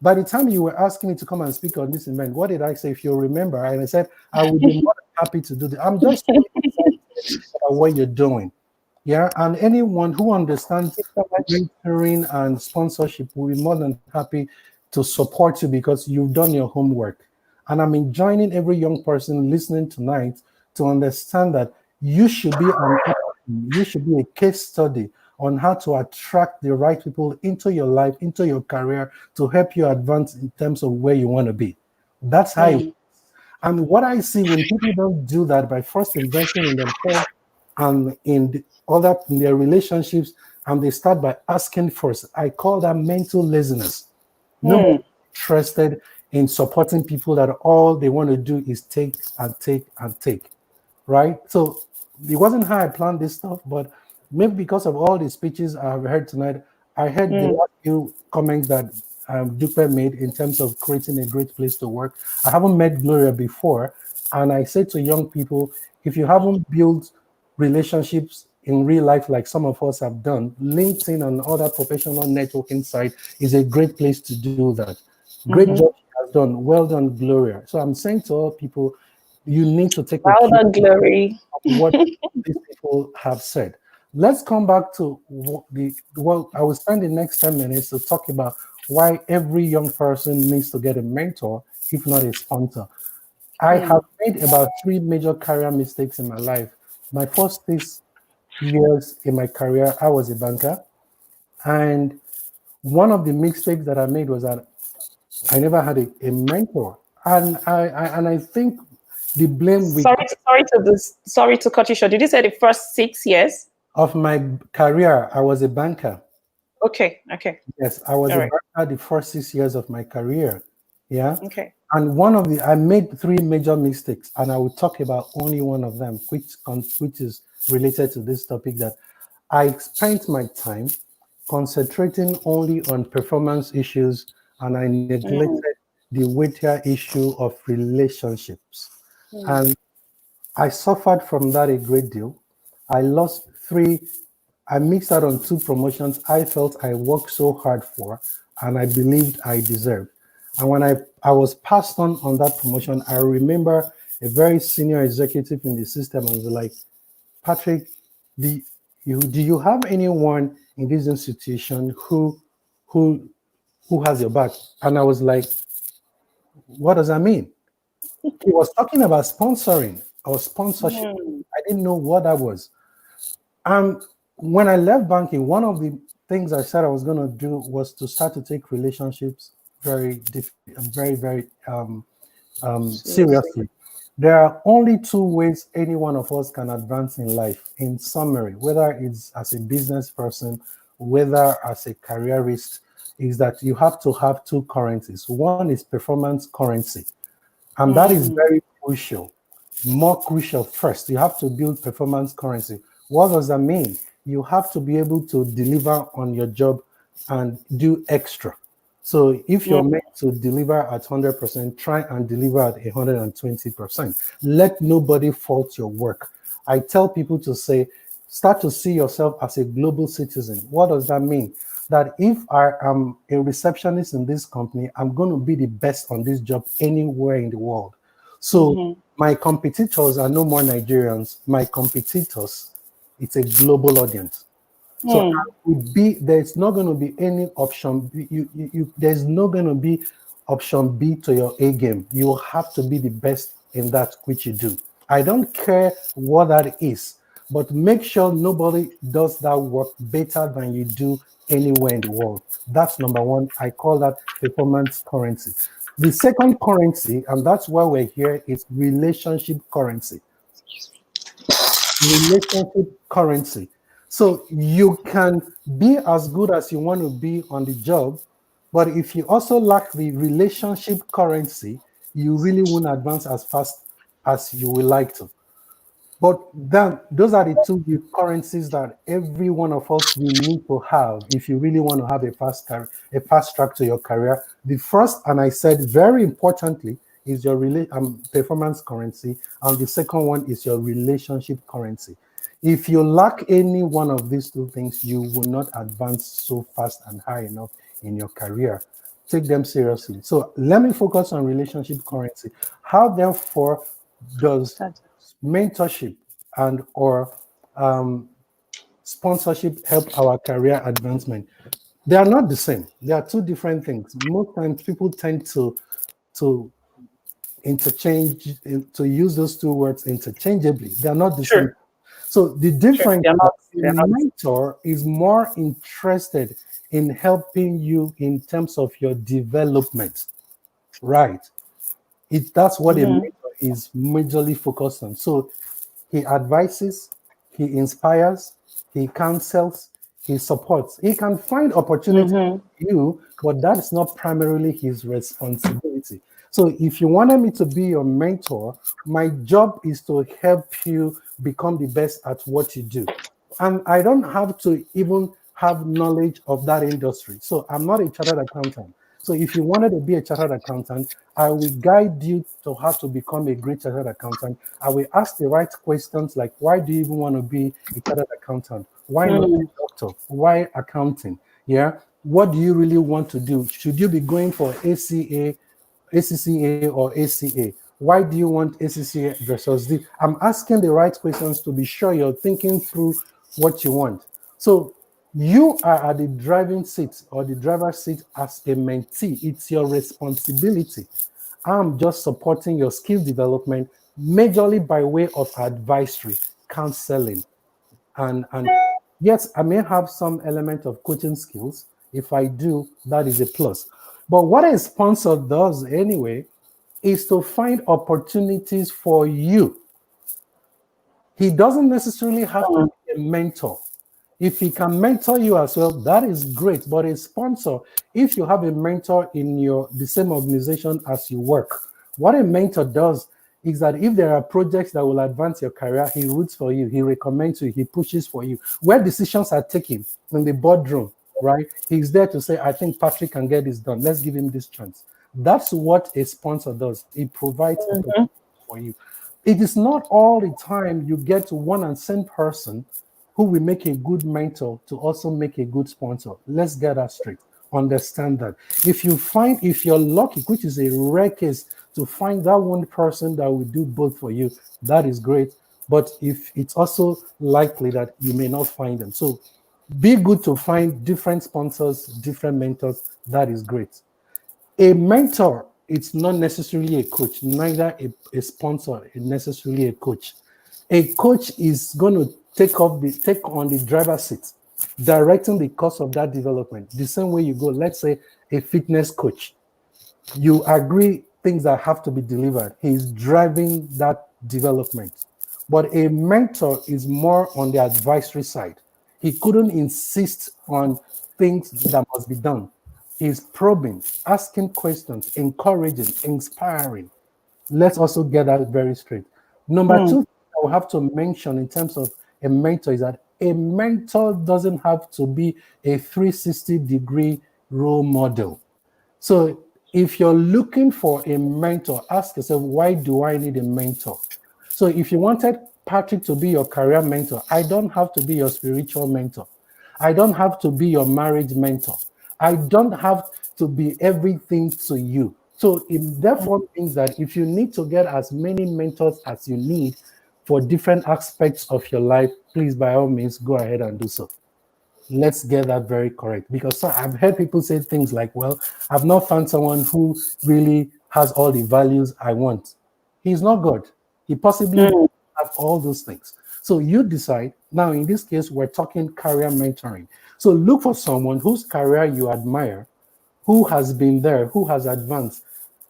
By the time you were asking me to come and speak on this event, what did I say? If you remember, and I said, I would be more than happy to do that. I'm just so excited about what you're doing. Yeah. And anyone who understands so much. mentoring and sponsorship will be more than happy to support you because you've done your homework. And I'm enjoining every young person listening tonight to understand that you should be you should be a case study on how to attract the right people into your life, into your career, to help you advance in terms of where you want to be. That's how it. And what I see when people don't do that by first investing in themselves and in their relationships, and they start by asking first, I call that mental laziness. Nobody interested in supporting people that all they want to do is take and take and take, right? So it wasn't how I planned this stuff, but maybe because of all the speeches I've heard tonight, I heard the last few comments that Dupe made in terms of creating a great place to work. I haven't met Gloria before, and I say to young people, if you haven't built relationships in real life like some of us have done, LinkedIn and other professional networking site is a great place to do that. Great job she has done. Well done, Gloria. So I'm saying to all people, you need to take a Well cue done, Glory. what these people have said. Let's come back to I will spend the next 10 minutes to talk about why every young person needs to get a mentor, if not a sponsor. I have made about 3 major career mistakes in my life. My first 6 years in my career, I was a banker. And one of the mistakes that I made was that I never had a mentor. And I think the blame we Sorry to cut you short. Did you say the first 6 years? of my career, I was a banker. Okay. Yes, I was All a right. banker the first 6 years of my career. Yeah. Okay. And I made 3 major mistakes, and I will talk about only one of them, which is related to this topic. That I spent my time concentrating only on performance issues, and I neglected the weightier issue of relationships. And I suffered from that a great deal. I lost 3. I missed out on 2 promotions I felt I worked so hard for and I believed I deserved. And when I was passed on that promotion, I remember a very senior executive in the system and was like, Patrick, do you have anyone in this institution who has your back? And I was like, what does that mean? He was talking about sponsoring or sponsorship. I didn't know what that was. When I left banking, one of the things I said I was going to do was to start to take relationships very seriously. There are only 2 ways any one of us can advance in life. In summary, whether it's as a business person, whether as a careerist, is that you have to have 2 currencies. One is performance currency, and that is very crucial. More crucial first, you have to build performance currency. What does that mean? You have to be able to deliver on your job and do extra. So if you're meant to deliver at 100%, try and deliver at 120%. Let nobody fault your work. I tell people to say, start to see yourself as a global citizen. What does that mean? That if I am a receptionist in this company, I'm going to be the best on this job anywhere in the world. So my competitors are no more Nigerians. My competitors, it's a global audience. So there's not going to be any option. There's not going to be option B to your A game. You have to be the best in that which you do. I don't care what that is, but make sure nobody does that work better than you do anywhere in the world. That's number one. I call that performance currency. The second currency, and that's why we're here, is relationship currency. Relationship currency. So you can be as good as you want to be on the job, but if you also lack the relationship currency, you really won't advance as fast as you would like to. But then those are the 2 currencies that every one of us will need to have if you really want to have a fast track to your career. The first, and I said very importantly, is your performance currency, and the second one is your relationship currency. If you lack any one of these 2 things, you will not advance so fast and high enough in your career. Take them seriously. So let me focus on relationship currency. How, therefore, does mentorship and or sponsorship help our career advancement? They are not the same. They are two different things. Most times people tend to interchange, to use those two words interchangeably. They are not the same. Sure. So the Sure. difference They're is not. that a They're not. mentor is more interested in helping you in terms of your development, right? That's what a Mm-hmm. mentor is majorly focused on. So he advises, he inspires, he counsels, he supports. He can find opportunities Mm-hmm. for you, but that's not primarily his responsibility. So if you wanted me to be your mentor, my job is to help you become the best at what you do. And I don't have to even have knowledge of that industry. So I'm not a chartered accountant. So if you wanted to be a chartered accountant, I will guide you to how to become a great chartered accountant. I will ask the right questions like, why do you even want to be a chartered accountant? Why not a Mm-hmm. doctor? Why accounting? Yeah. What do you really want to do? Should you be going for ACCA or ACA? Why do you want ACCA versus this? I'm asking the right questions to be sure you're thinking through what you want. So you are at the driving seat or the driver's seat as a mentee. It's your responsibility. I'm just supporting your skill development majorly by way of advisory, counseling, and yes, I may have some element of coaching skills. If I do, that is a plus. But what a sponsor does anyway is to find opportunities for you. He doesn't necessarily have to be a mentor. If he can mentor you as well, that is great. But a sponsor, if you have a mentor in the same organization as you work, what a mentor does is that if there are projects that will advance your career, he roots for you, he recommends you, he pushes for you. Where decisions are taken in the boardroom, right? He's there to say, I think Patrick can get this done. Let's give him this chance. That's what a sponsor does. It provides Mm-hmm. opportunity for you. It is not all the time you get one and same person who will make a good mentor to also make a good sponsor. Let's get that straight. Understand that. If you're lucky, which is a rare case, to find that one person that will do both for you, that is great. But if it's also likely that you may not find them. So be good to find different sponsors, different mentors. That is great. A mentor, it's not necessarily a coach, neither a sponsor is necessarily a coach. A coach is going to take on the driver's seat, directing the course of that development. The same way you go, let's say a fitness coach, you agree things that have to be delivered. He's driving that development. But a mentor is more on the advisory side. He couldn't insist on things that must be done. He's probing, asking questions, encouraging, inspiring. Let's also get that very straight. Number two, I will have to mention in terms of a mentor is that a mentor doesn't have to be a 360-degree role model. So if you're looking for a mentor, ask yourself, why do I need a mentor? So if you wanted Patrick to be your career mentor, I don't have to be your spiritual mentor. I don't have to be your marriage mentor. I don't have to be everything to you. So it therefore means that if you need to get as many mentors as you need for different aspects of your life, please by all means go ahead and do so. Let's get that very correct, because I've heard people say things like, well, I've not found someone who really has all the values I want. He's not God. He possibly Mm-hmm. have all those things. So you decide. Now, in this case, we're talking career mentoring. So look for someone whose career you admire, who has been there, who has advanced.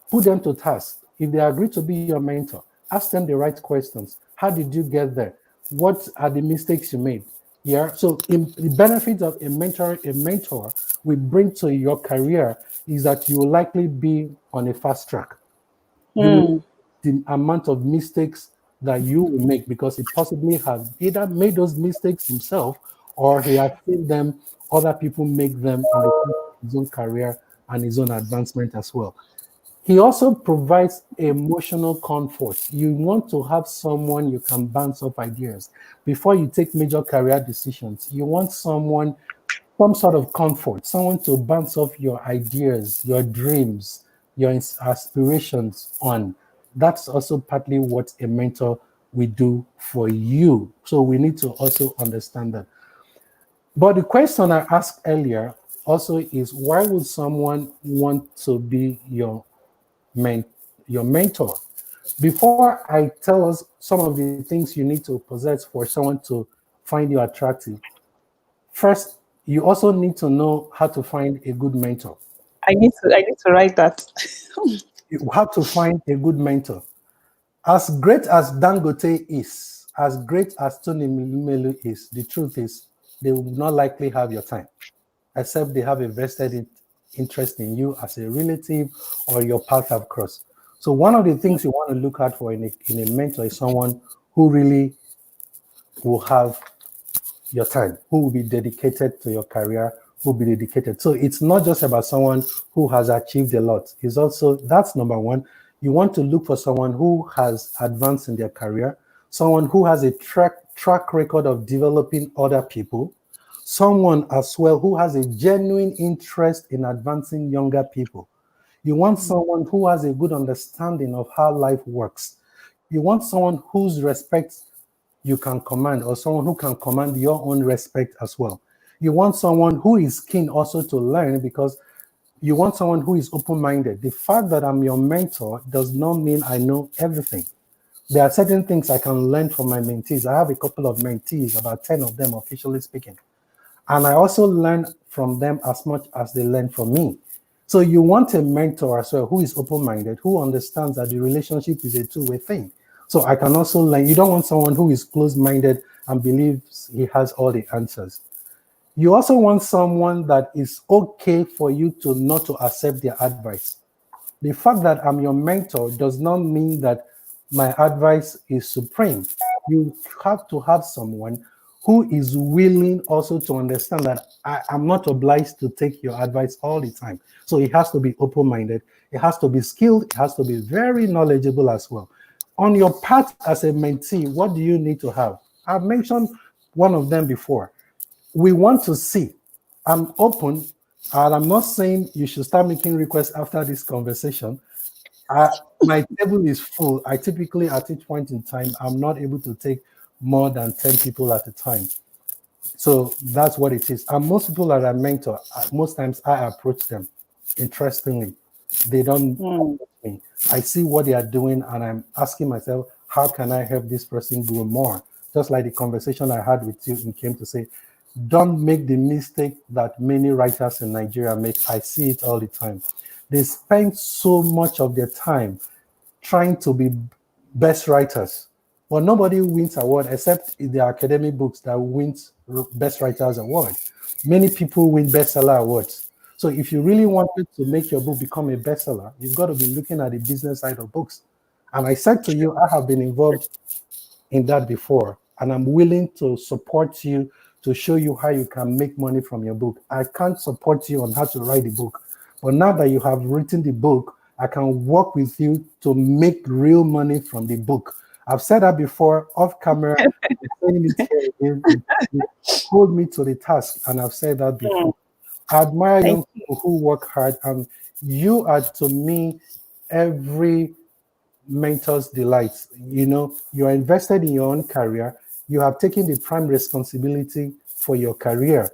Put them to task. If they agree to be your mentor, ask them the right questions. How did you get there? What are the mistakes you made? Yeah. So the benefits of a mentor we bring to your career is that you will likely be on a fast track. You will Mm-hmm. the amount of mistakes that you will make because he possibly has either made those mistakes himself or he has seen them, other people make them in the course of his own career and his own advancement as well. He also provides emotional comfort. You want to have someone you can bounce off ideas. Before you take major career decisions, you want some sort of comfort, someone to bounce off your ideas, your dreams, your aspirations on. That's also partly what a mentor will do for you. So we need to also understand that. But the question I asked earlier also is, why would someone want to be men, your mentor? Before I tell us some of the things you need to possess for someone to find you attractive, first, you also need to know how to find a good mentor. I need to write that. You have to find a good mentor. As great as Dangote is, as great as Tony Melu is, the truth is they will not likely have your time, except they have a interest in you as a relative or your path have crossed. So one of the things you want to look at for in a mentor is someone who really will have your time, who will be dedicated to your career, who will be dedicated. So it's not just about someone who has achieved a lot. It's also, that's number one. You want to look for someone who has advanced in their career, someone who has a track record of developing other people, someone as well who has a genuine interest in advancing younger people. You want someone who has a good understanding of how life works. You want someone whose respect you can command, or someone who can command your own respect as well. You want someone who is keen also to learn, because you want someone who is open-minded. The fact that I'm your mentor does not mean I know everything. There are certain things I can learn from my mentees. I have a couple of mentees, about 10 of them officially speaking. And I also learn from them as much as they learn from me. So you want a mentor as well who is open-minded, who understands that the relationship is a two-way thing. So I can also learn. You don't want someone who is closed-minded and believes he has all the answers. You also want someone that is okay for you to not to accept their advice. The fact that I'm your mentor does not mean that my advice is supreme. You have to have someone who is willing also to understand that I'm not obliged to take your advice all the time. So it has to be open-minded. It has to be skilled. It has to be very knowledgeable as well. On your path as a mentee, what do you need to have? I've mentioned one of them before. We want to see. I'm open, and I'm not saying you should start making requests after this conversation. My table is full. I typically, at each point in time, I'm not able to take more than 10 people at a time. So that's what it is. And most people that I mentor, most times I approach them. Interestingly, they don't approach me. I see what they are doing, and I'm asking myself, how can I help this person grow more? Just like the conversation I had with you and came to say, don't make the mistake that many writers in Nigeria make. I see it all the time. They spend so much of their time trying to be best writers. But nobody wins award except in the academic books that wins best writers award. Many people win bestseller awards. So if you really wanted to make your book become a bestseller, you've got to be looking at the business side of books. And I said to you, I have been involved in that before, and I'm willing to support you to show you how you can make money from your book. I can't support you on how to write the book, but now that you have written the book, I can work with you to make real money from the book. I've said that before off camera. I'm saying it here again. You hold me to the task, and I've said that before. I admire young people who work hard, and you are to me every mentor's delight. You know, you are invested in your own career. You have taken the prime responsibility for your career.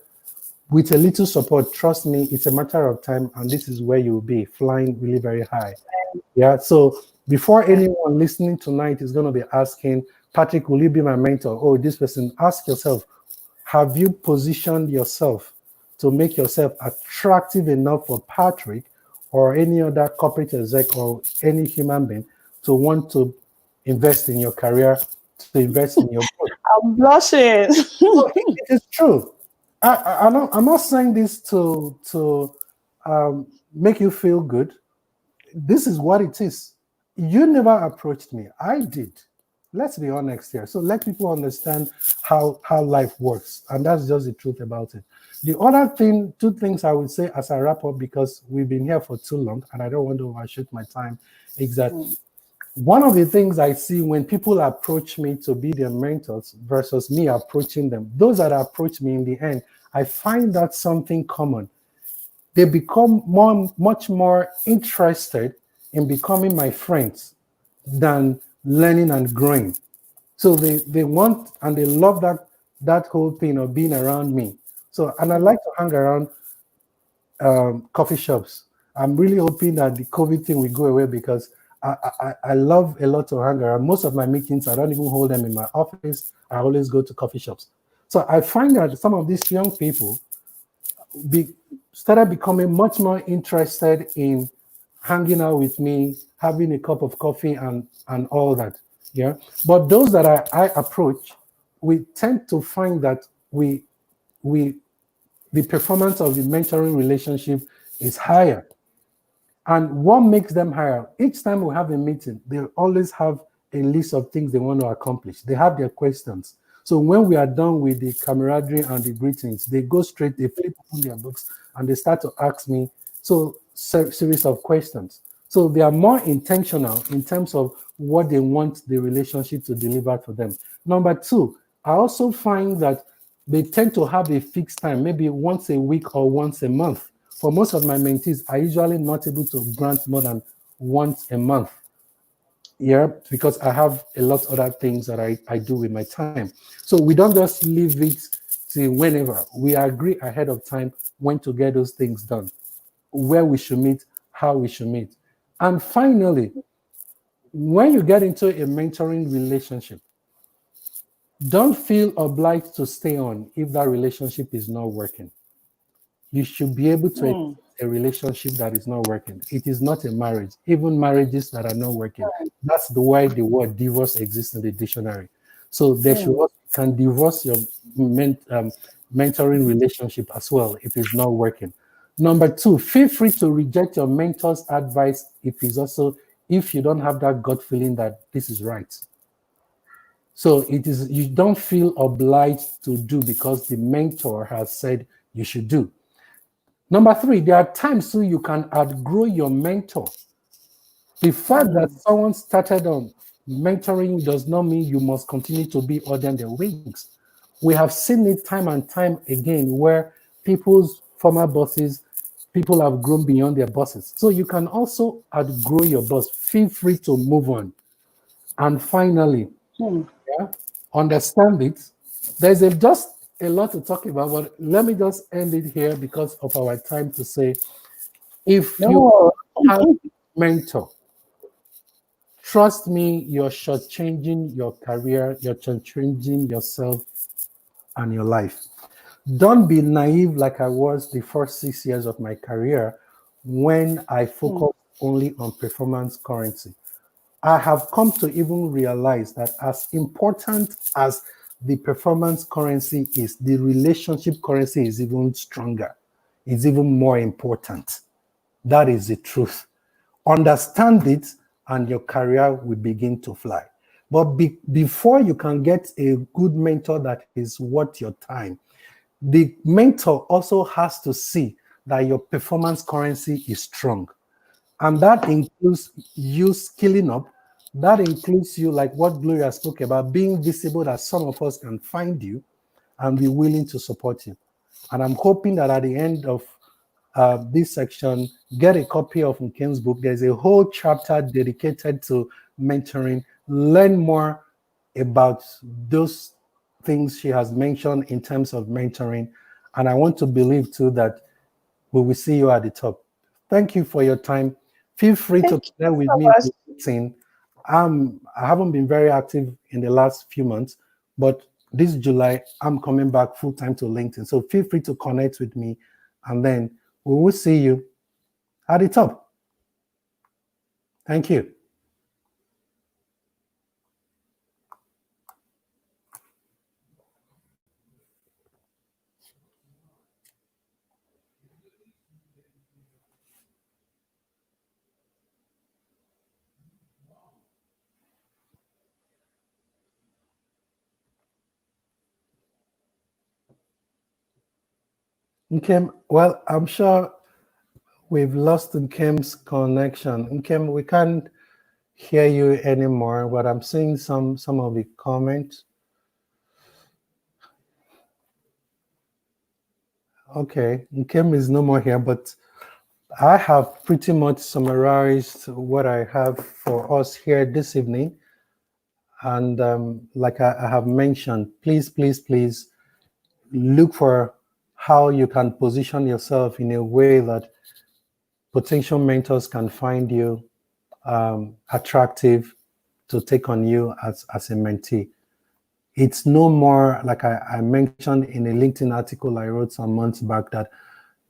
With a little support, trust me, it's a matter of time, and this is where you'll be flying really very high. Yeah. So before anyone listening tonight is going to be asking, Patrick, will you be my mentor? Oh, this person, ask yourself, have you positioned yourself to make yourself attractive enough for Patrick or any other corporate exec or any human being to want to invest in your career, to invest in your book? I'm blushing. No, it is true. I'm not saying this to make you feel good. This is what it is. You never approached me. I did. Let's be honest here. So let people understand how life works. And that's just the truth about it. The other thing, two things I would say as I wrap up, because we've been here for too long and I don't want to overshoot my time, is that one of the things I see when people approach me to be their mentors versus me approaching them, those that approach me in the end, I find that something common. They become much more interested in becoming my friends than learning and growing. So they want and they love that whole thing of being around me. So, and I like to hang around coffee shops. I'm really hoping that the COVID thing will go away because I love a lot to hang around. Most of my meetings, I don't even hold them in my office. I always go to coffee shops. So I find that some of these young people be, started becoming much more interested in hanging out with me, having a cup of coffee and all that. Yeah. But those that I approach, we tend to find that we the performance of the mentoring relationship is higher. And what makes them higher? Each time we have a meeting, they always have a list of things they want to accomplish. They have their questions. So when we are done with the camaraderie and the greetings, they go straight, they flip open their books and they start to ask me series of questions. So they are more intentional in terms of what they want the relationship to deliver to them. Number two, I also find that they tend to have a fixed time, maybe once a week or once a month. For most of my mentees, I usually not able to grant more than once a month. Yeah, because I have a lot of other things that I do with my time. So we don't just leave it to whenever. We agree ahead of time when to get those things done, where we should meet, how we should meet. And finally, when you get into a mentoring relationship, don't feel obliged to stay on if that relationship is not working. You should be able to exit a relationship that is not working. It is not a marriage. Even marriages that are not working. That's the why the word divorce exists in the dictionary. So there should also, can divorce your mentoring relationship as well if it's not working. Number two, feel free to reject your mentor's advice if you don't have that gut feeling that this is right. So it is, you don't feel obliged to do because the mentor has said you should do. Number three, there are times so you can outgrow your mentor. The fact that someone started on mentoring does not mean you must continue to be under their wings. We have seen it time and time again where people's former bosses, people have grown beyond their bosses. So you can also outgrow your boss. Feel free to move on. And finally, yeah, understand it. Just a lot to talk about, but let me just end it here because of our time to say, if you No. have a mentor, trust me, you're shortchanging your career, you're shortchanging yourself and your life. Don't be naive like I was the first 6 years of my career when I focused only on performance currency. I have come to even realize that as important as the performance currency is, the relationship currency is even stronger. It's even more important. That is the truth. Understand it, and your career will begin to fly. But before you can get a good mentor that is worth your time, the mentor also has to see that your performance currency is strong. And that includes you skilling up. That includes you, like what Gloria spoke about, being visible that some of us can find you and be willing to support you. And I'm hoping that at the end of this section, get a copy of Nkem's book. There's a whole chapter dedicated to mentoring. Learn more about those things she has mentioned in terms of mentoring. And I want to believe too that we will see you at the top. Thank you for your time. Feel free to Thank connect you with so me much. on LinkedIn. I haven't been very active in the last few months, but this July, I'm coming back full time to LinkedIn. So feel free to connect with me, and then we will see you at the top. Thank you. Nkem, well, I'm sure we've lost Nkem's connection. Nkem, we can't hear you anymore, but I'm seeing some of the comments. Okay, Nkem is no more here, but I have pretty much summarized what I have for us here this evening. And like I have mentioned, please look for how you can position yourself in a way that potential mentors can find you attractive to take on you as a mentee. It's no more, like I mentioned in a LinkedIn article I wrote some months back, that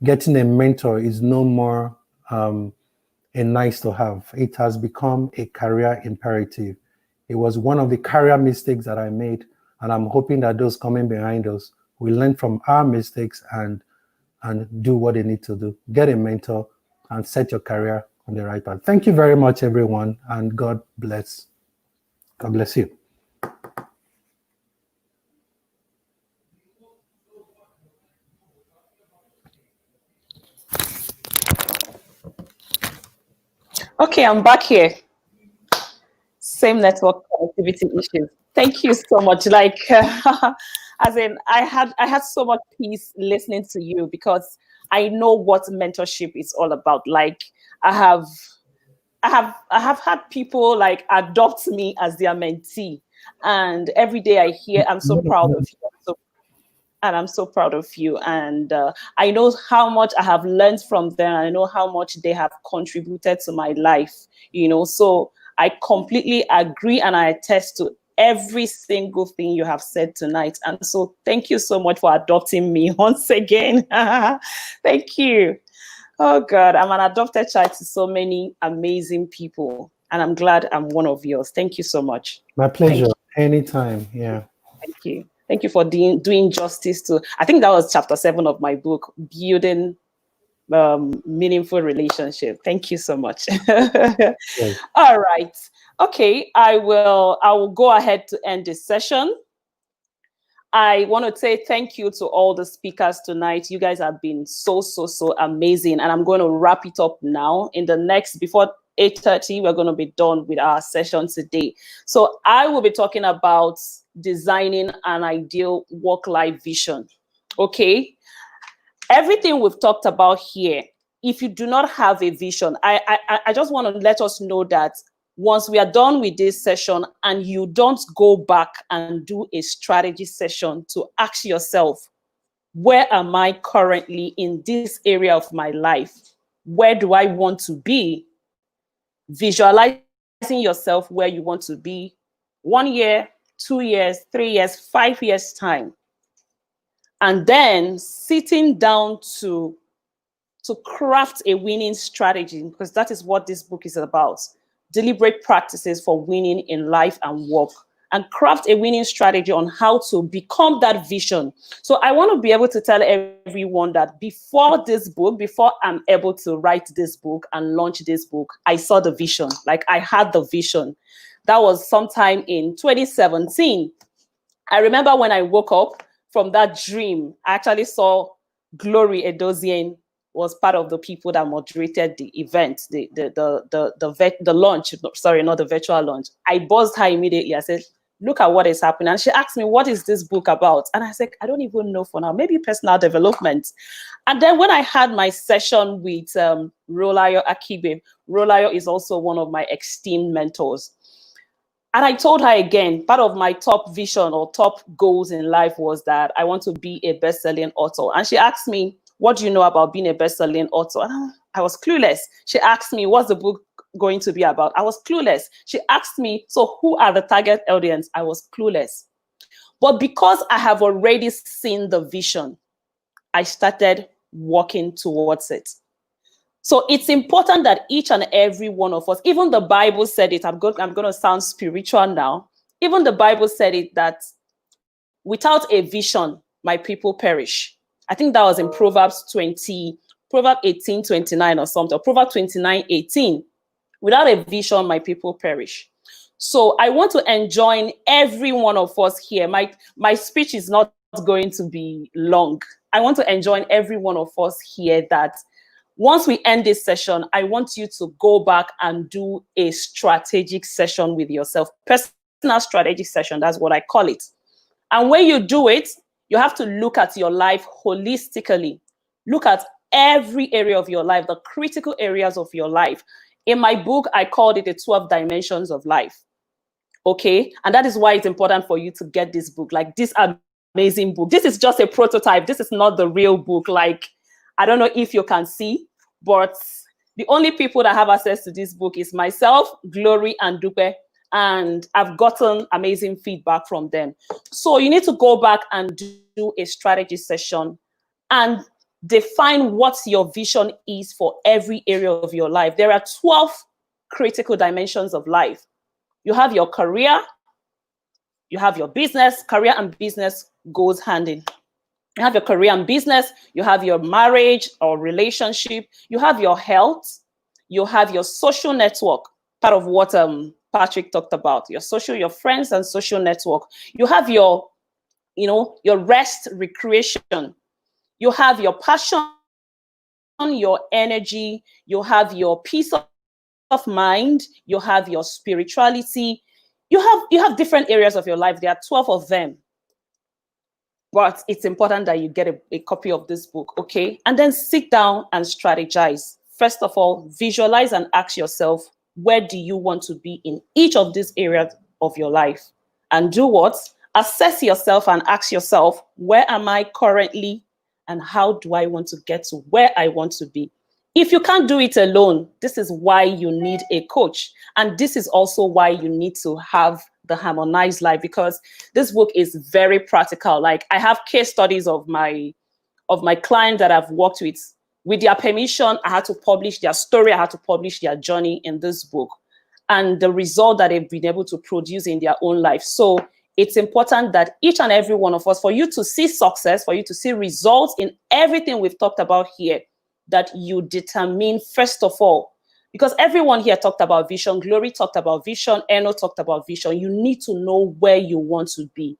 getting a mentor is no more a nice to have. It has become a career imperative. It was one of the career mistakes that I made, and I'm hoping that those coming behind us will learn from our mistakes and do what they need to do. Get a mentor and set your career on the right path. Thank you very much, everyone, and God bless. God bless you. Okay, I'm back here. Same network connectivity issues. Thank you so much. Like, as in, I had so much peace listening to you, because I know what mentorship is all about. Like, I have had people like adopt me as their mentee, and every day I hear, I'm so proud of you. I'm so proud of you. And I know how much I have learned from them. I know how much they have contributed to my life, So I completely agree, and I attest to every single thing you have said tonight. And so thank you so much for adopting me once again. Thank you. Oh God, I'm an adopted child to so many amazing people, and I'm glad I'm one of yours. Thank you so much. My pleasure. Anytime. Yeah. Thank you. Thank you for doing justice to, I think that was chapter 7 of my book, Building Meaningful Relationship. Thank you so much. Yes. All right. Okay, I will go ahead to end this session. I want to say thank you to all the speakers tonight. You guys have been so amazing. And I'm going to wrap it up now. Before 8:30, we're going to be done with our session today. So I will be talking about designing an ideal work-life vision. Okay. Everything we've talked about here, if you do not have a vision, I just want to let us know that once we are done with this session and you don't go back and do a strategy session to ask yourself, where am I currently in this area of my life? Where do I want to be? Visualizing yourself where you want to be 1 year, 2 years, 3 years, 5 years time. And then sitting down to craft a winning strategy, because that is what this book is about. Deliberate practices for winning in life and work, and craft a winning strategy on how to become that vision. So I want to be able to tell everyone that before I'm able to write this book and launch this book, I saw the vision. Like, I had the vision. That was sometime in 2017. I remember when I woke up from that dream, I actually saw Glory Edozian was part of the people that moderated the event, the launch. Sorry, not the virtual launch. I buzzed her immediately. I said, "Look at what is happening." And she asked me, "What is this book about?" And I said, "I don't even know for now. Maybe personal development." And then when I had my session with Rolayo Akibe, Rolayo is also one of my esteemed mentors. And I told her again, part of my top vision or top goals in life was that I want to be a best-selling author. And she asked me, "What do you know about being a best-selling author?" And I was clueless. She asked me, "What's the book going to be about?" I was clueless. She asked me, "So who are the target audience?" I was clueless. But because I have already seen the vision, I started working towards it. So it's important that each and every one of us, even the Bible said it, I'm going to sound spiritual now. Even the Bible said it, that without a vision, my people perish. I think that was in Proverbs 18:29 or something, or Proverbs 29:18. Without a vision, my people perish. So I want to enjoin every one of us here. My speech is not going to be long. I want to enjoin every one of us here that once we end this session, I want you to go back and do a strategic session with yourself. Personal strategic session, that's what I call it. And when you do it, you have to look at your life holistically. Look at every area of your life, the critical areas of your life. In my book, I called it the 12 dimensions of life. Okay? And that is why it's important for you to get this book. Like, these are amazing book. This is just a prototype. This is not the real book. Like, I don't know if you can see, but the only people that have access to this book is myself, Glory, and Dupe. And I've gotten amazing feedback from them. So you need to go back and do a strategy session and define what your vision is for every area of your life. There are 12 critical dimensions of life. You have your career, you have your business. Career and business goes hand in. You have your career and business, you have your marriage or relationship, you have your health, you have your social network, part of what Patrick talked about, your friends and social network. You have your, your rest, recreation. You have your passion, your energy, you have your peace of mind, you have your spirituality. You have different areas of your life. There are 12 of them. But it's important that you get a copy of this book, okay? And then sit down and strategize. First of all, visualize and ask yourself, where do you want to be in each of these areas of your life? And do what? Assess yourself and ask yourself, where am I currently? And how do I want to get to where I want to be? If you can't do it alone, this is why you need a coach. And this is also why you need to have the Harmonized Life, because this book is very practical. Like, I have case studies of my clients that I've worked with. With their permission, I had to publish their story. I had to publish their journey in this book and the result that they've been able to produce in their own life. So it's important that each and every one of us, for you to see success, for you to see results in everything we've talked about here, that you determine, first of all, because everyone here talked about vision, Glory talked about vision, Eno talked about vision. You need to know where you want to be,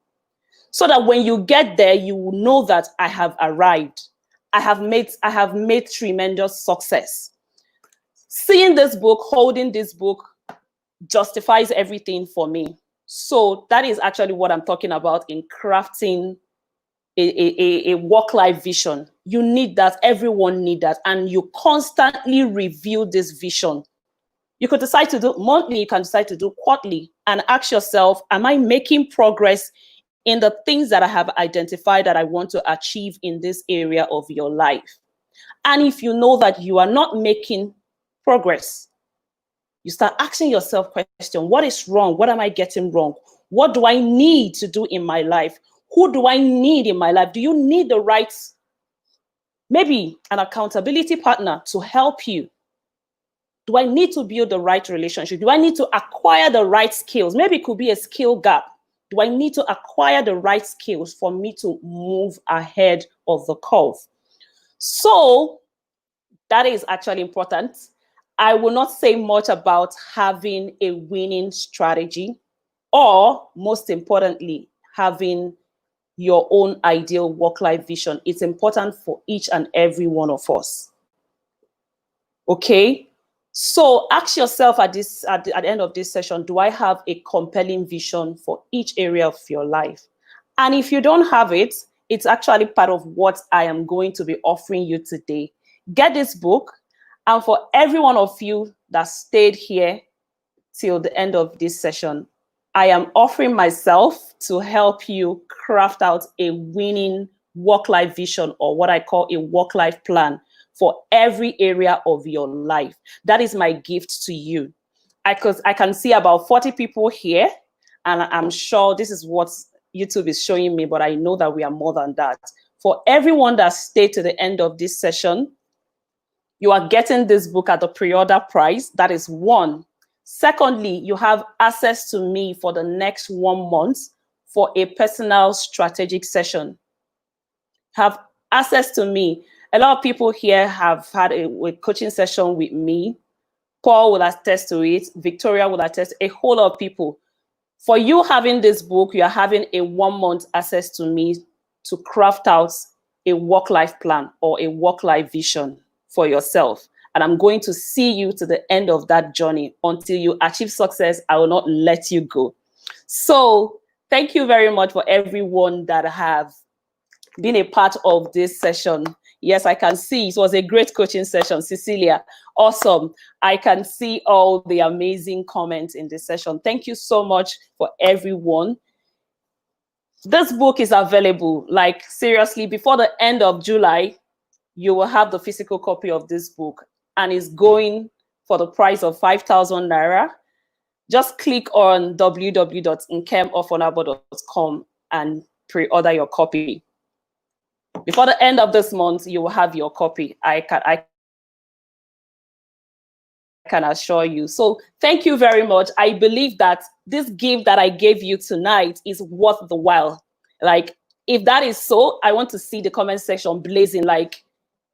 so that when you get there, you will know that I have arrived. I have made tremendous success. Seeing this book, holding this book, justifies everything for me. So that is actually what I'm talking about in crafting a work-life vision. You need that. Everyone need that. And you constantly review this vision. You could decide to do monthly, you can decide to do quarterly, and ask yourself, am I making progress in the things that I have identified that I want to achieve in this area of your life? And if you know that you are not making progress, you start asking yourself questions. What is wrong? What am I getting wrong? What do I need to do in my life? Who do I need in my life? Do you need the right, maybe an accountability partner to help you? Do I need to build the right relationship? Do I need to acquire the right skills? Maybe it could be a skill gap. Do I need to acquire the right skills for me to move ahead of the curve? So that is actually important. I will not say much about having a winning strategy, or most importantly, having your own ideal work-life vision. It's important for each and every one of us. Okay? So ask yourself at the end of this session, do I have a compelling vision for each area of your life? And if you don't have it, it's actually part of what I am going to be offering you today. Get this book. And for every one of you that stayed here till the end of this session, I am offering myself to help you craft out a winning work-life vision, or what I call a work-life plan, for every area of your life. That is my gift to you. I can see about 40 people here, and I'm sure this is what YouTube is showing me, but I know that we are more than that. For everyone that stayed to the end of this session, you are getting this book at the pre-order price. That is one. Secondly, you have access to me for the next 1 month for a personal strategic session. Have access to me. A lot of people here have had a coaching session with me. Paul will attest to it. Victoria will attest. A whole lot of people. For you having this book, you are having a 1 month access to me to craft out a work-life plan or a work-life vision for yourself. And I'm going to see you to the end of that journey. Until you achieve success, I will not let you go. So thank you very much for everyone that have been a part of this session. Yes, I can see it was a great coaching session. Cecilia, awesome. I can see all the amazing comments in this session. Thank you so much for everyone. this book is available. Like seriously, before the end of July, you will have the physical copy of this book, and it's going for the price of 5,000 naira. Just click on www.nkemofonabo.com and pre-order your copy. Before the end of this month, you will have your copy. I can assure you. So thank you very much. I believe that this gift that I gave you tonight is worth the while. Like, if that is so, I want to see the comment section blazing. Like,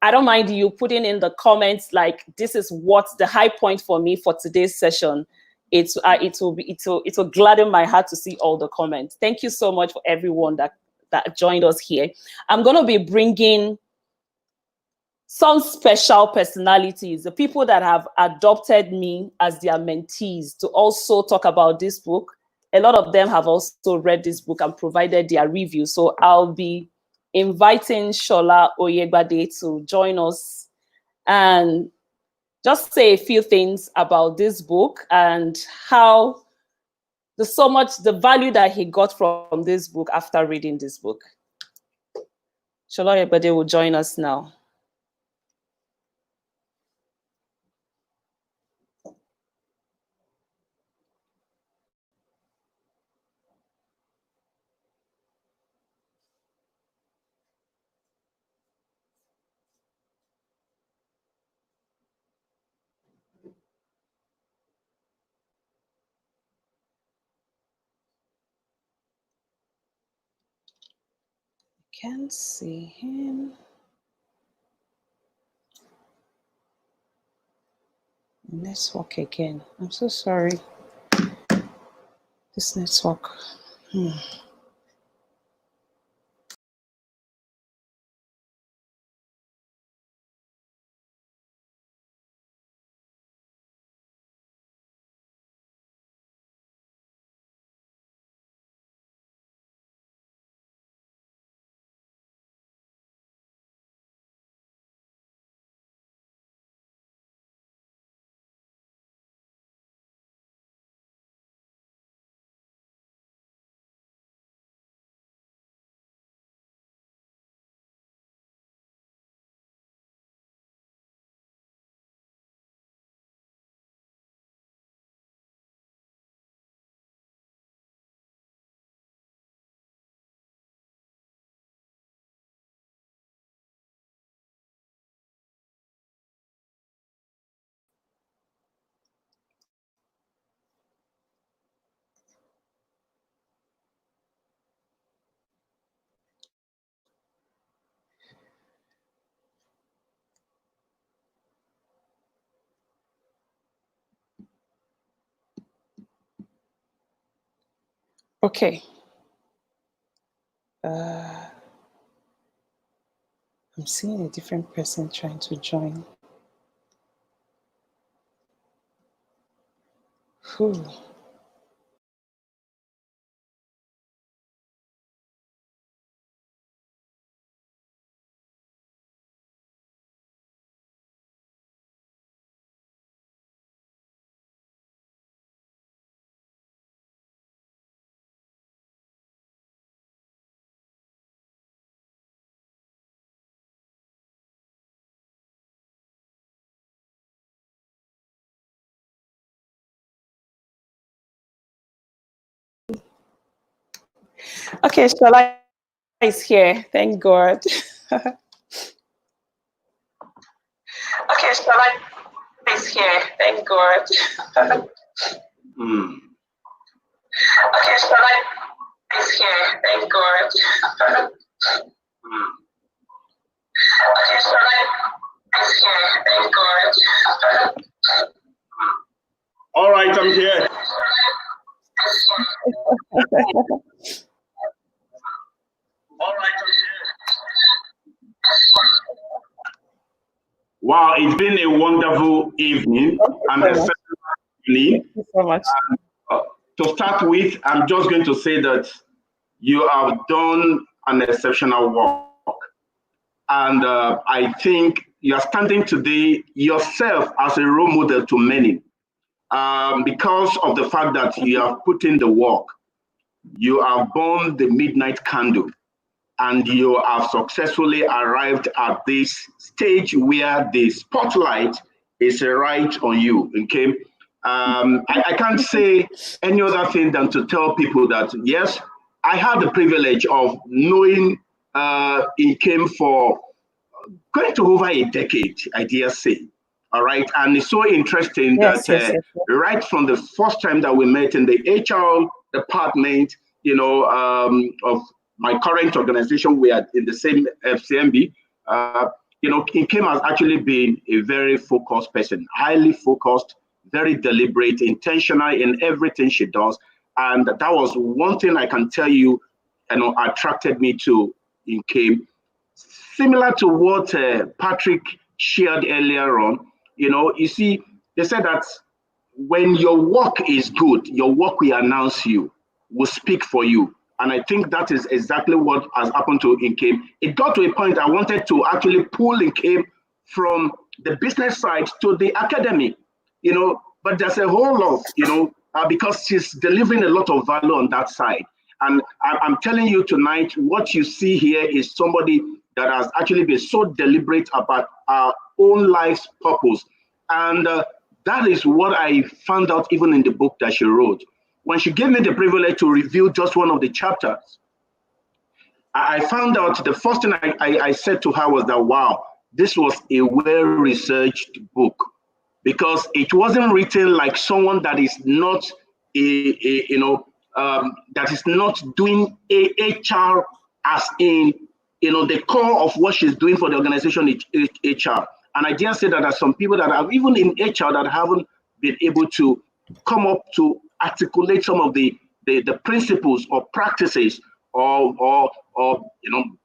I don't mind you putting in the comments, like, this is what the high point for me for today's session. It will gladden my heart to see all the comments. Thank you so much for everyone that joined us here. I'm going to be bringing some special personalities, the people that have adopted me as their mentees, to also talk about this book. A lot of them have also read this book and provided their review. So I'll be inviting Shola Oyegbade to join us and just say a few things about this book and how the value that he got from this book after reading this book. Shola Oyegbade will join us now. Can't see him. Network again. I'm so sorry. This network. Okay. I'm seeing a different person trying to join. Whew. Okay, Shola is here. Thank God. Okay, Shola is here. Thank God. Okay, Shola is here. Thank God. Okay, Shola is here. Thank God. All right, I'm here. All right, I'm here. Wow, it's been a wonderful evening and a special evening. Thank you so much. To start with, I'm just going to say that you have done an exceptional work. And I think you are standing today yourself as a role model to many because of the fact that you have put in the work. You have borne the midnight candle, and you have successfully arrived at this stage where the spotlight is right on you. Okay. I can't say any other thing than to tell people that yes, I had the privilege of knowing it came for going to over a decade, I dare say. All right. And it's so interesting that Yes. right from the first time that we met in the HR department, of my current organization, we are in the same FCMB. Kim has actually been a very focused person, highly focused, very deliberate, intentional in everything she does. And that was one thing I can tell you, attracted me to in Kim. Similar to what Patrick shared earlier on, you see, they said that when your work is good, your work will announce you, will speak for you. And I think that is exactly what has happened to Nkem. It got to a point I wanted to actually pull Nkem from the business side to the academy, but there's a whole lot, because she's delivering a lot of value on that side. And I'm telling you tonight, what you see here is somebody that has actually been so deliberate about our own life's purpose. And that is what I found out even in the book that she wrote. When she gave me the privilege to review just one of the chapters, I found out the first thing I said to her was that, wow, this was a well-researched book, because it wasn't written like someone that is not that is not doing HR as in the core of what she's doing for the organization is HR. And I dare say that there's some people that are even in HR that haven't been able to come up to articulate some of the principles or practices or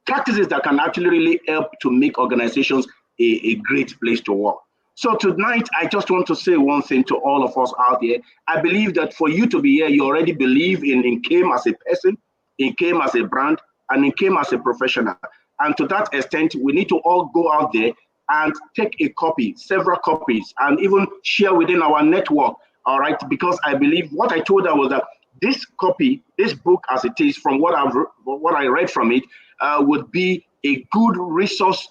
practices that can actually really help to make organizations a great place to work. So tonight, I just want to say one thing to all of us out there. I believe that for you to be here, you already believe in Kim as a person, in Kim as a brand, and in Kim as a professional. And to that extent, we need to all go out there and take a copy, several copies, and even share within our network. All right, because I believe what I told her was that this copy, this book as it is, from what I read from it, would be a good resource,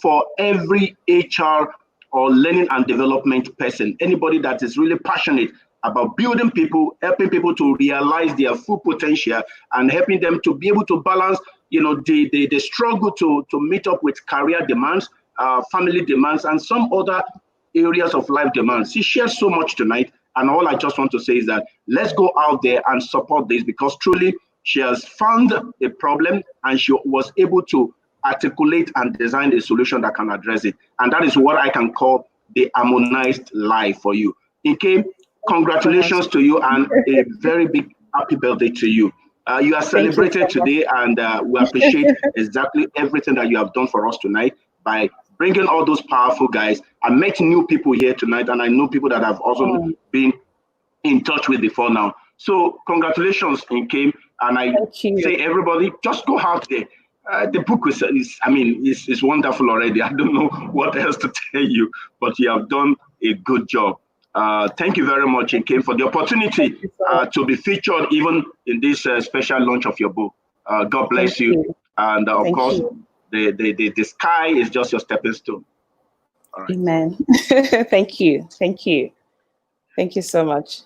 for every HR or learning and development person, anybody that is really passionate about building people, helping people to realize their full potential, and helping them to be able to balance, the struggle to meet up with career demands, family demands, and some other areas of life demands. She shares so much tonight, and all I just want to say is that let's go out there and support this, because truly she has found a problem and she was able to articulate and design a solution that can address it. And that is what I can call the harmonized life for you. Ike, congratulations to you and a very big happy birthday to you. You are celebrated today, and we appreciate exactly everything that you have done for us tonight by bringing all those powerful guys. I met new people here tonight, and I know people that have also been in touch with before now. So congratulations, Nkem, and I say everybody, just go out there. The book is wonderful already. I don't know what else to tell you, but you have done a good job. Thank you very much, Nkem, for the opportunity to be featured even in this special launch of your book. God bless you. And of course, the sky is just your stepping stone. All right. Amen. Thank you. Thank you. Thank you so much.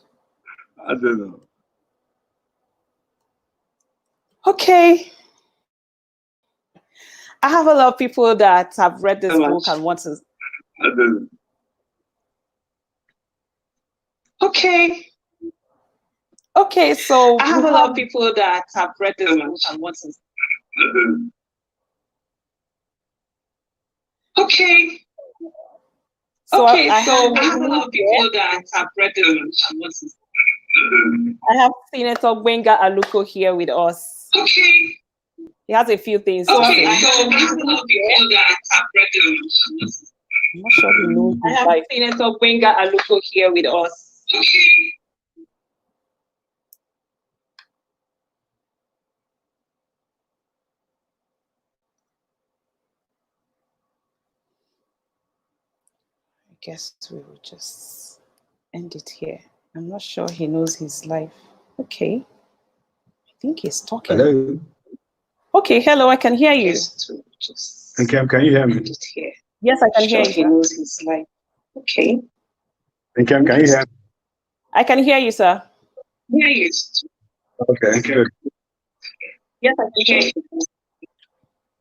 I don't know. Okay. I have a lot of people that have read this book and want to. Okay. Okay, so I have a lot of people that have read this book and want to. Okay. So I have a lot of people that have read this book and want to. I have Senator Gbenga Aluko here with us. Okay. He has a few things to say. So I have a lot of people that have read this book. I'm not sure he knows. I have Senator Gbenga Aluko here with us. Okay. I guess we will just end it here. I'm not sure he knows his life. Okay. think he's talking. Hello. Okay, hello, I can hear you. And can you hear me? Yes, I can hear He you. knows his life. Okay. And can you hear me? I can hear you, sir. Hear you. Okay, good. Yes, I can hear you.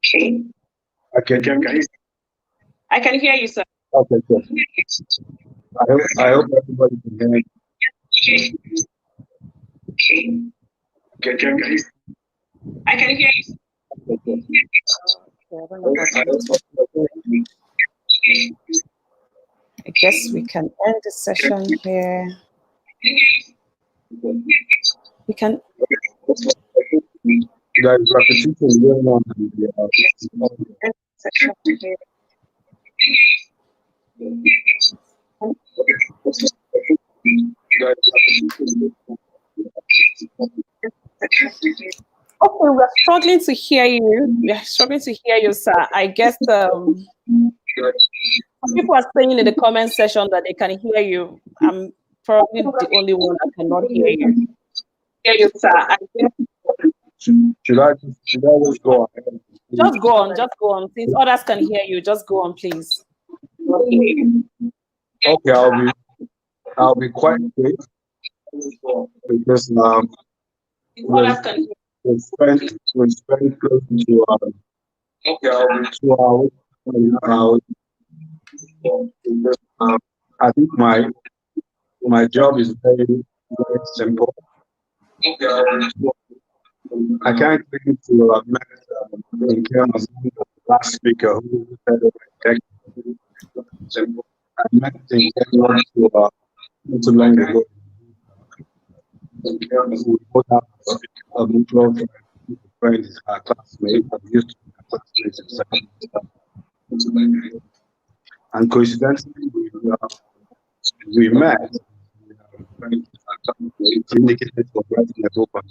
Okay. Okay, can you? I can hear you, sir. Okay, good. I hope everybody can hear me. Okay. Okay, can you? I can hear you. I guess we can end the session here. We can. There is repetition going on in the Session here. Okay, we're struggling to hear you. We're struggling to hear you, sir. I guess some people are saying in the comment section that they can hear you. I'm probably the only one that cannot hear you. Hear you, sir. Should I just go ahead? Just go on, just go on. Since others can hear you, just go on, please. Okay, I'll be quite quick because we spent close to 2 hours. I think my job is very, very simple. I can't think to have met in terms of the last speaker who said it tech. I met in terms to learn the book. We both have a mutual friend, our classmate, used to be our classmates, and coincidentally we met. Indicated for writing a book on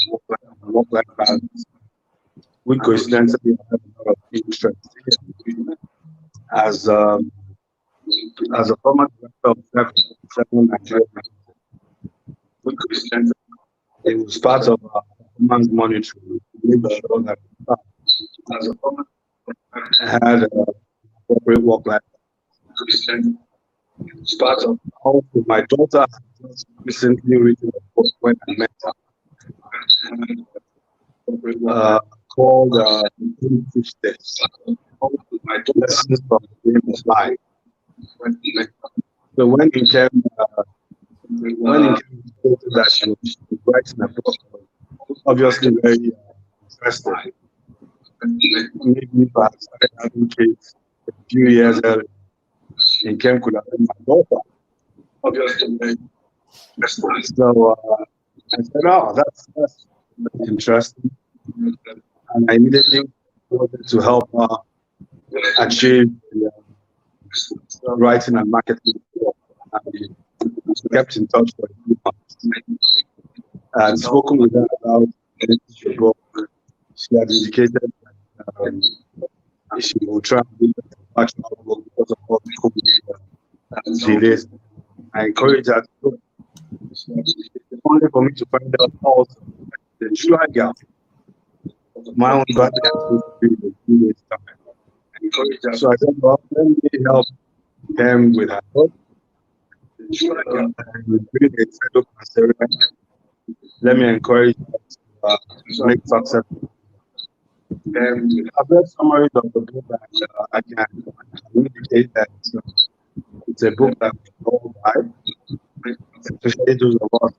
work-life balance. We coincidentally have a lot of interest as a former director of seven Nigeria. We coincidentally it was part of our performance monitoring to make sure that as a former had a corporate work-life balance. It's part of also my daughter has just recently written a book when I met her. Called Fish Steps. Lessons from the game of life. So when he came that she was writing a book, obviously very interested. Maybe I started having kids a few years earlier. He came could have been my daughter. Obviously very interested. So I said, oh, that's interesting. And I immediately wanted to help her achieve writing and marketing. And we kept in touch for a few months. And spoken with her about the book. She had indicated that she will try and read a much more book because of all the COVID delays. I encourage her to go. Only for me to find out also the July gap. My own got to be the 2 days time. So I said, well, let me help them with that book. And really excited consideration. Let me encourage them to make success. I've read summaries of the book and I can indicate that it's a book that we all buy, especially those of us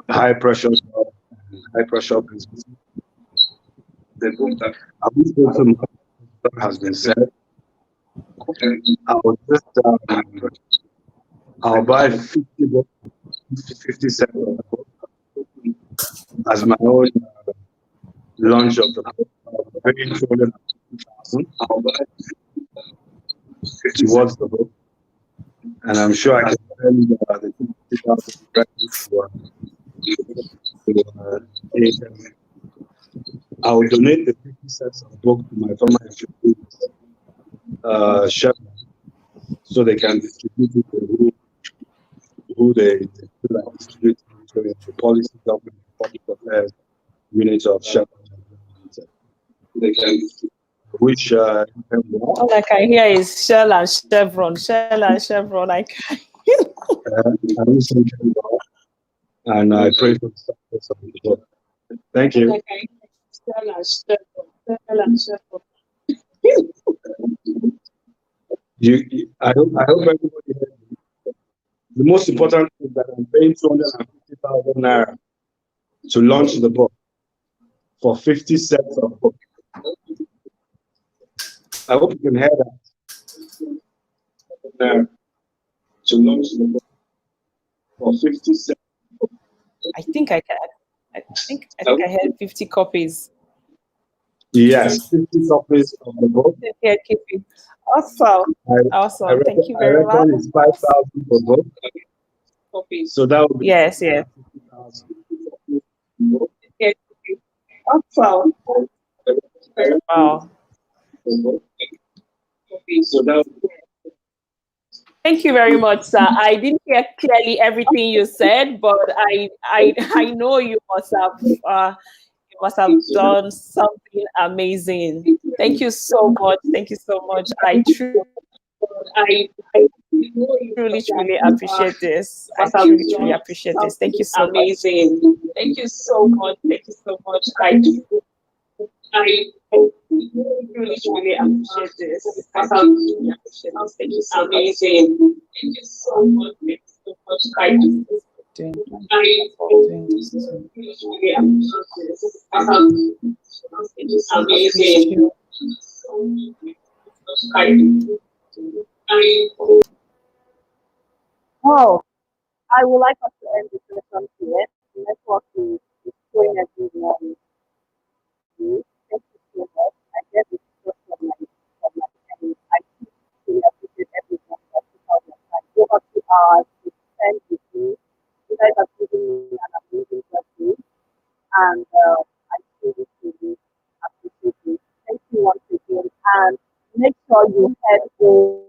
high pressure business. The book that I will say so much has been said. I will just I'll buy 50 books, 57 of the book as my own launch of the book. Very important. I'll buy 50 words of the book, and I'm sure I can send the 50,000 credits to I will donate the 50 sets of book to my former chef, so they can distribute it to who they feel like distribute it to the policy government Public Affairs Unit of Shell. Which all I can hear is Shell and Chevron, Shell and Chevron. I can. I wish them well, and I pray for the success of the book. Thank you. Okay. Shell and Chevron, Shell and Chevron. I hope everybody heard me. The most important thing is that I'm paying 250,000 naira to launch the book for 50 sets of book. I hope you can hear that. To launch the book for 50 sets. I think I can. I think I had 50 copies. Yes, 50 copies of the book. Yeah, keep it. Awesome. Awesome. Thank you very much. It's 5,000 per book. Copies. So that would be yes. Awesome. Wow. So that would be thank you very much, sir. I didn't hear clearly everything you said, but I know you must have done something amazing. Thank you so much. Thank you so much. I truly appreciate this. I truly appreciate this. Thank you so much. Thank you so much. Thank you so much. I truly appreciate this. I truly appreciate this. Thank you so amazing. Thank you so much. Thank you so much. I truly appreciate this. Thank you so amazing. Oh, I would like us to end this session here. Network is going everyone. Thank you so much. I get this from my and I really appreciate everyone for taking time. Over 2 hours to spend with me. You guys have given me an amazing birthday, and I truly appreciate it. Thank you once again, and make sure you head home